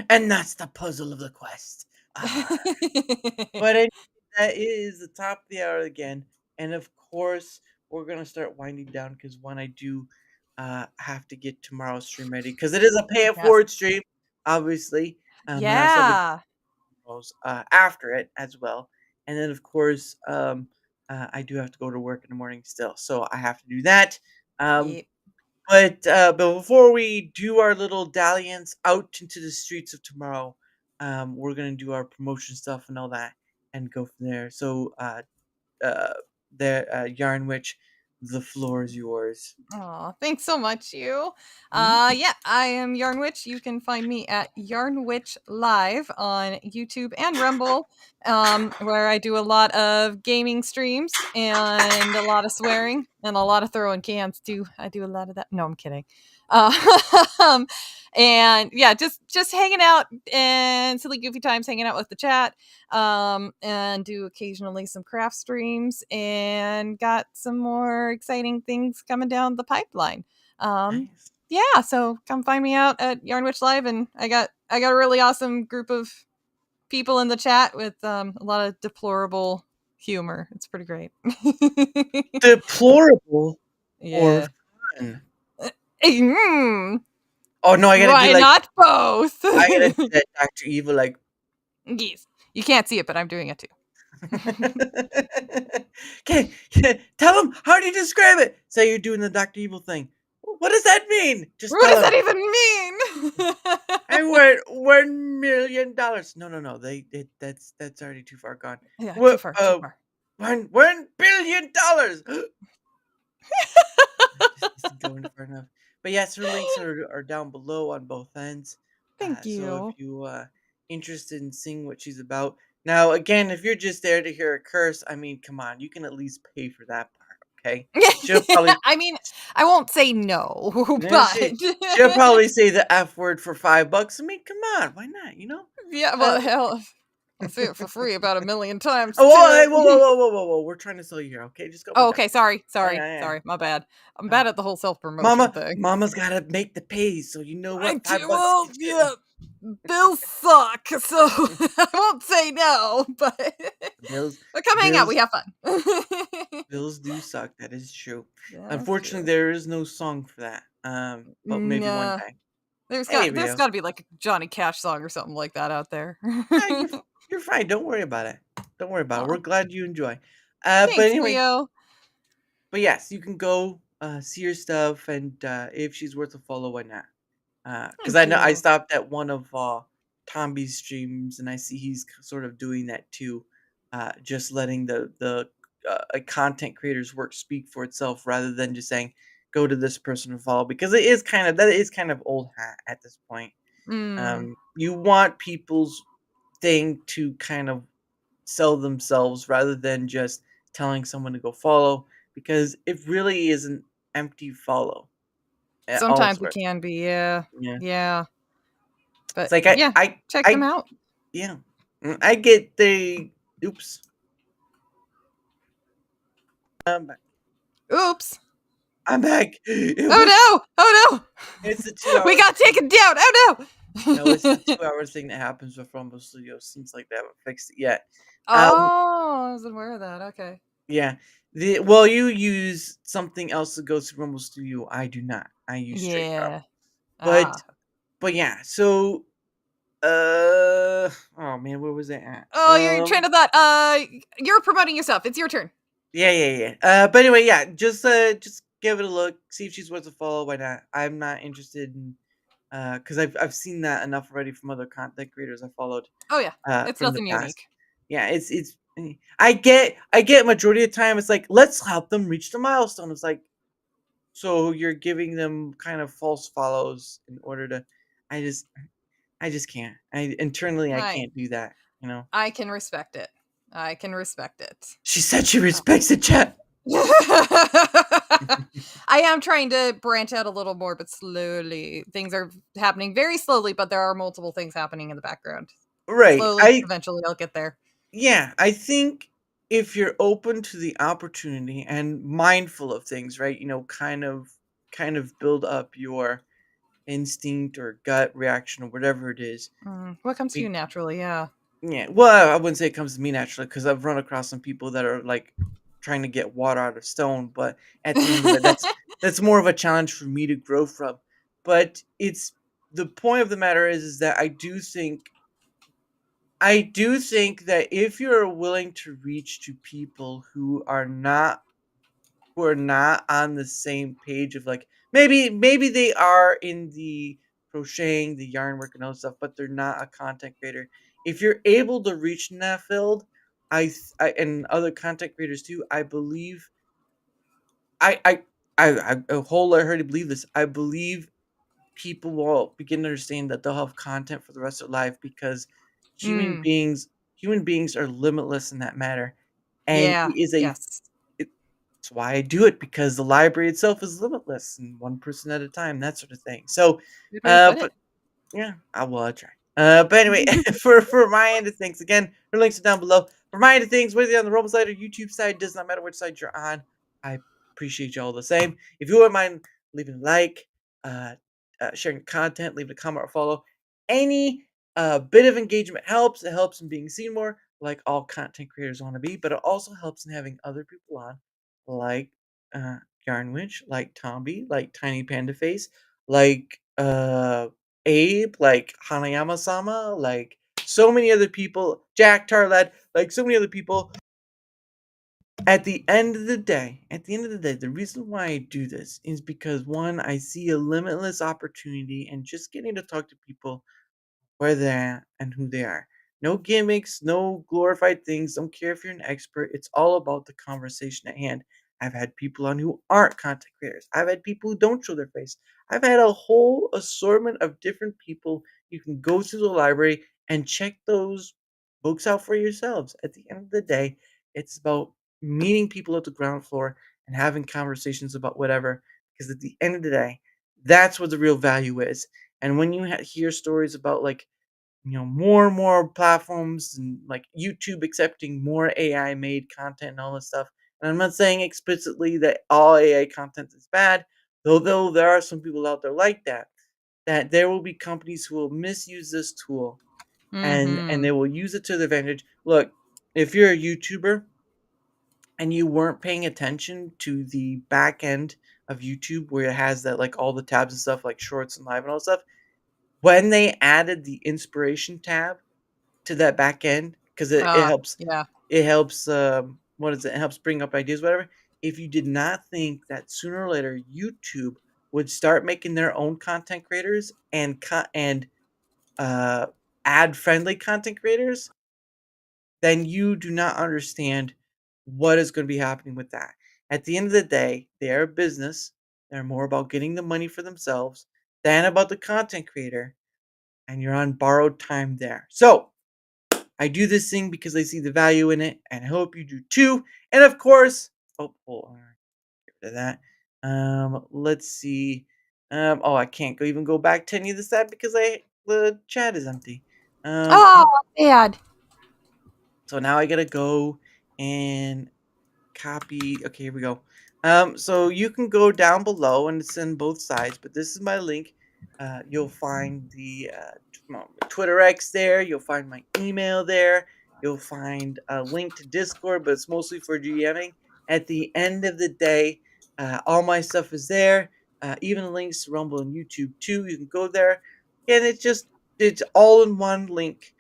And that's the puzzle of the quest. But anyway, that is the top of the hour again, and of course we're gonna start winding down because I do have to get tomorrow's stream ready because it is a pay it forward stream, obviously. Yeah. After it as well, and then of course I do have to go to work in the morning still, so I have to do that. Yep. But before we do our little dalliance out into the streets of tomorrow, we're gonna do our promotion stuff and all that, and go from there. So, YarnWitch, the floor is yours. Oh, thanks so much, you. Yeah, I am YarnWitch. You can find me at YarnWitch Live on YouTube and Rumble, where I do a lot of gaming streams and a lot of swearing and a lot of throwing cans too. I do a lot of that. No, I'm kidding. And yeah, just hanging out and silly goofy times, hanging out with the chat, and do occasionally some craft streams, and got some more exciting things coming down the pipeline. Nice. Yeah, so come find me out at YarnWitch Live, and I got a really awesome group of people in the chat with a lot of deplorable humor. It's pretty great. Deplorable Yeah. or fun? Oh no, I gotta Why do like not both? I gotta do that Dr. Evil like. Yes. You can't see it, but I'm doing it too. Okay, tell him, how do you describe it? Say you're doing the Dr. Evil thing. What does that mean? Just What tell does him. that even mean? I won $1 million. No. That's already too far gone. Yeah, What, too far. $1 billion. Just going far enough. But yes, her links are down below on both ends. Thank you. So if you interested in seeing what she's about. Now, again, if you're just there to hear a curse, I mean, come on, you can at least pay for that part, okay? She'll probably, I mean, I won't say no, Yeah, but she'll probably say the F word for $5. I mean, come on, why not? You know? yeah, well, hell, I'll say it for free about 1,000,000 times. Oh, hey, too. whoa! We're trying to sell you here, okay? Just go. Oh, with that. okay. Sorry. Yeah. My bad. I'm bad at the whole self promotion thing. Mama's gotta make the pays, so you know what? $5 Well, gets you. yeah, bills suck, so I won't say no. But Bills, come hang out. bills- We have fun. Bills do suck. That is true. That's Unfortunately, true. there is no song for that. But maybe one Nah. day. There's got Maybe. there's got to be like a Johnny Cash song or something like that out there. Yeah, you're fine. Don't worry about it. Don't worry about it. We're Aw, glad you enjoy. But thanks, anyway, Leo. but yes, you can go see her stuff, and if she's worth a follow, why not? Because Thank I know I you. stopped at one of Tomby's streams, and I see he's sort of doing that too, just letting the content creator's work speak for itself rather than just saying go to this person to follow, because that is kind of old hat at this point. Mm. You want people's thing to kind of sell themselves rather than just telling someone to go follow, because it really is an empty follow at all it's Sometimes it worth. can be, yeah. Yeah. Yeah. It's But like yeah, check them out. yeah. I get the oops. Back. Oops. I'm back. It Oh was no! Oh it's the no! We 2 hour got thing. taken down! Oh No, it's the no! 2 hour thing that happens with Rumble Studios. Seems like they haven't fixed it yet. Um Oh, I wasn't aware of that. Okay. yeah. Well, you use something else to go through Rumble Studio. I do not. I use straight Rumble. Yeah. But Ah. but yeah, so oh man, where was I at? Oh, you're train of thought. You're promoting yourself. It's your turn. Yeah. But anyway, yeah, just give it a look, see if she's worth a follow. Why not? I'm not interested in because I've seen that enough already from other content creators I followed Oh yeah. It's from the nothing past. unique. Yeah, I get majority of the time it's like let's help them reach the milestone. It's like so you're giving them kind of false follows in order to. I just can't. I internally I I can't do that. You know. I can respect it. I can respect it. She said she respects the chat. I am trying to branch out a little more, but slowly. Things are happening very slowly, but there are multiple things happening in the background. Right. Slowly, eventually, I'll get there. Yeah, I think if you're open to the opportunity and mindful of things, right? Kind of build up your instinct or gut reaction or whatever it is. What comes to you Be- naturally? Yeah. Yeah. Well, I wouldn't say it comes to me naturally because I've run across some people that are like trying to get water out of stone, but at the end of it, that's more of a challenge for me to grow from. But it's the point of the matter is that I do think that if you're willing to reach to people who are not on the same page of like maybe they are in the crocheting, the yarn work and all that stuff, but they're not a content creator. If you're able to reach in that field, and other content creators too, I believe I wholeheartedly believe this. I believe people will begin to understand that they'll have content for the rest of their life because human Mm. beings human beings are limitless in that matter. And Yeah. it is Yes. it's why I do it, because the library itself is limitless and one person at a time, that sort of thing. So Good way to put but it. yeah, I'll try. But anyway, for my end of things, again, her links are down below. For my end of things, whether you're on the Rumble side or YouTube side, does not matter which side you're on. I appreciate you all the same. If you wouldn't mind leaving a like, uh, sharing content, leaving a comment or follow, any bit of engagement helps. It helps in being seen more, like all content creators want to be, but it also helps in having other people on, like uh, YarnWitch, like Tomby, like Tiny Panda Face, like Abe, like Hanayama Sama, like so many other people, Jack Tarlad, like so many other people. At the end of the day, the reason why I do this is because one, I see a limitless opportunity and just getting to talk to people where they're at and who they are. No gimmicks, no glorified things. Don't care if you're an expert. It's all about the conversation at hand. I've had people on who aren't content creators. I've had people who don't show their face. I've had a whole assortment of different people. You can go through the library and check those books out for yourselves. At the end of the day, it's about meeting people at the ground floor and having conversations about whatever. Because at the end of the day, that's what the real value is. And when you hear stories about like more and more platforms and like YouTube accepting more AI made content and all this stuff. And I'm not saying explicitly that all AI content is bad, though there are some people out there like that. That there will be companies who will misuse this tool and Mm-hmm. they will use it to their advantage. Look, if you're a YouTuber and you weren't paying attention to the back end of YouTube where it has that like all the tabs and stuff like shorts and live and all that stuff, when they added the inspiration tab to that back end, because it helps Yeah. it helps what is it? It helps bring up ideas, whatever. If you did not think that sooner or later YouTube would start making their own content creators and uh ad friendly content creators, then you do not understand what is going to be happening with that. At the end of the day, they are a business. They're more about getting the money for themselves than about the content creator, and you're on borrowed time there. So, I do this thing because I see the value in it, and I hope you do too. And of course, oh, hold on, get rid of that. Let's see. Oh, I can't even go back to any of the stat because the chat is empty. Oh, bad. So now I gotta go and copy. Okay, here we go. So you can go down below, and it's in both sides. But this is my link. You'll find the Twitter X there. You'll find my email there. You'll find a link to Discord, but it's mostly for GMing. At the end of the day, all my stuff is there. Even links to Rumble and YouTube too. You can go there, and it's all in one link.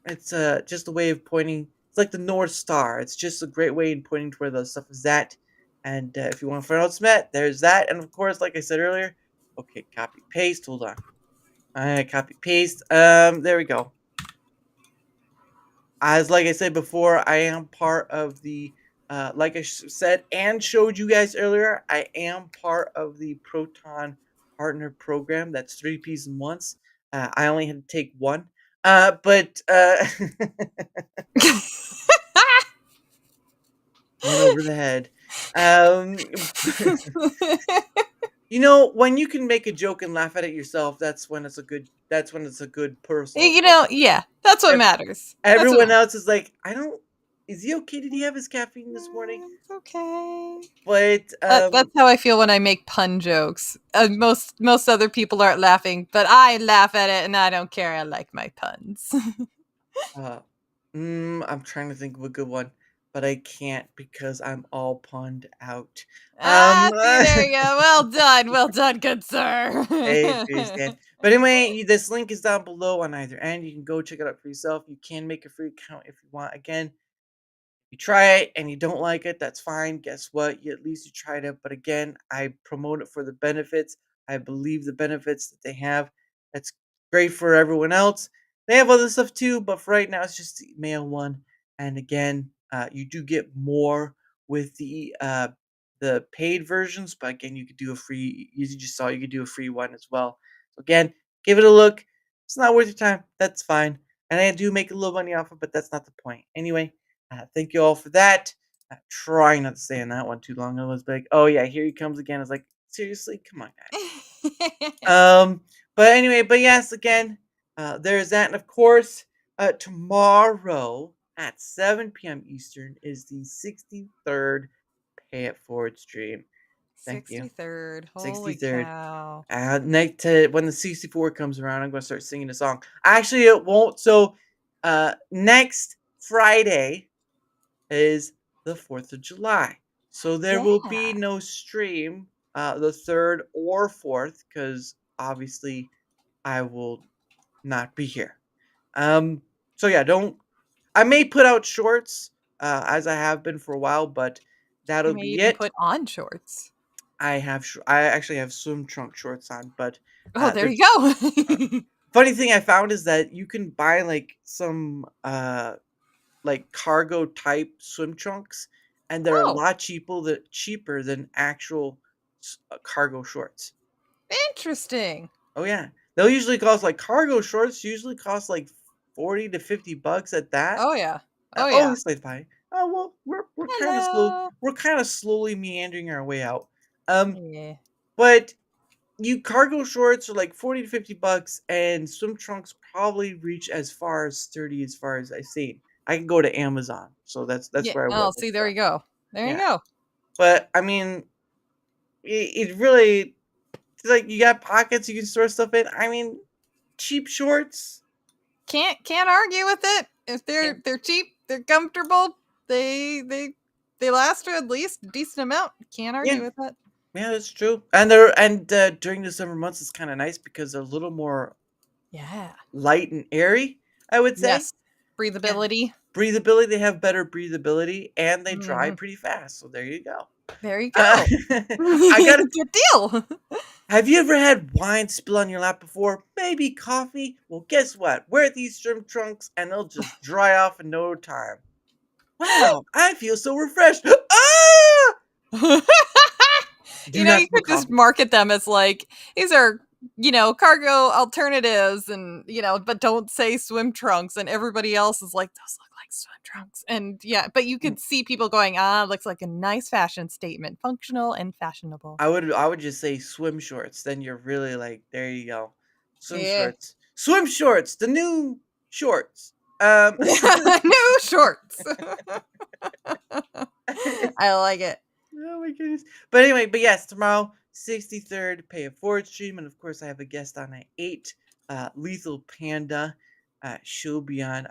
It's just a way of pointing. It's like the North Star. It's just a great way in pointing to where the stuff is at. And if you want to find out what's met, there's that. And of course, like I said earlier, okay, copy paste. Hold on. Copy paste. There we go. As like I said before, I am part of the like I said and showed you guys earlier. I am part of the Proton Partner Program. That's 3 P's in once. I only had to take one. But one over the head. You know, when you can make a joke and laugh at it yourself, that's when it's a good. That's when it's a good personal. Yeah, that's what Ev- matters. Everyone else is like, I don't. Is he okay? Did he have his caffeine this morning? It's okay. But That's how I feel when I make pun jokes. Most other people aren't laughing, but I laugh at it, and I don't care. I like my puns. I'm trying to think of a good one, but I can't because I'm all punned out. See, there you go. Well done, good sir. Hey, cheers, Dan. But anyway, this link is down below on either end. You can go check it out for yourself. You can make a free account if you want. Again, you try it and you don't like it, that's fine. Guess what? At least you tried it. But again, I promote it for the benefits. I believe the benefits that they have. That's great for everyone else. They have other stuff too, but for right now, it's just the mail one. And again, you do get more with the paid versions. But again, you could do a free. You just saw you could do a free one as well. So again, give it a look. It's not worth your time. That's fine. And I do make a little money off it, but that's not the point. Anyway. Thank you all for that. Trying not to stay on that one too long. I was like, oh yeah, here he comes again. I was like, seriously, come on, guys. But anyway, but yes, again, there's that, and of course, tomorrow at 7 p.m. Eastern is the 63rd Pay It Forward stream. Thank you. 63rd. Holy 63rd. cow. When the 64 comes around, I'm going to start singing a song. Actually, it won't. So, next Friday is the 4th of July. So there will be no stream the 3rd or 4th because obviously I will not be here. So yeah, I may put out shorts as I have been for a while, but that'll You may be even it. put on shorts. I actually have swim trunk shorts on, but Oh, there they're you go. funny thing I found is that you can buy like some like cargo type swim trunks, and they're a Oh. lot cheaper than actual cargo shorts. Interesting. Oh yeah, they'll usually cost like cargo shorts usually cost like $40 to $50 at that. Oh yeah. Oh Oh, yeah. it's like fine. Oh well, we're kind of slow. Hello. We're kind of slowly meandering our way out. Yeah. But you cargo shorts are like $40 to $50, and swim trunks probably reach as far as I've seen. I can go to Amazon, so that's Yeah. where I Oh, would look see, for there that. you go. There you Yeah, go. but I mean, it really it's like you got pockets you can store stuff in. I mean, cheap shorts. Can't argue with it. If Can't, they're cheap, they're comfortable. They they last for at least a decent amount. Can't argue Yeah. with that. Yeah, that's true. And during the summer months, it's kind of nice because they're a little more Yeah. light and airy, I would say. Yes. Breathability. Breathability, they have better breathability, and they dry Mhm. pretty fast. So there you go. There you Uh, go. I got to Good deal. Have you ever had wine spill on your lap before? Maybe coffee? Well, guess what? Wear these swim trunks and they'll just dry off in no time. Wow, I feel so refreshed. Ah! Do not You spill could just coffee. market them as like, these are, cargo alternatives and, but don't say swim trunks. And everybody else is like, those look like swim trunks. And yeah, but you could see people going, looks like a nice fashion statement, functional and fashionable. I would just say swim shorts. Then you're really like, there you go. Swim Yeah. shorts. Swim shorts, the new shorts. New shorts. I like it. Oh my goodness. But anyway, yes, tomorrow, 63rd Pay It Forward stream. And of course, I have a guest on at 8, Lethal Panda. She'll be on.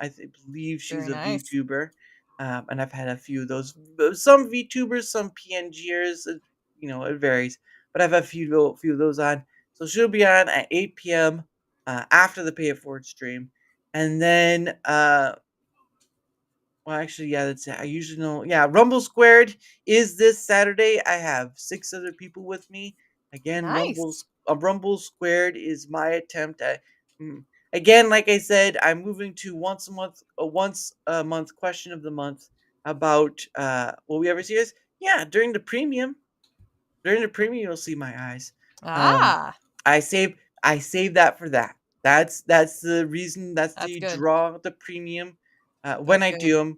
Believe she's Very a nice. VTuber. And I've had a few of those. Some VTubers, some PNGers. It varies. But I've had a few of those on. So she'll be on at 8 p.m. After the Pay It Forward stream. And then well, actually, yeah, that's it. I usually know. Yeah, Rumble Squared is this Saturday. I have 6 other people with me. Again, Nice. Rumble Squared is my attempt at. Again, like I said, I'm moving to once a month question of the month about. Will we ever see this? Yeah, during the premium. During the premium, you'll see my eyes. I save that for that. That's the reason. That's That's the good. draw the premium. When I That's do them,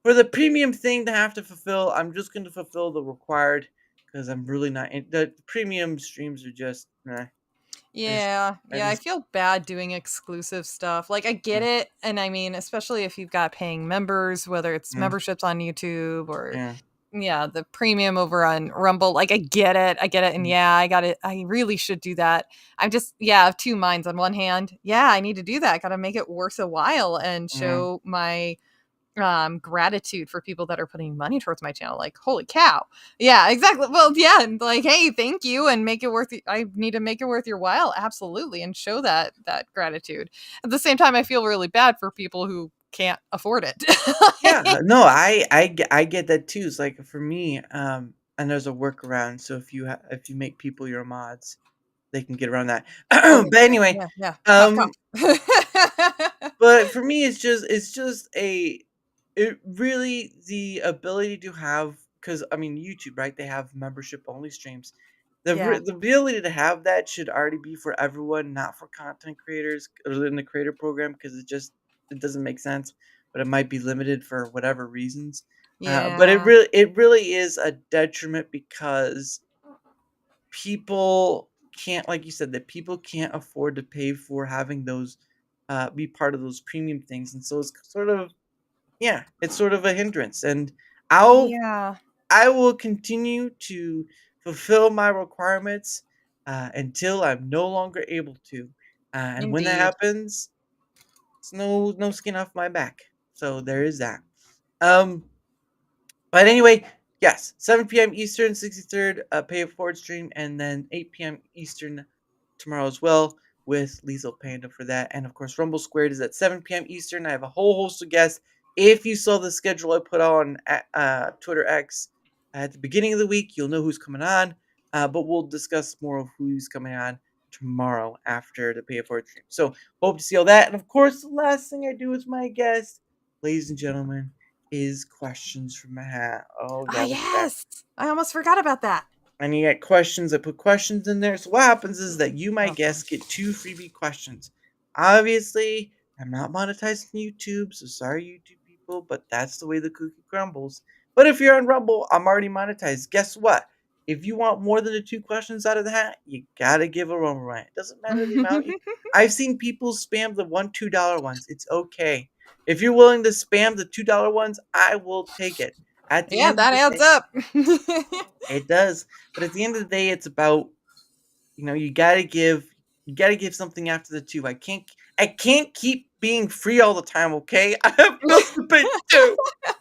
for the premium thing to have to fulfill, I'm just going to fulfill the required because I'm really not. The premium streams are just. Yeah, I I just. feel bad doing exclusive stuff. Like, I get Yeah, it, and I mean, especially if you've got paying members, whether it's yeah, memberships on YouTube or yeah. the premium over on Rumble. Like, I get it, and Mm, yeah, I got it. I really should do that. I'm just I have two minds. On one hand, yeah, I need to do that. I got to make it worth a while and yeah. show my gratitude for people that are putting money towards my channel. Like, holy cow. Yeah, exactly. Well, yeah, and like, hey, thank you, and make it worth I need to make it worth your while, absolutely, and show that gratitude. At the same time, I feel really bad for people who can't afford it. Yeah, no, I get that too. It's like for me, and there's a workaround. So if you make people your mods, they can get around that. Oh yeah, But anyway, yeah. Cough, um, cough. but for me, it's just it really the ability to have because I mean YouTube, right? They have membership only streams. Yeah. The ability to have that should already be for everyone, not for content creators or in the creator program because it doesn't make sense. But it might be limited for whatever reasons. But Yeah. it really is a detriment because people can't, like you said, that people can't afford to pay for having those be part of those premium things, and so it's sort of it's sort of a hindrance. And I'll Yeah. I will continue to fulfill my requirements until I'm no longer able to, and when that Indeed. happens, it's no skin off my back. So there is that. Um, But anyway, yes, 7 p.m. Eastern, 63rd Pay It Forward stream, and then 8 p.m. Eastern tomorrow as well with Lethal Panda for that. And of course, Rumble Squared is at 7 p.m. Eastern. I have a whole host of guests. If you saw the schedule I put on at Twitter X at the beginning of the week, you'll know who's coming on. But we'll discuss more of who's coming on tomorrow after the Pay It Forward stream. So hope to see all that. And of course, the last thing I do with my guests, ladies and gentlemen, is questions from my hat. Oh, gotta do that. Yes. I almost forgot about that. And you get questions. I put questions in there. So what happens is that you, my Oh, guests, get 2 freebie questions. Obviously, I'm not monetizing YouTube, so sorry, YouTube people, but that's the way the cookie crumbles. But if you're on Rumble, I'm already monetized. Guess what? If you want more than the 2 questions out of the hat, you gotta give a Rumble rant. It doesn't matter the amount. I've seen people spam the $2 ones. It's okay. If you're willing to spam the $2 ones, I will take it. At the Yeah, end of that the adds day, up. it does. But at the end of the day, it's about you gotta give something after the 2. I can't keep being free all the time. Okay, I have bills to pay too.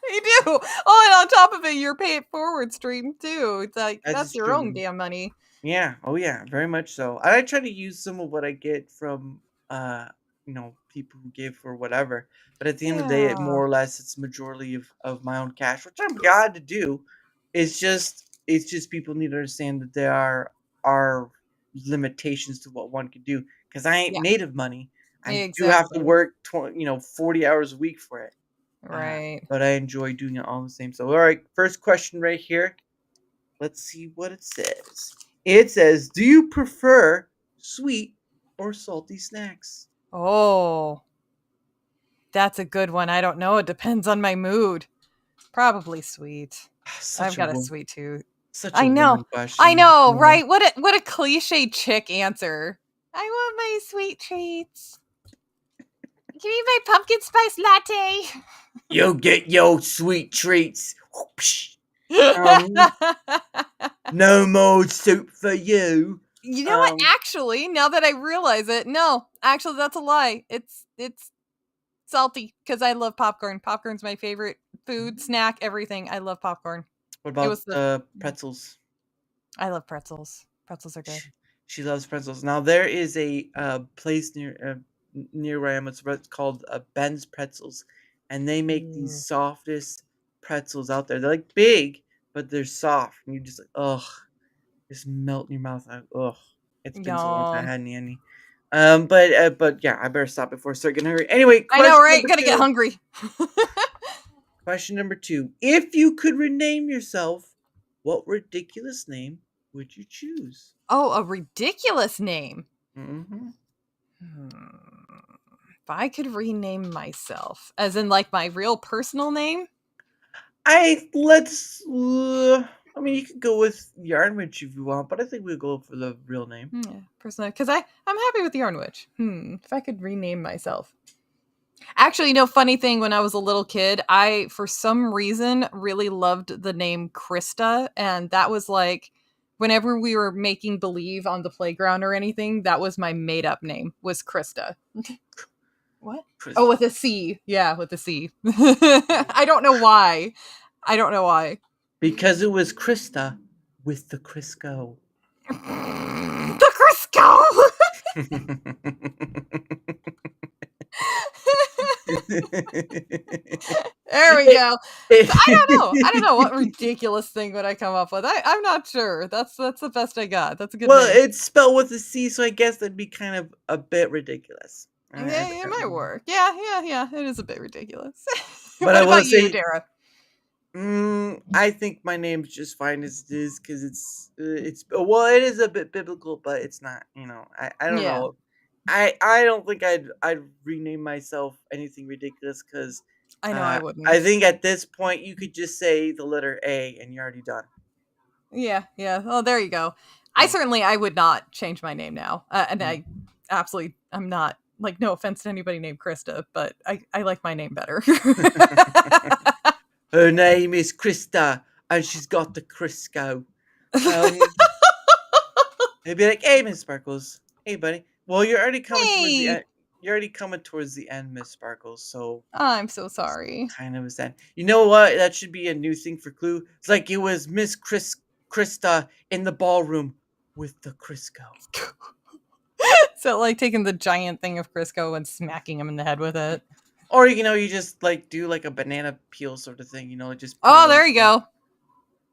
You do. Oh, and on top of it, your pay it forward stream too. It's like that's your own true. damn money. Yeah. Oh yeah. Very much so. I try to use some of what I get from people who give or whatever. But at the end of the day, more Yeah. or less, it's majority of my own cash, which I'm glad to do. It's just people need to understand that there are limitations to what one can do because I ain't Yeah. made of money. I do have to Exactly. work 40 hours a week for it. Right. But I enjoy doing it all the same. So all right, first question right here. Let's see what it says. It says, "Do you prefer sweet or salty snacks?" Oh, that's a good one. I don't know. It depends on my mood. Probably sweet. I've got a sweet tooth. Such I a know. woman I question. know, Yeah. right? What a cliche chick answer. I want my sweet treats. Give me my pumpkin spice latte. You'll get your sweet treats. Whoopsh. No more soup for you. You know what? Um, Actually, now that I realize it, no, actually, that's a lie. It's salty because I love popcorn. Popcorn's my favorite food, snack, everything. I love popcorn. what It about was the. pretzels? I love pretzels. Pretzels are good. She loves pretzels. Now there is a place near where I am. It's called Ben's Pretzels, and they make Ooh. these softest pretzels out there. They're like big, but they're soft, and you just like just melt in your mouth. Ugh, it's been so long since I Yum. had any. But yeah, I better stop before I start getting hungry. Anyway, I know, question right? number Gotta get 2. hungry. Question number 2. If you could rename yourself, what ridiculous name would you choose? Oh, a ridiculous name. Mm-hmm. If I could rename myself, as in like my real personal name. I mean, you could go with YarnWitch if you want, but I think we'll go for the real name. Yeah, personal, because I'm happy with YarnWitch. If I could rename myself. Actually, funny thing, when I was a little kid, I, for some reason, really loved the name Krista. And that was like, whenever we were making believe on the playground or anything, that was my made up name, was Krista. What? Oh, with a C. Yeah, with a C. I don't know why. Because it was Krista with the Crisco. The Crisco! There we go. I don't know what ridiculous thing would I come up with. I'm not sure. That's the best I got. That's a good Well, name. it's spelled with a C, so I guess that'd be kind of a bit ridiculous. Yeah, it might work. Yeah. It is a bit ridiculous. But what I will about you, say, Dara? I think my name's just fine as it is because well, it is a bit biblical, but it's not. I don't Yeah. know. I don't think I'd rename myself anything ridiculous because I know I wouldn't. I think at this point you could just say the letter A and you're already done. Yeah. Oh, there you go. I would not change my name now. And I'm not, like, no offense to anybody named Krista, but I like my name better. Her name is Krista, and she's got the Crisco. They'd be like, "Hey, Miss Sparkles. Hey, buddy. Well, you're already coming towards the Hey! end. You're already coming towards the end, Miss Sparkles. So I'm so sorry. kind of a sad. You know what? That should be a new thing for Clue. It's like it was Miss Krista in the ballroom with the Crisco. So, like, taking the giant thing of Crisco and smacking him in the head with it. Or you just like do like a banana peel sort of thing. Just. put it Oh, on there the you floor. go.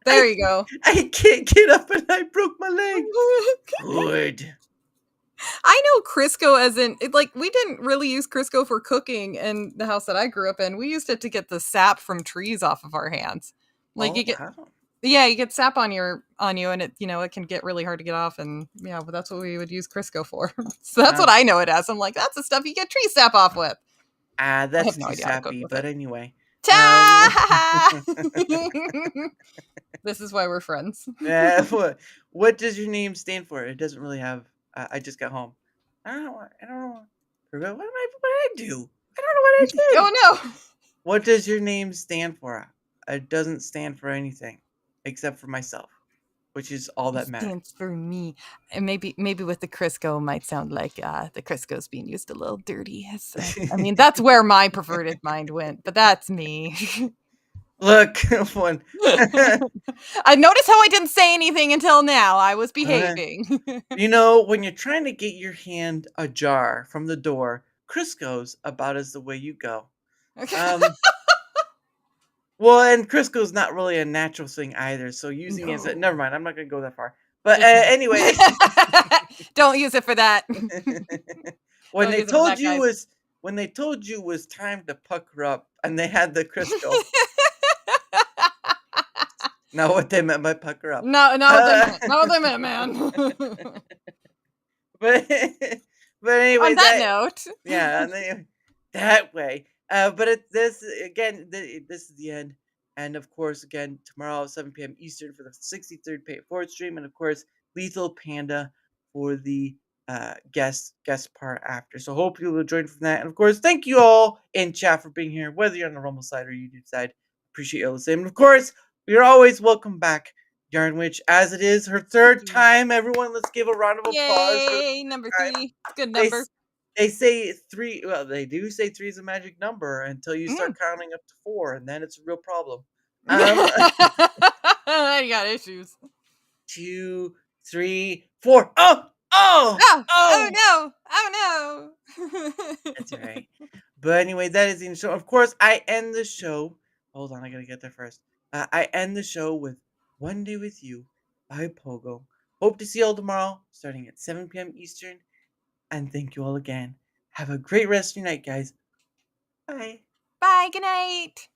There you go. I can't get up and I broke my leg. Good. I know Crisco as in, we didn't really use Crisco for cooking in the house that I grew up in. We used it to get the sap from trees off of our hands. Like, you get, Wow. yeah, you get sap on you, and it, it can get really hard to get off. And yeah, but that's what we would use Crisco for. So that's what I know it as. I'm like, that's the stuff you get tree sap off with. That's have no too idea how to cook sappy, with but it. anyway. Ta! This is why we're friends. What does your name stand for? It doesn't really have. I just got home. I don't know. What did I do? I don't know what I did. Oh no! What does your name stand for? It doesn't stand for anything except for myself, which is all that matters. Stands for me. And maybe with the Crisco might sound like the Crisco's being used a little dirty. So, I mean, that's where my perverted mind went, but that's me. Look, one. I noticed how I didn't say anything until now. I was Uh, behaving. you know, when you're trying to get your hand ajar from the door, Crisco's about as the way you go. Um, well, and Crisco's not really a natural thing either, so using it as a never No. mind, I'm not gonna go that far. But, It's not. anyway, Don't use it for that. when Don't they use it for told that, you guys. was when they told you was time to pucker up and they had the Crisco, not what they meant by pucker up. No, not what they Uh, meant. Not what they meant, man. but but anyway, On that that note. yeah, and that way. But this again, this is the end. And of course, again, tomorrow 7 p.m. Eastern for the 63rd Pay It Forward stream, and of course, Lethal Panda for the guest part after. So hope you will join from that. And of course, thank you all in chat for being here, whether you're on the Rumble side or YouTube side. Appreciate you all the same. And of course, you're always welcome back, YarnWitch, as it is her third you. time. Everyone, let's give a round of applause for Yay! Number time. 3. Good They number. they say 3 well, they do say 3 is a magic number until you start Mm. counting up to 4, and then it's a real problem. You got issues. 2, 3, 4. Oh! Oh! Oh! Oh Oh! no! Oh no! That's alright. But anyway, that is the end of the show. Of course, I end the show hold on, I gotta get there first. I end the show with "One Day With You" by Pogo. Hope to see you all tomorrow, starting at 7 p.m. Eastern, and thank you all again. Have a great rest of your night, guys. Bye. Bye, good night.